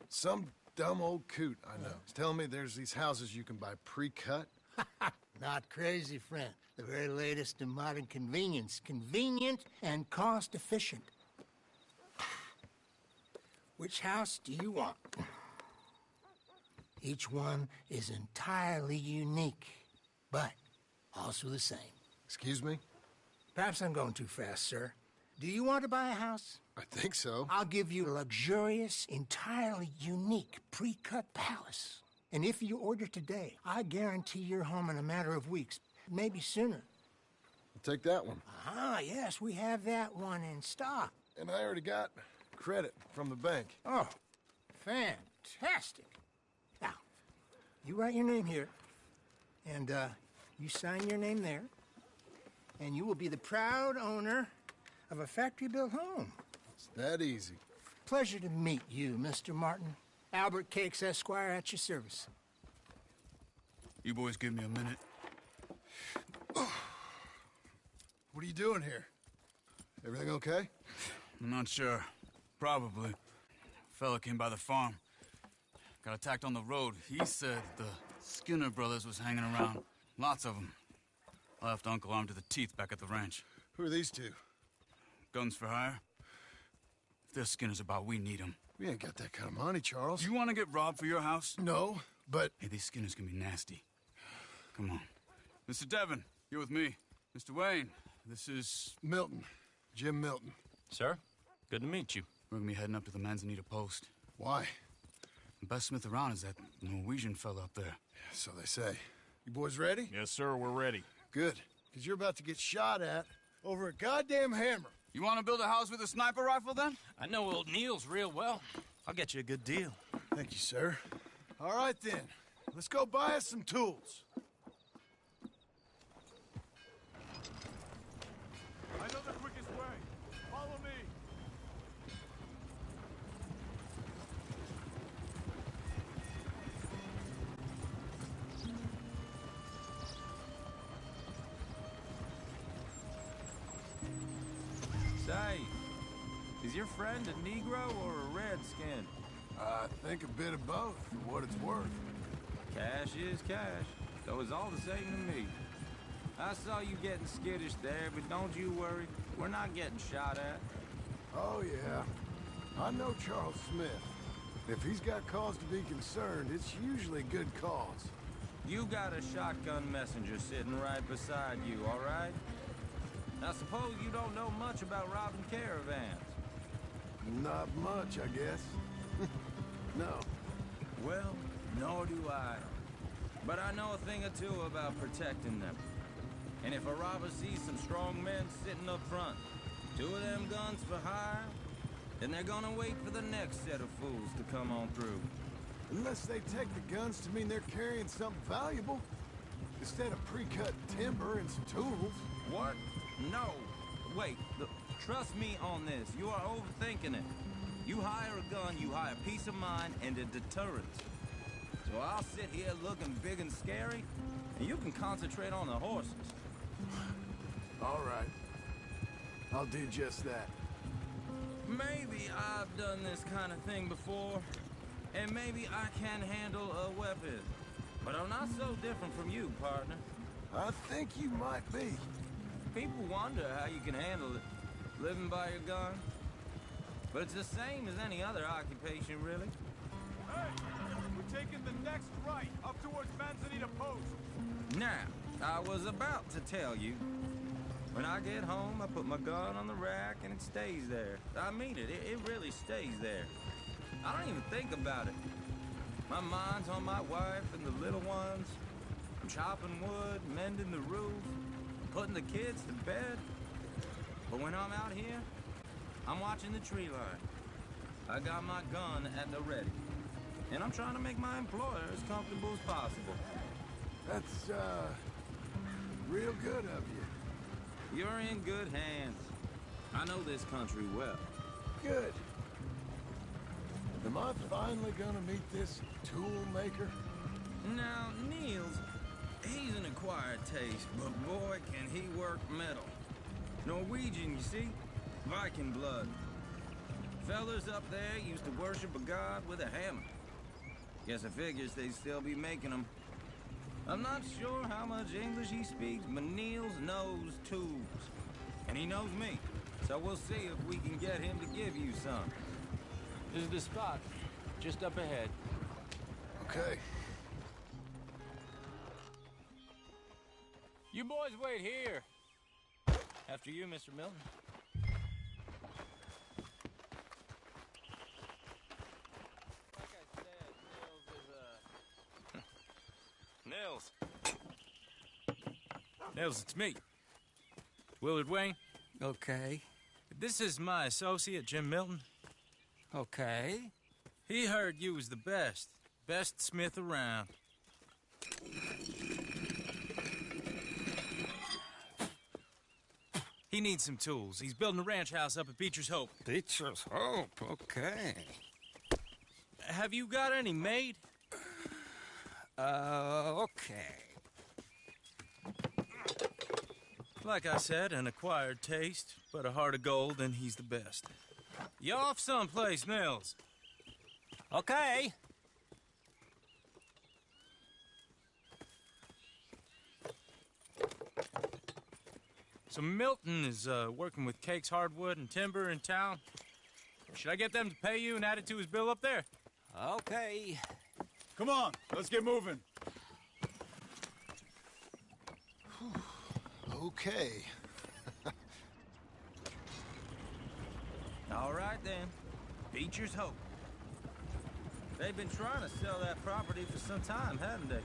Some dumb old coot I know is telling me there's these houses you can buy pre-cut. Not crazy, friend. The very latest in modern convenience. Convenient and cost-efficient. Which house do you want? Each one is entirely unique, but also the same. Excuse me? Perhaps I'm going too fast, sir. Do you want to buy a house? I think so. I'll give you a luxurious, entirely unique, pre-cut palace. And if you order today, I guarantee you're home in a matter of weeks, maybe sooner. I'll take that one. Ah, yes, we have that one in stock. And I already got credit from the bank. Oh, fantastic. Now, you write your name here, and you sign your name there, and you will be the proud owner of a factory-built home. It's that easy. Pleasure to meet you, Mr. Martin. Albert Cakes, Esquire, at your service. You boys give me a minute. What are you doing here? Everything okay? I'm not sure. Probably. Fella came by the farm. Got attacked on the road. He said the Skinner brothers was hanging around. Lots of them. Left Uncle armed to the teeth back at the ranch. Who are these two? Guns for hire. If they're Skinner's about, we need them. We ain't got that kind of money, Charles. You want to get robbed for your house? No, but... Hey, these Skinners can be nasty. Come on. Mr. Devon, you're with me. Mr. Wayne, this is... Milton. Jim Milton. Sir, good to meet you. We're gonna be heading up to the Manzanita Post. Why? The best smith around is that Norwegian fella up there. Yeah, so they say. You boys ready? Yes, sir, we're ready. Good, because you're about to get shot at over a goddamn hammer. You want to build a house with a sniper rifle, then? I know old Neil's real well. I'll get you a good deal. Thank you, sir. All right, then. Let's go buy us some tools. I know the quickest way. Follow me. Say, is your friend a Negro or a Redskin? I think a bit of both, for what it's worth. Cash is cash, so it's all the same to me. I saw you getting skittish there, but don't you worry. We're not getting shot at. Oh, yeah. I know Charles Smith. If he's got cause to be concerned, it's usually good cause. You got a shotgun messenger sitting right beside you, all right? Now, suppose you don't know much about robbing caravans. Not much, I guess. No. Well, nor do I. But I know a thing or two about protecting them. And if a robber sees some strong men sitting up front, 2 of them guns for hire, and they're gonna wait for the next set of fools to come on through. Unless they take the guns to mean they're carrying something valuable. Instead of pre-cut timber and some tools. What? No. Wait, trust me on this. You are overthinking it. You hire a gun, you hire peace of mind and a deterrent. So I'll sit here looking big and scary, and you can concentrate on the horses. All right. I'll do just that. Maybe I've done this kind of thing before, and maybe I can handle a weapon. But I'm not so different from you, partner. I think you might be. People wonder how you can handle it, living by your gun. But it's the same as any other occupation, really. Hey, we're taking the next right, up towards Manzanita Post. Now, I was about to tell you. When I get home, I put my gun on the rack and it stays there. I mean it, it really stays there. I don't even think about it. My mind's on my wife and the little ones. I'm chopping wood, mending the roof, putting the kids to bed. But when I'm out here, I'm watching the tree line. I got my gun at the ready. And I'm trying to make my employer as comfortable as possible. That's, real good of you. You're in good hands. I know this country well. Good. Am I finally gonna meet this tool maker? Now, Niels, he's an acquired taste, but boy, can he work metal. Norwegian, you see? Viking blood. Fellers up there used to worship a god with a hammer. Guess I figures they'd still be making them. I'm not sure how much English he speaks, but Niels knows tools. And he knows me. So we'll see if we can get him to give you some. This is the spot. Just up ahead. Okay. You boys wait here. After you, Mr. Milton. Like I said, Nils is, Nils, it's me. Willard Wayne. Okay. This is my associate, Jim Milton. Okay. He heard you was the best. Best smith around. He needs some tools. He's building a ranch house up at Beecher's Hope. Beecher's Hope, okay. Have you got any made? Okay. Like I said, an acquired taste, but a heart of gold, and he's the best. You off someplace, Nils? Okay. So Milton is working with Cake's Hardwood and Timber in town. Should I get them to pay you and add it to his bill up there? Okay. Come on, let's get moving. Okay. All right, then. Beecher's Hope. They've been trying to sell that property for some time, haven't they?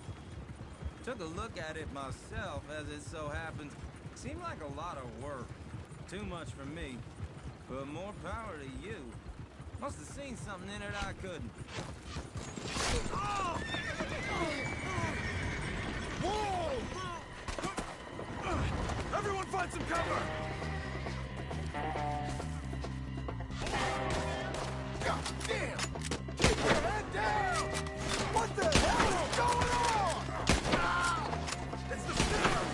Took a look at it myself, as it so happens. Seemed like a lot of work. Too much for me. But more power to you. Must have seen something in it I couldn't. Whoa! Everyone find some cover! God damn! Keep your head down! What the hell is going on? Ah! It's the center!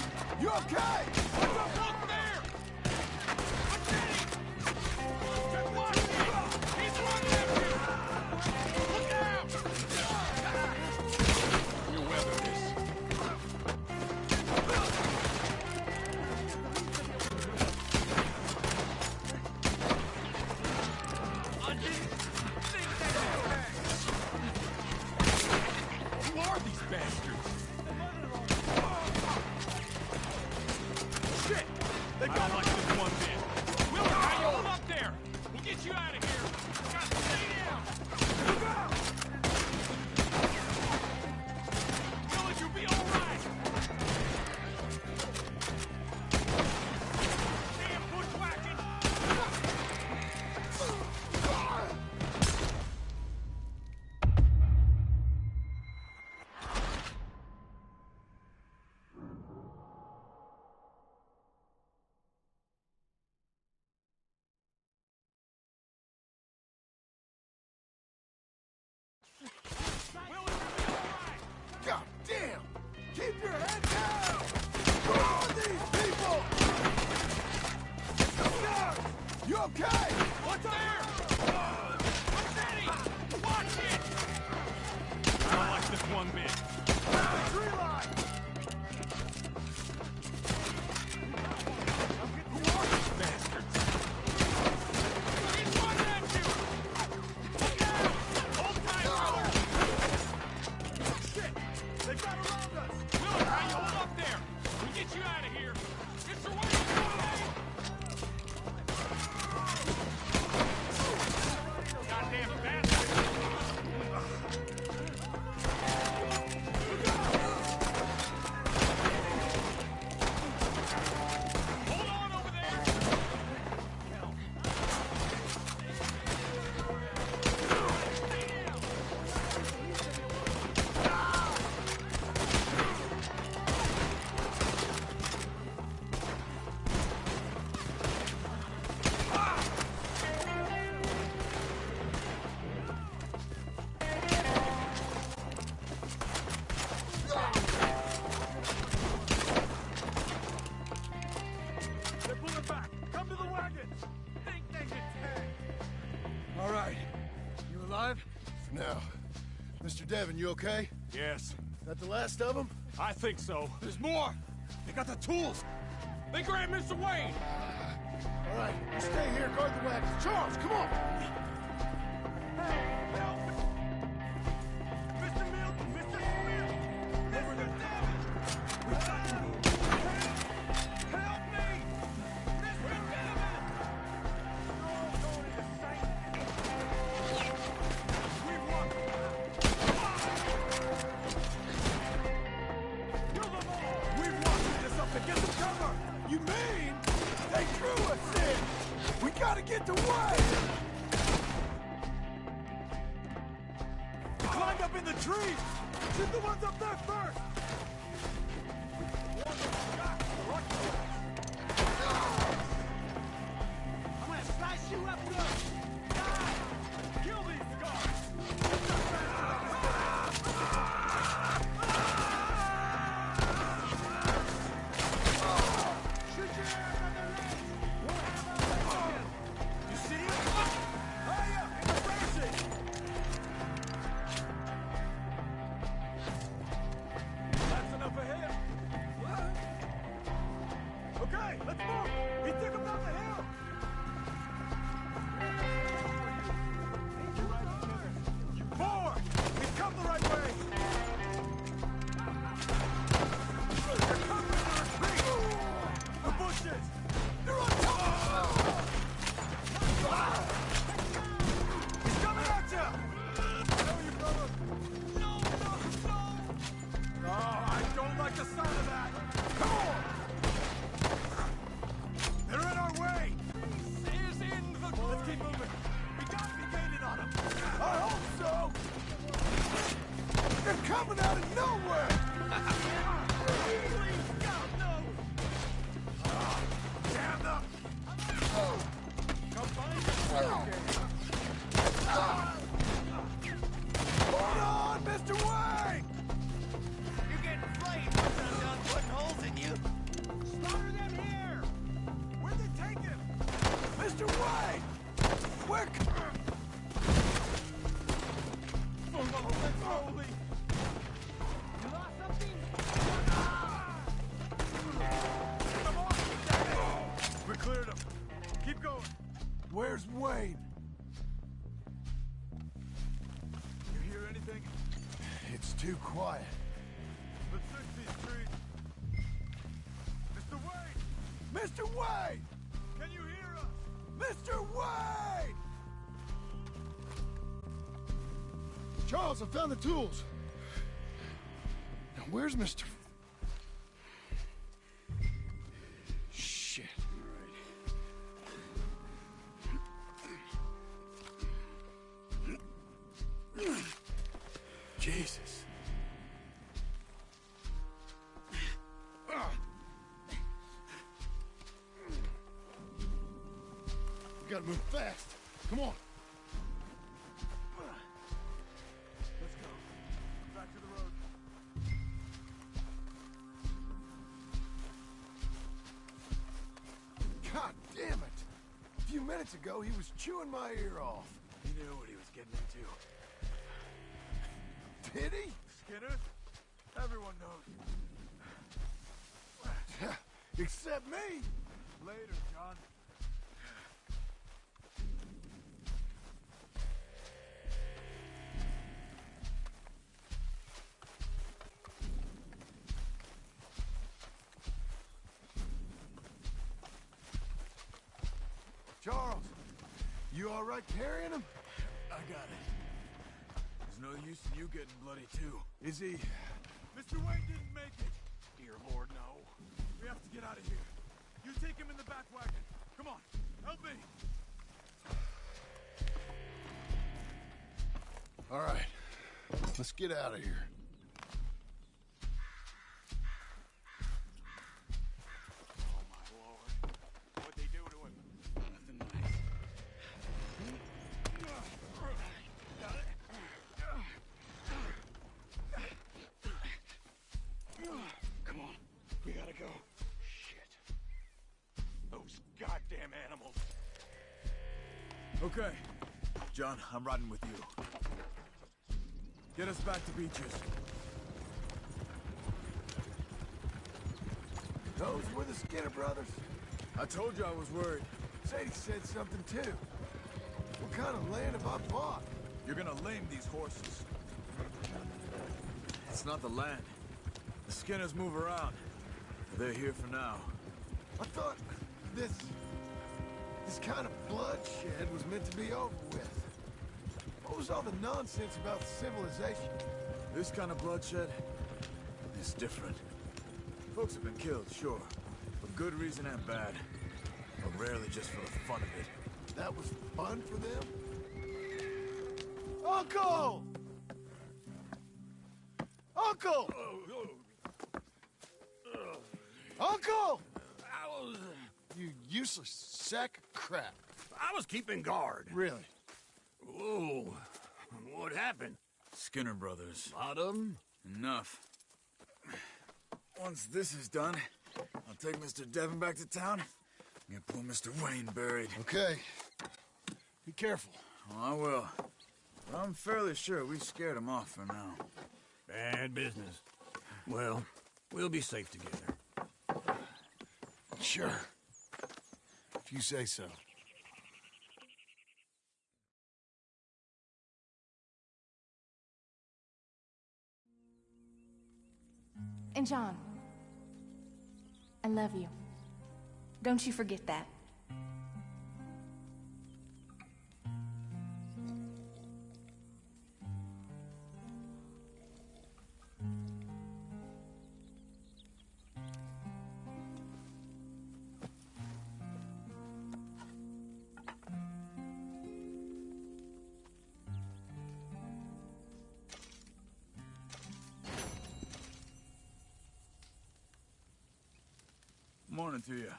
You okay? What's up? Look there! I'm getting! Just watch me! He's running at you! Look out! You weather this. You okay? What's there? Steady! Watch it! I don't like this one bit. Tree line! Bastards. He's running at you! Look out! Hold tight, brother! Shit! They got around us! Miller, how you hold up there? We'll get you out of here. Mr. Wayne, Goddamn bastard! hold on over there! They're pulling back. Come to the wagon. Think they can tag. All right. You alive? For now. Mr. Devon, you okay? Yes, That the last of them? I think so. There's more! They got the tools! They grabbed Mr. Wayne! All right, you stay here, guard the wagon. Charles, come on! Help! Mr. Milton! Mr. Smith! Mr. Devon! We got to move! Help me! Mr. Devon! You're all going into sight! We've won! Kill them all! We've locked this up to get some cover! You mean they drew us in? We gotta get the way! Climbed up in the trees! Shoot the ones up there first! I'm gonna slice you up good! Die! Kill these guards! Shoot your ass on their legs! We'll have our legs again! You see it? Hurry up! In the racing! That's enough of him! Okay, let's move! He took him down the hill! Forward! We've come the right way! They're covering the retreat! The bushes! They're on top! He's coming at you! I know you, brother! No! Oh, I don't like the sound of that! Come on! They're in our way! Is in the... Let's keep moving! We gotta be gaining on them! I hope so! They're coming out of nowhere! Please, God, no! Damn them! Come find us! Hold on, Mr. Wayne! You're getting flamed once I'm done putting holes in you! Slaughter them here! Where'd they take him? Mr. Wayne! Quick! Let's holy! You lost something? Come on! We cleared him. Keep going. Where's Wayne? You hear anything? It's too quiet. Let's fix these trees. Mr. Wayne! Mr. Wayne! Can you hear us? Mr. Wayne! Charles, I found the tools. Now, where's Mr. Shit. Jesus. We gotta move fast. Come on. Let's go. Back to the road. God damn it! If you minutes ago, he was chewing my ear off. He knew what he was getting into. Did he? Skinner? Everyone knows. Except me. Later, John. Charles, you all right carrying him? I got it. There's no use in you getting bloody, too. Is he? Mr. Wayne didn't make it. Dear Lord, no. We have to get out of here. You take him in the back wagon. Come on, help me. All right, let's get out of here. Oh, my Lord. What'd they do to him? Nothing nice. Got it? Come on, we gotta go. Shit. Those goddamn animals. Okay. John, I'm riding with you. Get us back to Beaches. Those were the Skinner brothers. I told you I was worried. Sadie said something too. What kind of land have I bought? You're gonna lame these horses. It's not the land. The Skinners move around. They're here for now. I thought this kind of bloodshed was meant to be over with. What was all the nonsense about civilization? This kind of bloodshed is different. Folks have been killed, sure. For good reason and bad. But rarely just for the fun of it. That was fun for them? Uncle! Uncle! Uncle! You useless sack of crap. I was keeping guard. Really? Whoa. What happened? Skinner brothers. A lot of them? Enough. Once this is done, I'll take Mr. Devon back to town and get poor Mr. Wayne buried. Okay. Be careful. Oh, I will. But I'm fairly sure we scared him off for now. Bad business. Well, we'll be safe together. Sure. If you say so. And John, I love you. Don't you forget that. Morning to you.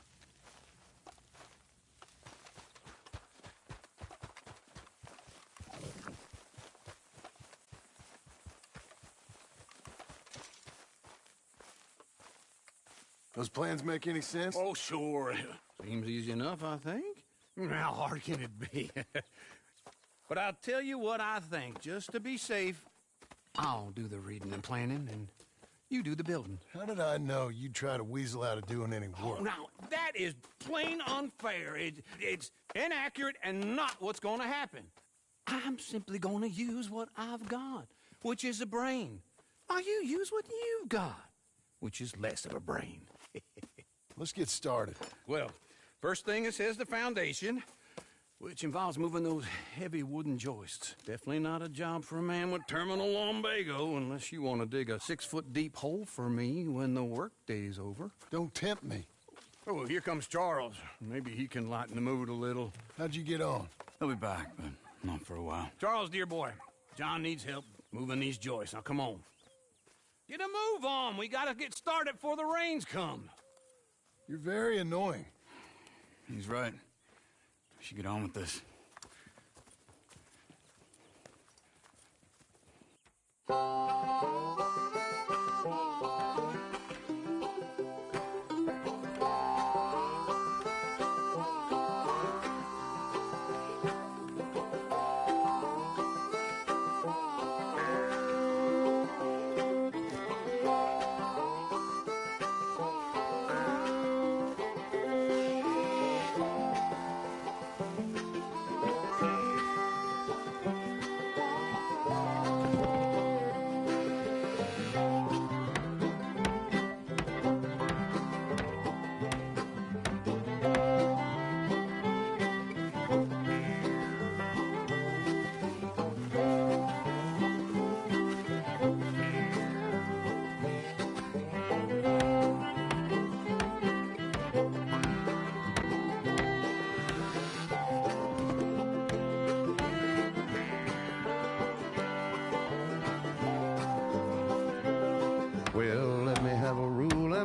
Those plans make any sense? Oh, sure. Seems easy enough, I think. How hard can it be? But I'll tell you what I think. Just to be safe, I'll do the reading and planning, and you do the building. How did I know you'd try to weasel out of doing any work? Oh, now, that is plain unfair. It's inaccurate and not what's going to happen. I'm simply going to use what I've got, which is a brain. While you use what you've got, which is less of a brain. Let's get started. Well, first thing it says the foundation, which involves moving those heavy wooden joists. Definitely not a job for a man with terminal lumbago, unless you want to dig a 6-foot deep hole for me when the workday's over. Don't tempt me. Oh, here comes Charles. Maybe he can lighten the mood a little. How'd you get on? He'll be back, but not for a while. Charles, dear boy, John needs help moving these joists. Now, come on. Get a move on. We gotta get started before the rains come. You're very annoying. He's right. We should get on with this.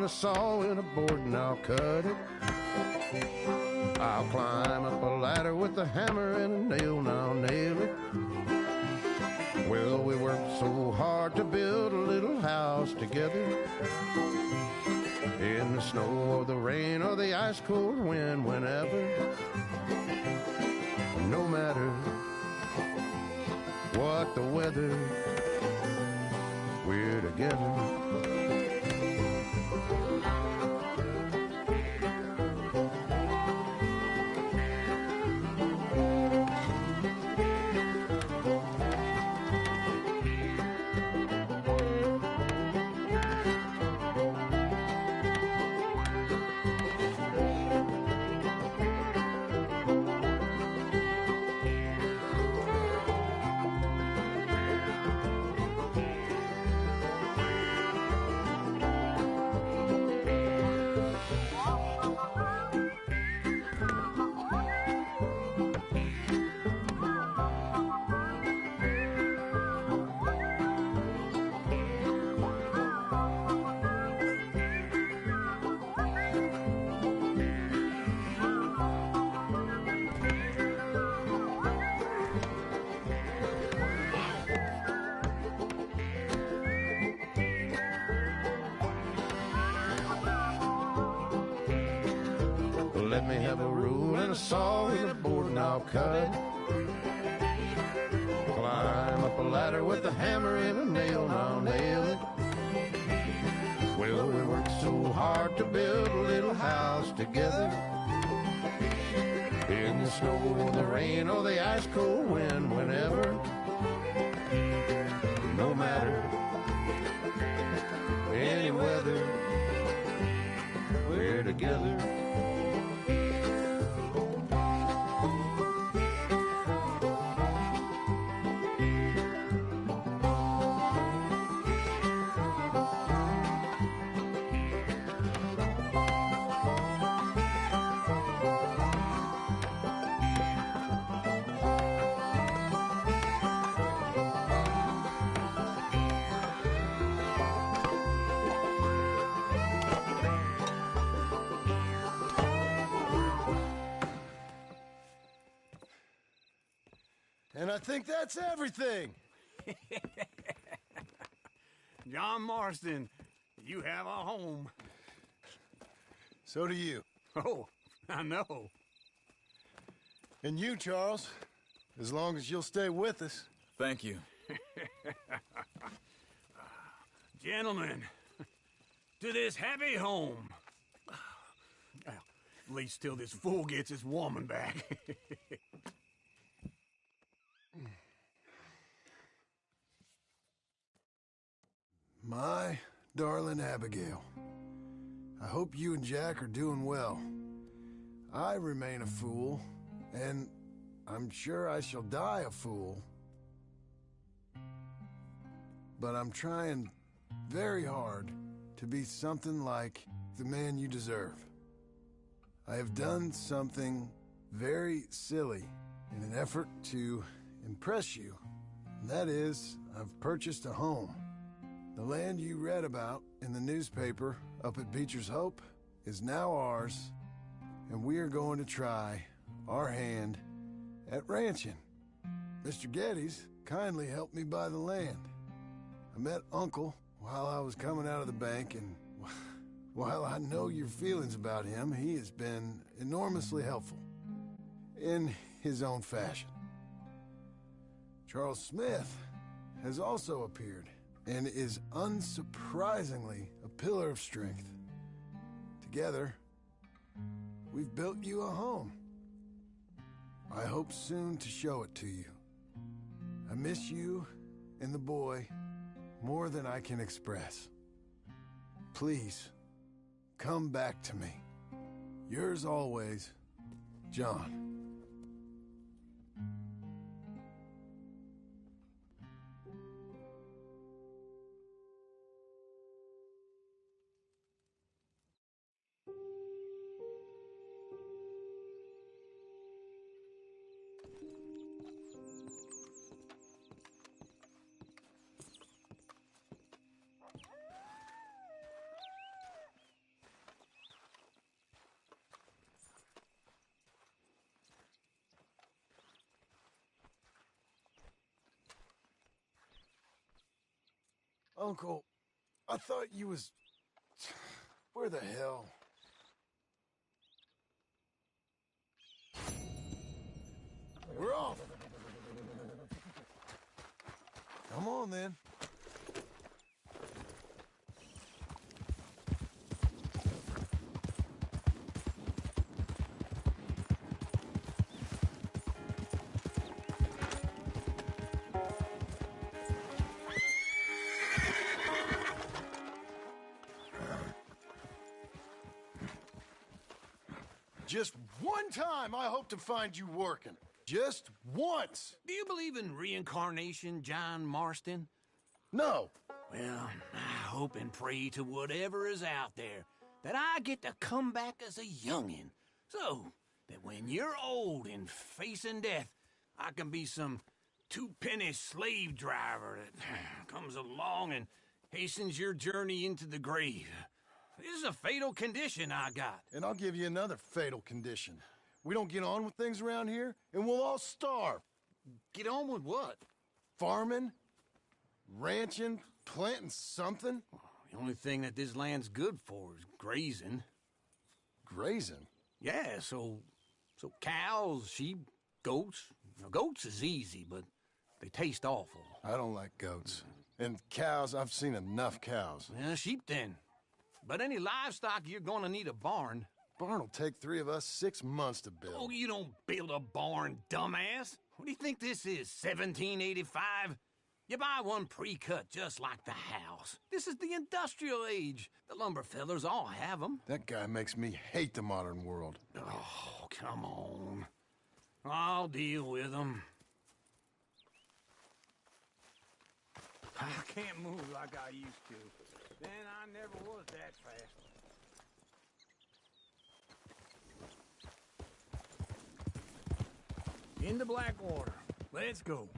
a saw and a board and I'll cut it. I'll climb up a ladder with a hammer and a nail and I'll nail it. Well, we worked so hard to build a little house together. In the snow or the rain or the ice cold wind, whenever. No matter what the weather, we're together. Let me have a rule and a saw and a board and I'll cut. Climb up a ladder with a hammer and a nail and I'll nail it. Well, we worked so hard to build a little house together. In the snow or the rain or the ice cold wind, whenever. No matter any weather, we're together. And I think that's everything. John Marston, you have a home. So do you. Oh, I know. And you, Charles, as long as you'll stay with us. Thank you. Gentlemen, to this happy home. Well, at least till this fool gets his woman back. My darling Abigail, I hope you and Jack are doing well. I remain a fool, and I'm sure I shall die a fool. But I'm trying very hard to be something like the man you deserve. I have done something very silly in an effort to impress you, and that is, I've purchased a home. The land you read about in the newspaper up at Beecher's Hope is now ours, and we are going to try our hand at ranching. Mr. Geddes kindly helped me buy the land. I met Uncle while I was coming out of the bank, and while I know your feelings about him, he has been enormously helpful in his own fashion. Charles Smith has also appeared and is unsurprisingly a pillar of strength. Together, we've built you a home. I hope soon to show it to you. I miss you and the boy more than I can express. Please, come back to me. Yours always, John. Uncle, I thought you was... Where the hell? We're off. Come on, then. Just one time I hope to find you working. Just once. Do you believe in reincarnation, John Marston? No. Well, I hope and pray to whatever is out there that I get to come back as a youngin', so that when you're old and facing death, I can be some two-penny slave driver that comes along and hastens your journey into the grave. This is a fatal condition I got. And I'll give you another fatal condition. We don't get on with things around here, and we'll all starve. Get on with what? Farming, ranching, planting something. The only thing that this land's good for is grazing. Grazing? Yeah, so cows, sheep, goats. Now, goats is easy, but they taste awful. I don't like goats. And cows, I've seen enough cows. Yeah, sheep then. But any livestock, you're gonna need a barn. Barn will take 3 of us 6 months to build. Oh, you don't build a barn, dumbass. What do you think this is, 1785? You buy one pre-cut just like the house. This is the industrial age. The lumber fellers all have them. That guy makes me hate the modern world. Oh, come on. I'll deal with them. I can't move like I used to. Then I never was that fast. Into Blackwater. Let's go.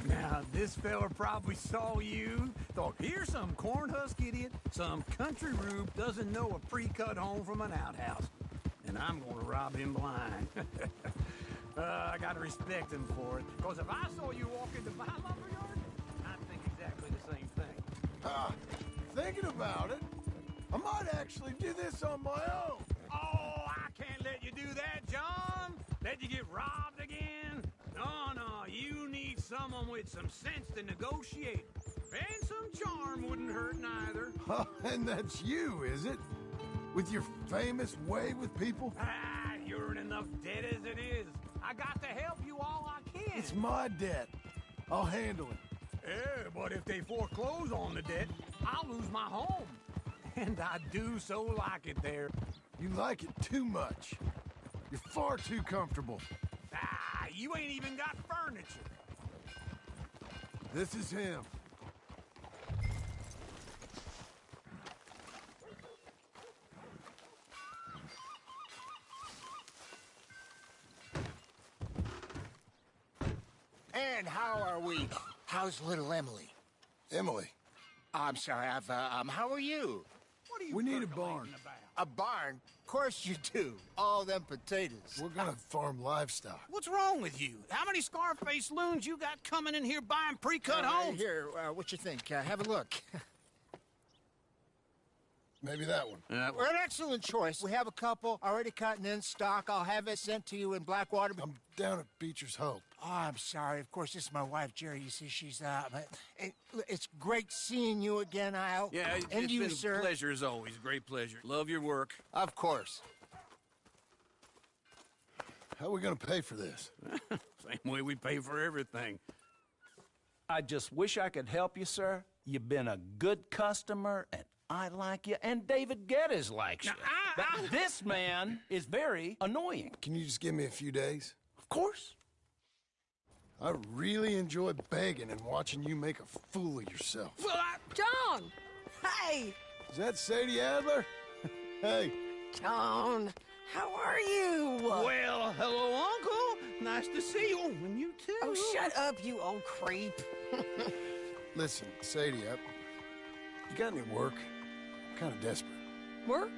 Now, this fella probably saw you, thought, here's some cornhusk idiot, some country rube doesn't know a pre-cut home from an outhouse. And I'm gonna rob him blind. I gotta respect him for it, because if I saw you walk into my lumberyard, I'd think exactly the same thing. Thinking about it, I might actually do this on my own. Oh, I can't let you do that, John. Let you get robbed again. No, you need someone with some sense to negotiate. And some charm wouldn't hurt neither. And that's you, is it? With your famous way with people? You're in enough debt as it is. I got to help you all I can. It's my debt. I'll handle it. Yeah, but if they foreclose on the debt, I'll lose my home. And I do so like it there. You like it too much. You're far too comfortable. You ain't even got furniture. This is him. And how are we? How's little Emily? Emily? I'm sorry, how are you? What are you We need a barn. A barn? Of course you do. All them potatoes. We're gonna farm livestock. What's wrong with you? How many Scarface loons you got coming in here buying pre-cut homes? Here, what you think? Have a look. Maybe that one. We're an excellent choice. We have a couple already cut and in stock. I'll have it sent to you in Blackwater. I'm down at Beecher's Hope. Oh, I'm sorry. Of course, this is my wife, Jerry. You see, she's it's great seeing you again, Al. Yeah, and it's you, been sir. a pleasure as always. Great pleasure. Love your work. Of course. How are we gonna pay for this? Same way we pay for everything. I just wish I could help you, sir. You've been a good customer, and I like you, and David Geddes likes you. But this man is very annoying. Can you just give me a few days? Of course. I really enjoy begging and watching you make a fool of yourself. Well, John! Hey! Is that Sadie Adler? Hey. John, how are you? Well, hello, Uncle. Nice to see you. And you too. Oh, shut up, you old creep. Listen, Sadie, you got any work? I'm kind of desperate. Work?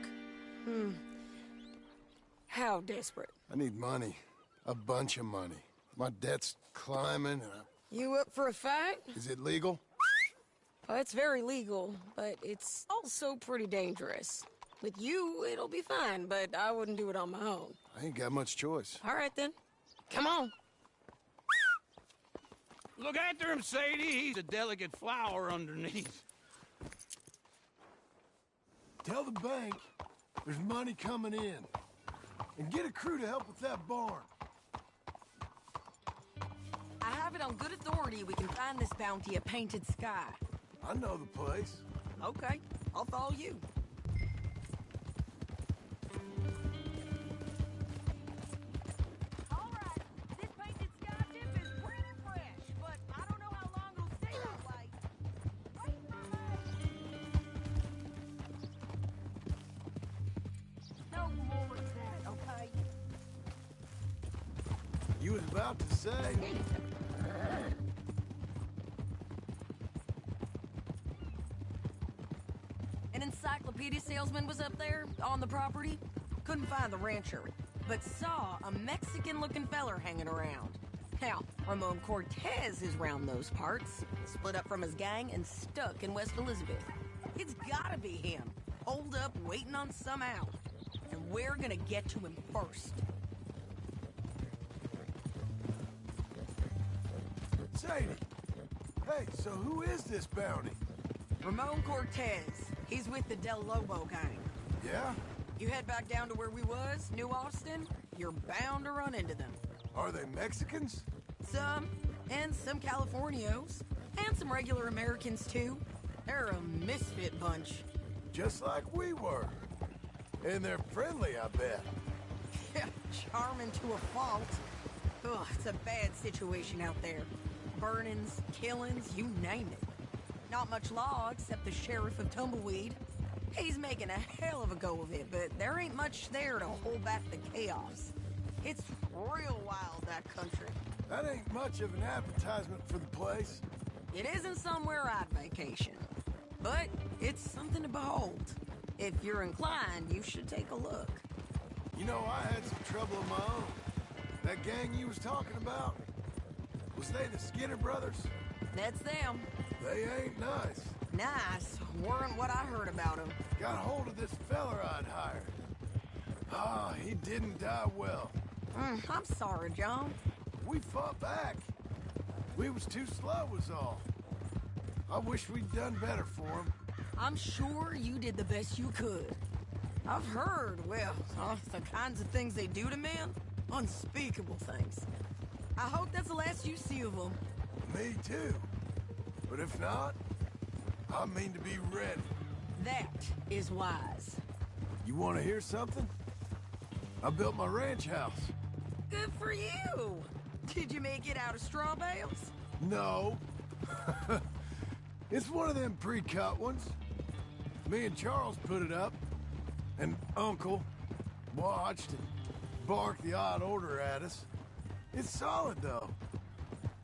How desperate? I need money. A bunch of money. My debt's climbing. You up for a fight? Is it legal? Well, it's very legal, but it's also pretty dangerous. With you, it'll be fine, but I wouldn't do it on my own. I ain't got much choice. All right, then. Come on. Look after him, Sadie. He's a delicate flower underneath. Tell the bank there's money coming in. And get a crew to help with that barn. I have it on good authority we can find this bounty at Painted Sky. I know the place. Okay, I'll follow you. You was about to say... An encyclopedia salesman was up there on the property. Couldn't find the rancher, but saw a Mexican-looking feller hanging around. Now, Ramon Cortez is round those parts, split up from his gang and stuck in West Elizabeth. It's gotta be him, holed up waiting on some out. And we're gonna get to him first. Sadie! Hey, so who is this bounty? Ramon Cortez. He's with the Del Lobo gang. Yeah? You head back down to where we was, New Austin, you're bound to run into them. Are they Mexicans? Some, and some Californios, and some regular Americans too. They're a misfit bunch. Just like we were. And they're friendly, I bet. Yeah, charming to a fault. Ugh, it's a bad situation out there. Burnings, killings, you name it. Not much law except the sheriff of Tumbleweed. He's making a hell of a go of it, but there ain't much there to hold back the chaos. It's real wild, that country. That ain't much of an advertisement for the place. It isn't somewhere I'd vacation, but it's something to behold. If you're inclined, you should take a look. You know, I had some trouble of my own. That gang you was talking about, was they the Skinner brothers? That's them. They ain't nice. Nice weren't what I heard about them. Got hold of this feller I'd hired. Ah, he didn't die well. I'm sorry, John. We fought back. We was too slow was all. I wish we'd done better for him. I'm sure you did the best you could. I've heard, well, the kinds of things they do to men. Unspeakable things. I hope that's the last you see of them. Me too. But if not, I mean to be ready. That is wise. You want to hear something? I built my ranch house. Good for you. Did you make it out of straw bales? No. It's one of them pre-cut ones. Me and Charles put it up, and Uncle watched and barked the odd order at us. It's solid, though.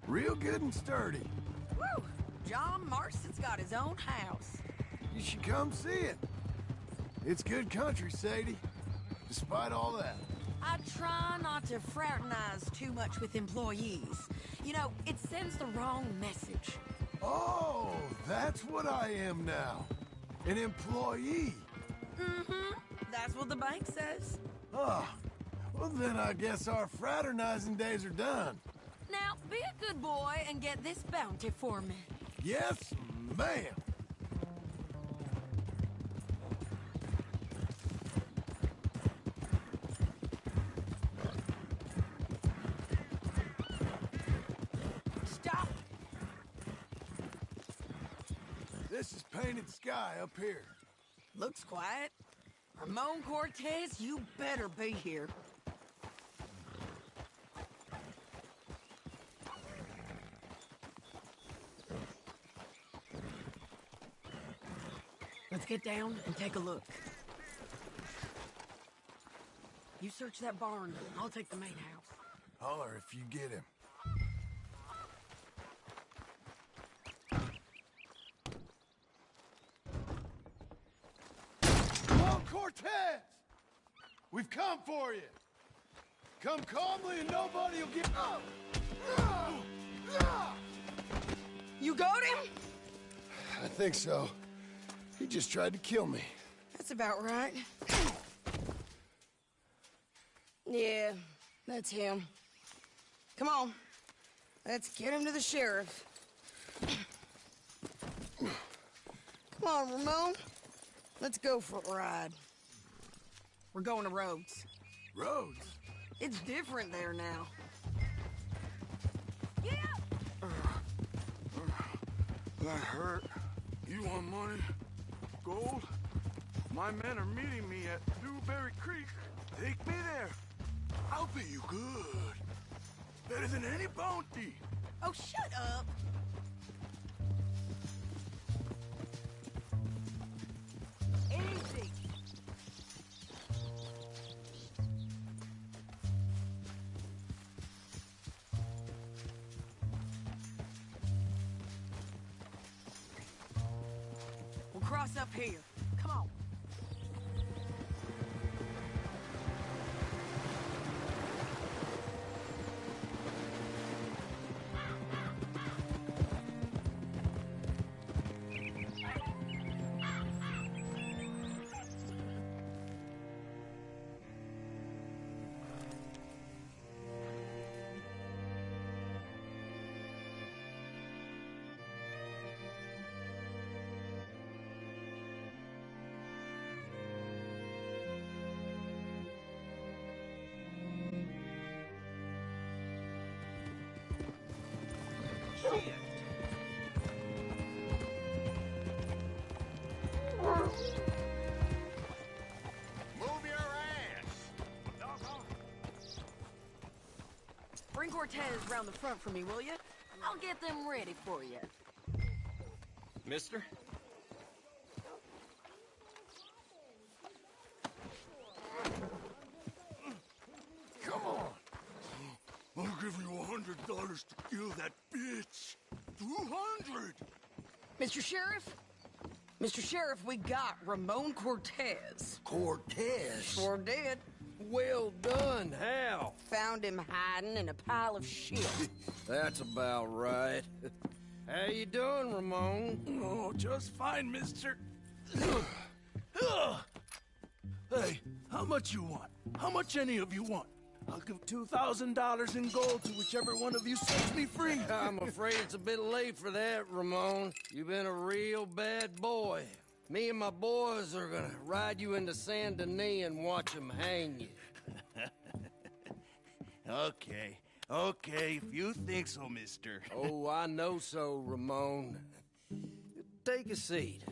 Real good and sturdy. Woo! John Marston's got his own house. You should come see it. It's good country, Sadie. Despite all that. I try not to fraternize too much with employees. You know, it sends the wrong message. Oh, that's what I am now. An employee. Mm-hmm. That's what the bank says. Ah, well then I guess our fraternizing days are done. Now, be a good boy and get this bounty for me. Yes, ma'am. Stop! This is Painted Sky up here. Looks quiet. Ramon Cortez, you better be here. Let's get down and take a look. You search that barn. I'll take the main house. Holler if you get him. Come on, Cortez! We've come for you! come calmly and nobody will get... You got him? I think so. He just tried to kill me. That's about right. Yeah, that's him. Come on. Let's get him to the sheriff. Come on, Ramon. Let's go for a ride. We're going to Rhodes. Rhodes? It's different there now. Yeah! That hurt. You want money? Gold? My men are meeting me at Newberry Creek. Take me there. I'll pay you good. Better than any bounty. Oh, shut up. Easy. We'll cross up here. Come on. Move your ass! Bring Cortez round the front for me, will you? I'll get them ready for you. Mister? Come on. I'll give you $100 to kill that bitch. 200. Mr. Sheriff? Mr. Sheriff, we got Ramon Cortez. Cortez? Sure did. Well done. How? Found him hiding in a pile of shit. That's about right. How you doing, Ramon? Oh, just fine, mister. Hey, how much you want? How much any of you want? I'll give $2,000 in gold to whichever one of you sets me free. I'm afraid it's a bit late for that, Ramon. You've been a real bad boy. Me and my boys are gonna ride you into Saint Denis and watch them hang you. Okay, if you think so, mister. Oh, I know so, Ramon. Take a seat.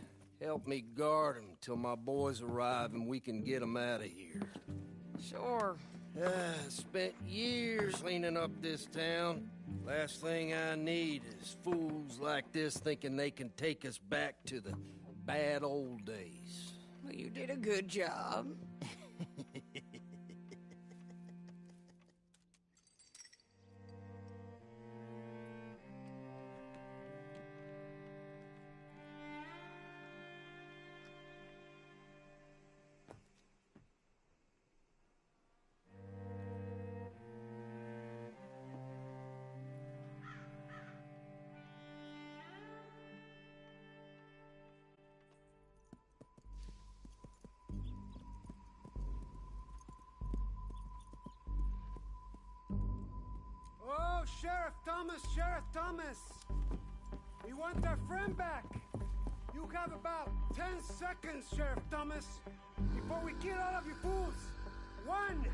Help me guard him till my boys arrive and we can get them out of here. Sure. Spent years cleaning up this town. Last thing I need is fools like this thinking they can take us back to the bad old days. Well, you did a good job. Oh, Sheriff Thomas! We want our friend back! You have about 10 seconds, Sheriff Thomas, before we kill all of you fools! 1!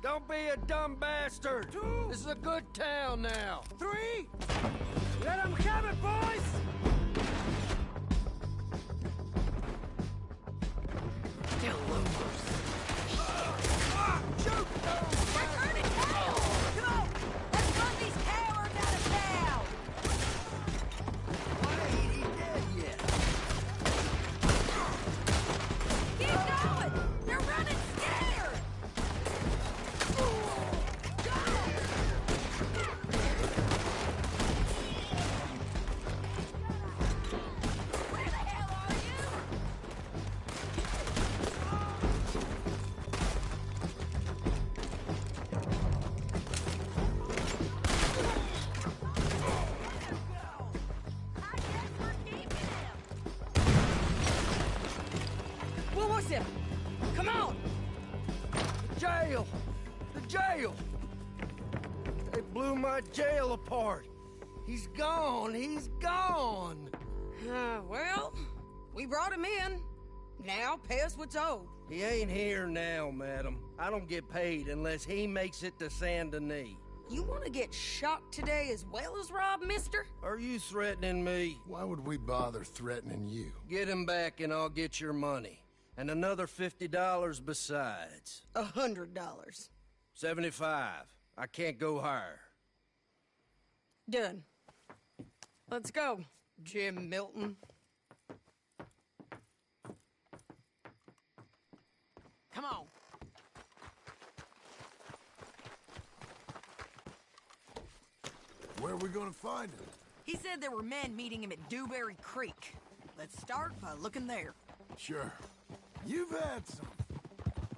Don't be a dumb bastard! 2! This is a good town now! 3! Let them have it, boys! Still losers. Shoot! They're turning tail! Come on! Let's run these cowards out of town! Why ain't he dead yet? Keep going! They're running scared! Go! jail! The jail! They blew my jail apart. He's gone. He's gone. Well, we brought him in. Now pay us what's owed. He ain't here now, madam. I don't get paid unless he makes it to Saint Denis. You want to get shot today as well as Rob, mister? Are you threatening me? Why would we bother threatening you? Get him back and I'll get your money. And another $50 besides. $100. 75. I can't go higher. Done. Let's go, Jim Milton. Come on. Where are we gonna find him? He said there were men meeting him at Dewberry Creek. Let's start by looking there. Sure. You've had some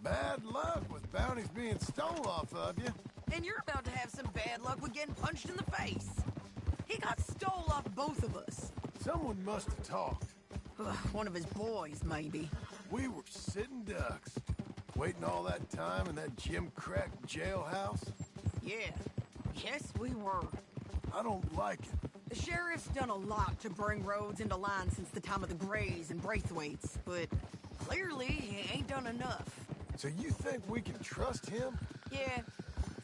bad luck with bounties being stole off of you. And you're about to have some bad luck with getting punched in the face. He got stole off both of us. Someone must have talked. One of his boys, maybe. We were sitting ducks, waiting all that time in that Jim Crack jailhouse. Yeah. Yes, we were. I don't like it. The sheriff's done a lot to bring roads into line since the time of the Grays and Braithwaites, but clearly he ain't done enough. So you think we can trust him? Yeah,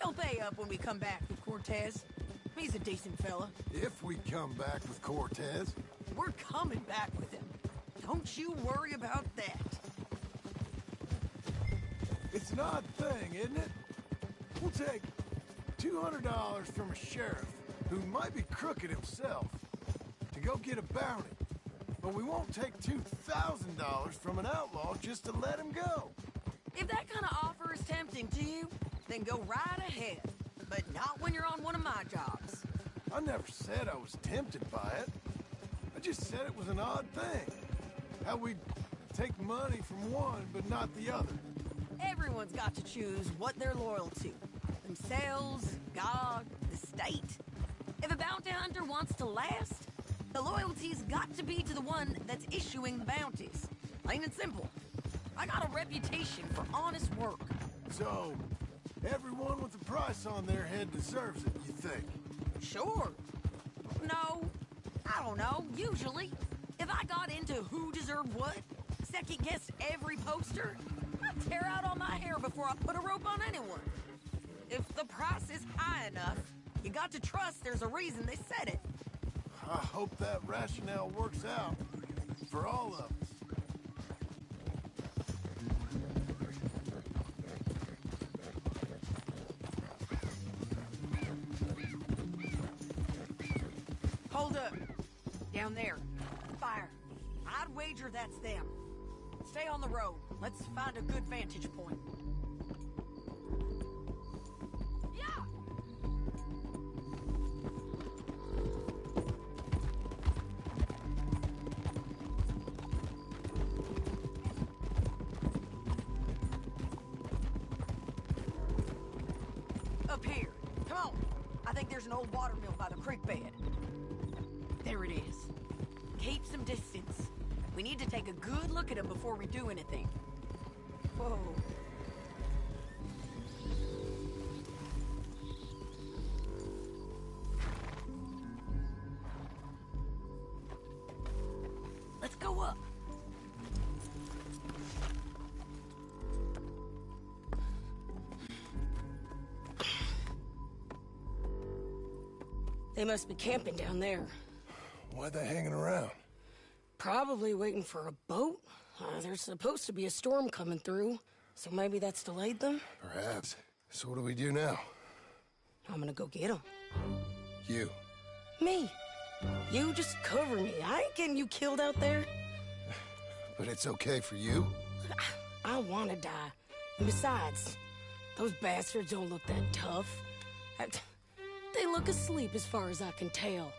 he'll pay up when we come back with Cortez. He's a decent fella. If we come back with Cortez. We're coming back with him. Don't you worry about that. It's an odd thing, isn't it? We'll take $200 from a sheriff who might be crooked himself to go get a bounty. But we won't take $2,000 from an outlaw just to let him go. If that kind of offer is tempting to you, then go right ahead. But not when you're on one of my jobs. I never said I was tempted by it. I just said it was an odd thing. How we'd take money from one but not the other. Everyone's got to choose what they're loyal to. Themselves, God, the state. If a bounty hunter wants to last, the loyalty's got to be to the one that's issuing the bounties. Plain and simple. I got a reputation for honest work. So, everyone with a price on their head deserves it, you think? Sure. No, I don't know, usually. If I got into who deserved what, second-guessed every poster, I'd tear out all my hair before I put a rope on anyone. If the price is high enough, you got to trust there's a reason they said it. I hope that rationale works out for all of us. Hold up. Down there. Fire. I'd wager that's them. Stay on the road. Let's find a good vantage point. Yeah! Up here. Come on. I think there's an old watermill by the creek bed. There it is. Keep some distance. We need to take a good look at him before we do anything. Whoa. Let's go up. They must be camping down there. Why are they hanging around? Probably waiting for a boat. There's supposed to be a storm coming through, so maybe that's delayed them? Perhaps. So what do we do now? I'm gonna go get them. You. Me. You just cover me. I ain't getting you killed out there. But it's okay for you? I wanna die. And besides, those bastards don't look that tough. They look asleep as far as I can tell.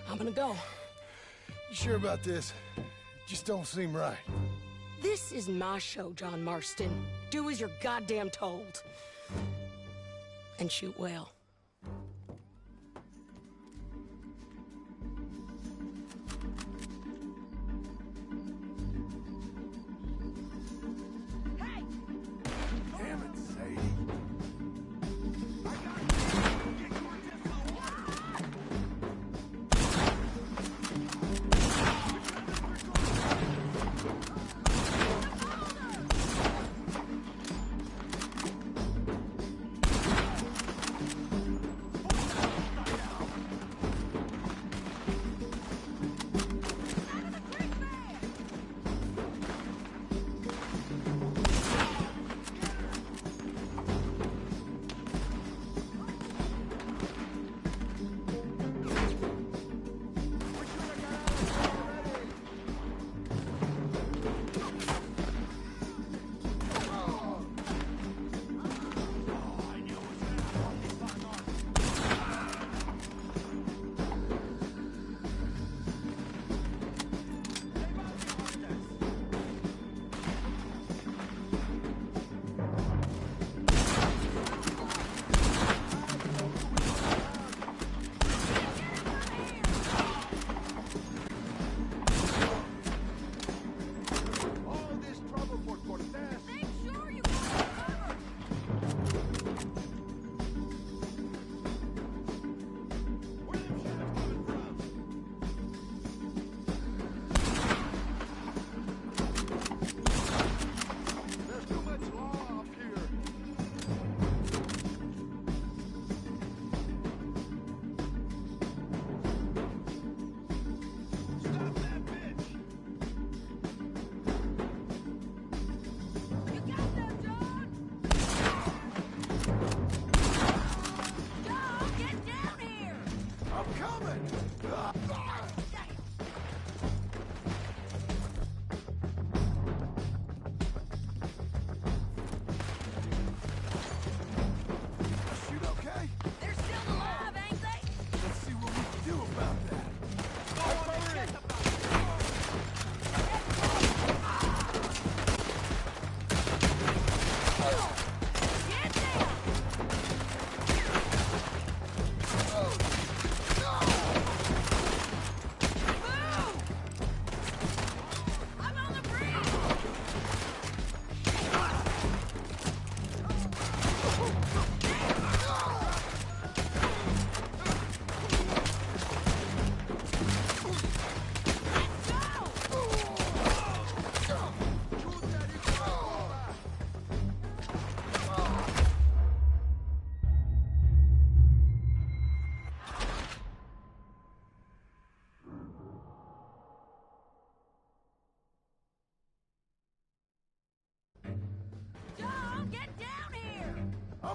I'm gonna go. You sure about this? Just don't seem right. This is my show, John Marston. Do as you're goddamn told. And shoot well. Hey!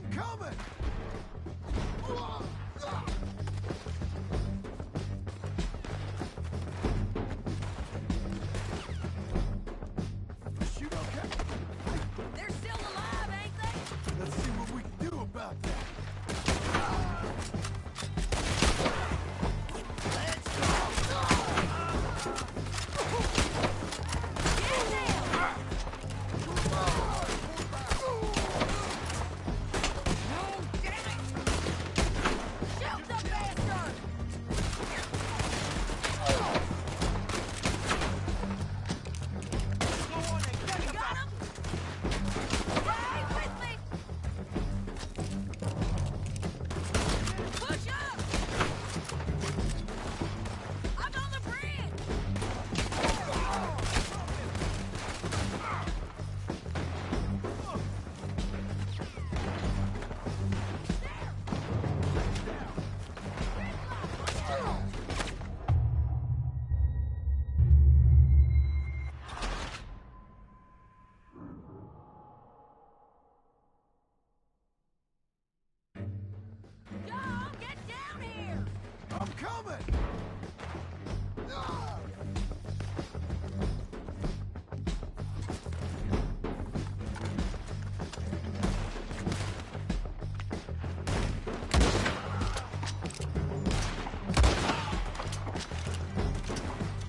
I'm coming! Shoot okay? They're still alive, ain't they? Let's see what we can do about that. I'm coming!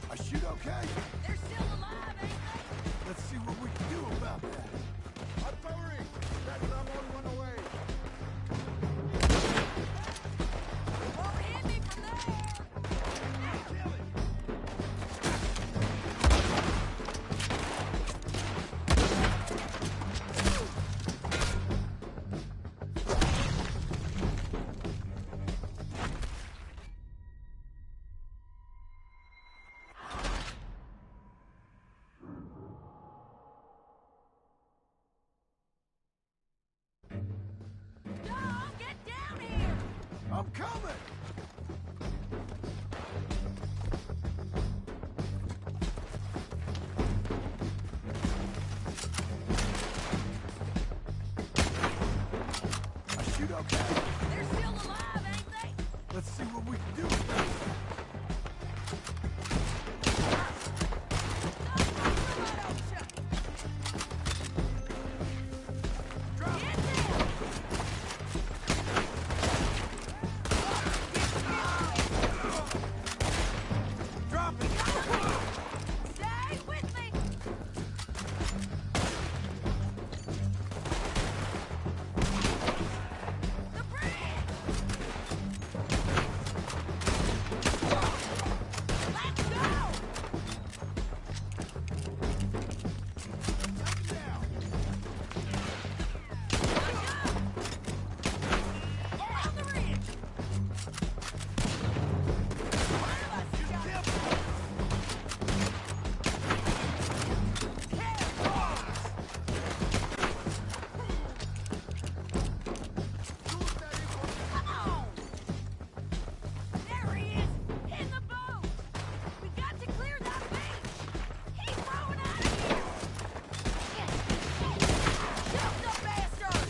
I shoot okay? They're still alive, ain't they? Let's see what we can do about that. Artillery! That's the one away. Hit me from there! Dog, get down here! I'm coming! I shoot okay? They're still alive, ain't they? Let's see what we can do about that. Stay with me! The bridge! Let's go! On the ridge! Come on! There he is! In the boat! We got to clear that beach! He's rowing out of here! Shoot the bastard!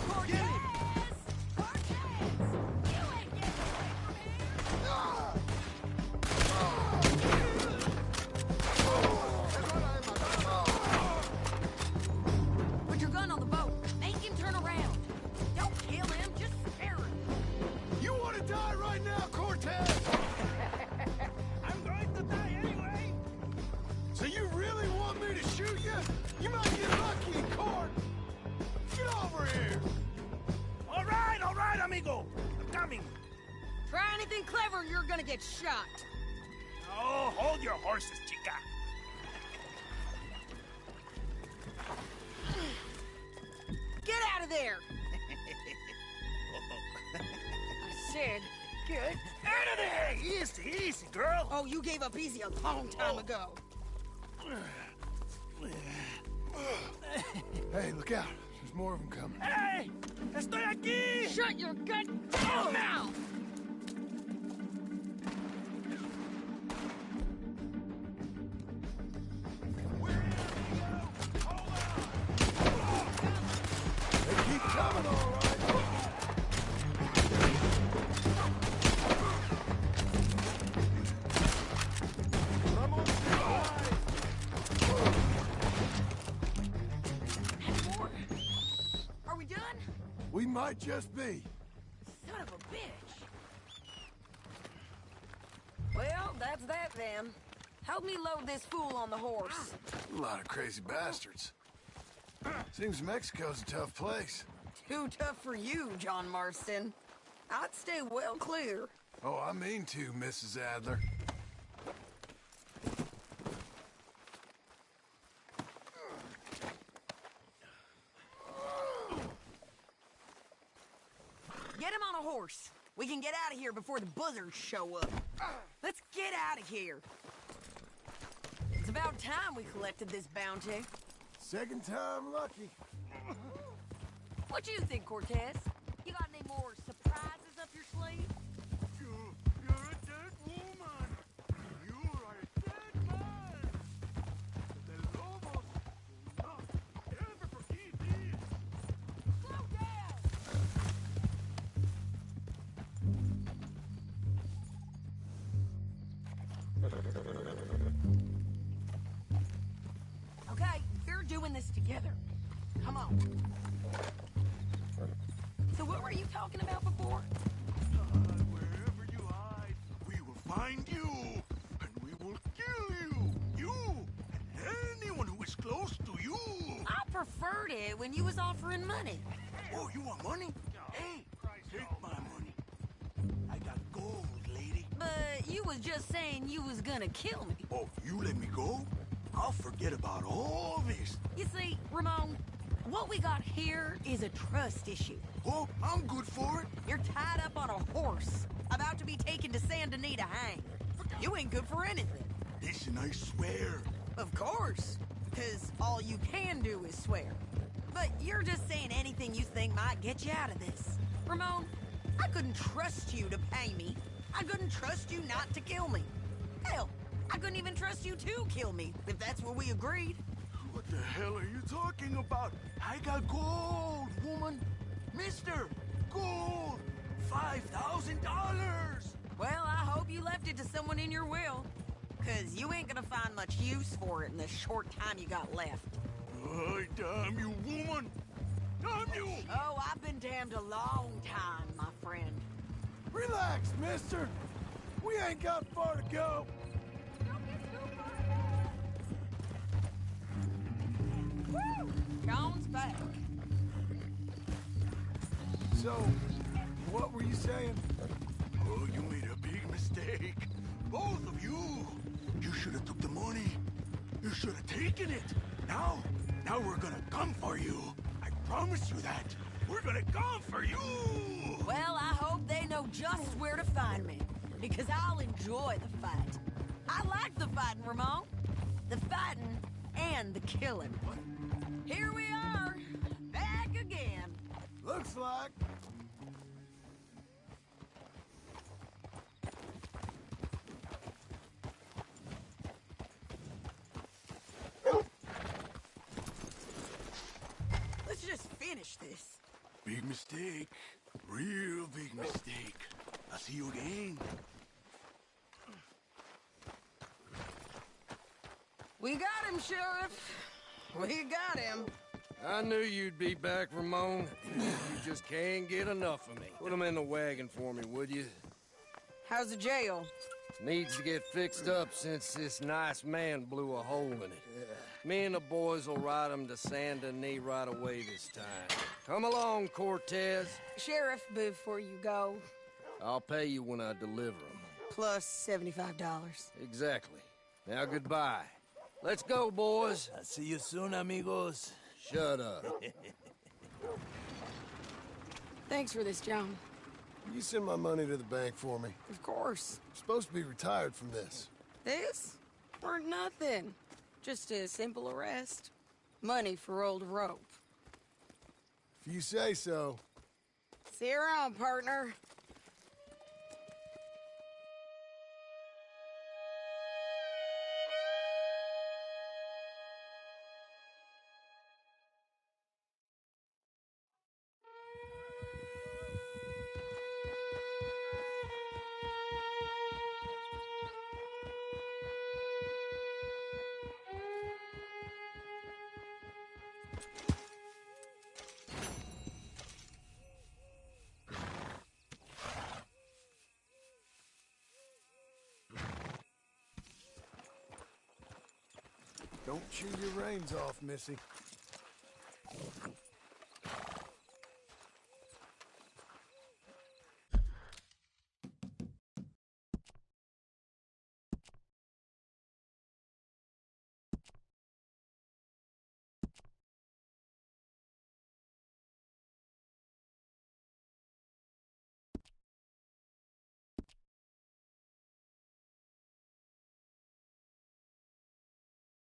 Cortez! Cortez! You ain't getting away from here! Put your gun on the boat. Make him turn around. Don't kill him, just scare him. You want to die right now, Cortez? I'm going to die anyway! So you really want me to shoot you? You might get lucky in court. Get over here. All right, amigo. I'm coming. Try anything clever, you're gonna get shot. Oh, hold your horses, chica. Get out of there! I said, get Out of there! Easy, easy, girl. Oh, you gave up easy a long time ago. Hey, look out. There's more of them coming. Hey! Estoy aquí! Shut your goddamn mouth! We're in, amigo. Hold on. might just be. Son of a bitch. Well, that's that then. Help me load this fool on the horse. A lot of crazy bastards. Seems Mexico's a tough place. Too tough for you, John Marston. I'd stay well clear. Oh, I mean to, Mrs. Adler. Get him on a horse. We can get out of here before the buzzards show up. Let's get out of here. It's about time we collected this bounty. Second time lucky. What you think, Cortez? You got any more surprises up your sleeve? You're a dead woman. You are a dead man. The lobos will not ever forgive this. Slow down! Okay, we're doing this together. Come on. So what were you talking about before? Wherever you hide, we will find you, and we will kill you. You and anyone who is close to you. I preferred it when you was offering money. Oh, you want money? Hey, take my money. I got gold, lady. But you was just saying you was gonna kill me. Oh, you let me go? I'll forget about all this. You see, Ramon, what we got here is a trust issue. Oh, I'm good for it. You're tied up on a horse, about to be taken to Saint Denis to hang. You ain't good for anything. Listen, I swear. Of course, because all you can do is swear. But you're just saying anything you think might get you out of this. Ramon, I couldn't trust you to pay me. I couldn't trust you not to kill me. Hell, I couldn't even trust you to kill me, if that's what we agreed. What the hell are you talking about? I got gold, woman. Mister, gold. $5,000. Well, I hope you left it to someone in your will. Because you ain't gonna find much use for it in the short time you got left. Oh, damn you, woman. Damn you. Oh, I've been damned a long time, my friend. Relax, mister. We ain't got far to go. Woo! John's back. So, what were you saying? Oh, you made a big mistake. Both of you. You should have took the money. You should have taken it. Now we're gonna come for you. I promise you that. We're gonna come for you. Well, I hope they know just where to find me. Because I'll enjoy the fight. I like the fighting, Ramon. The fighting and the killing. Here we are, back again. Looks like. Let's just finish this. Big mistake. Real big mistake. I'll see you again. We got him, Sheriff. We got him. I knew you'd be back, Ramon. You just can't get enough of me. Put him in the wagon for me, would you? How's the jail? Needs to get fixed up since this nice man blew a hole in it. Me and the boys will ride him to Saint Denis right away this time. Come along, Cortez. Sheriff, before you go, I'll pay you when I deliver him. plus $75. Exactly. Now goodbye. Let's go, boys. I'll see you soon, amigos. Shut up. Thanks for this, John. You send my money to the bank for me. Of course. I'm supposed to be retired from this. This? Weren't nothing. Just a simple arrest. Money for old rope. If you say so. See you around, partner. Don't chew your reins off, Missy.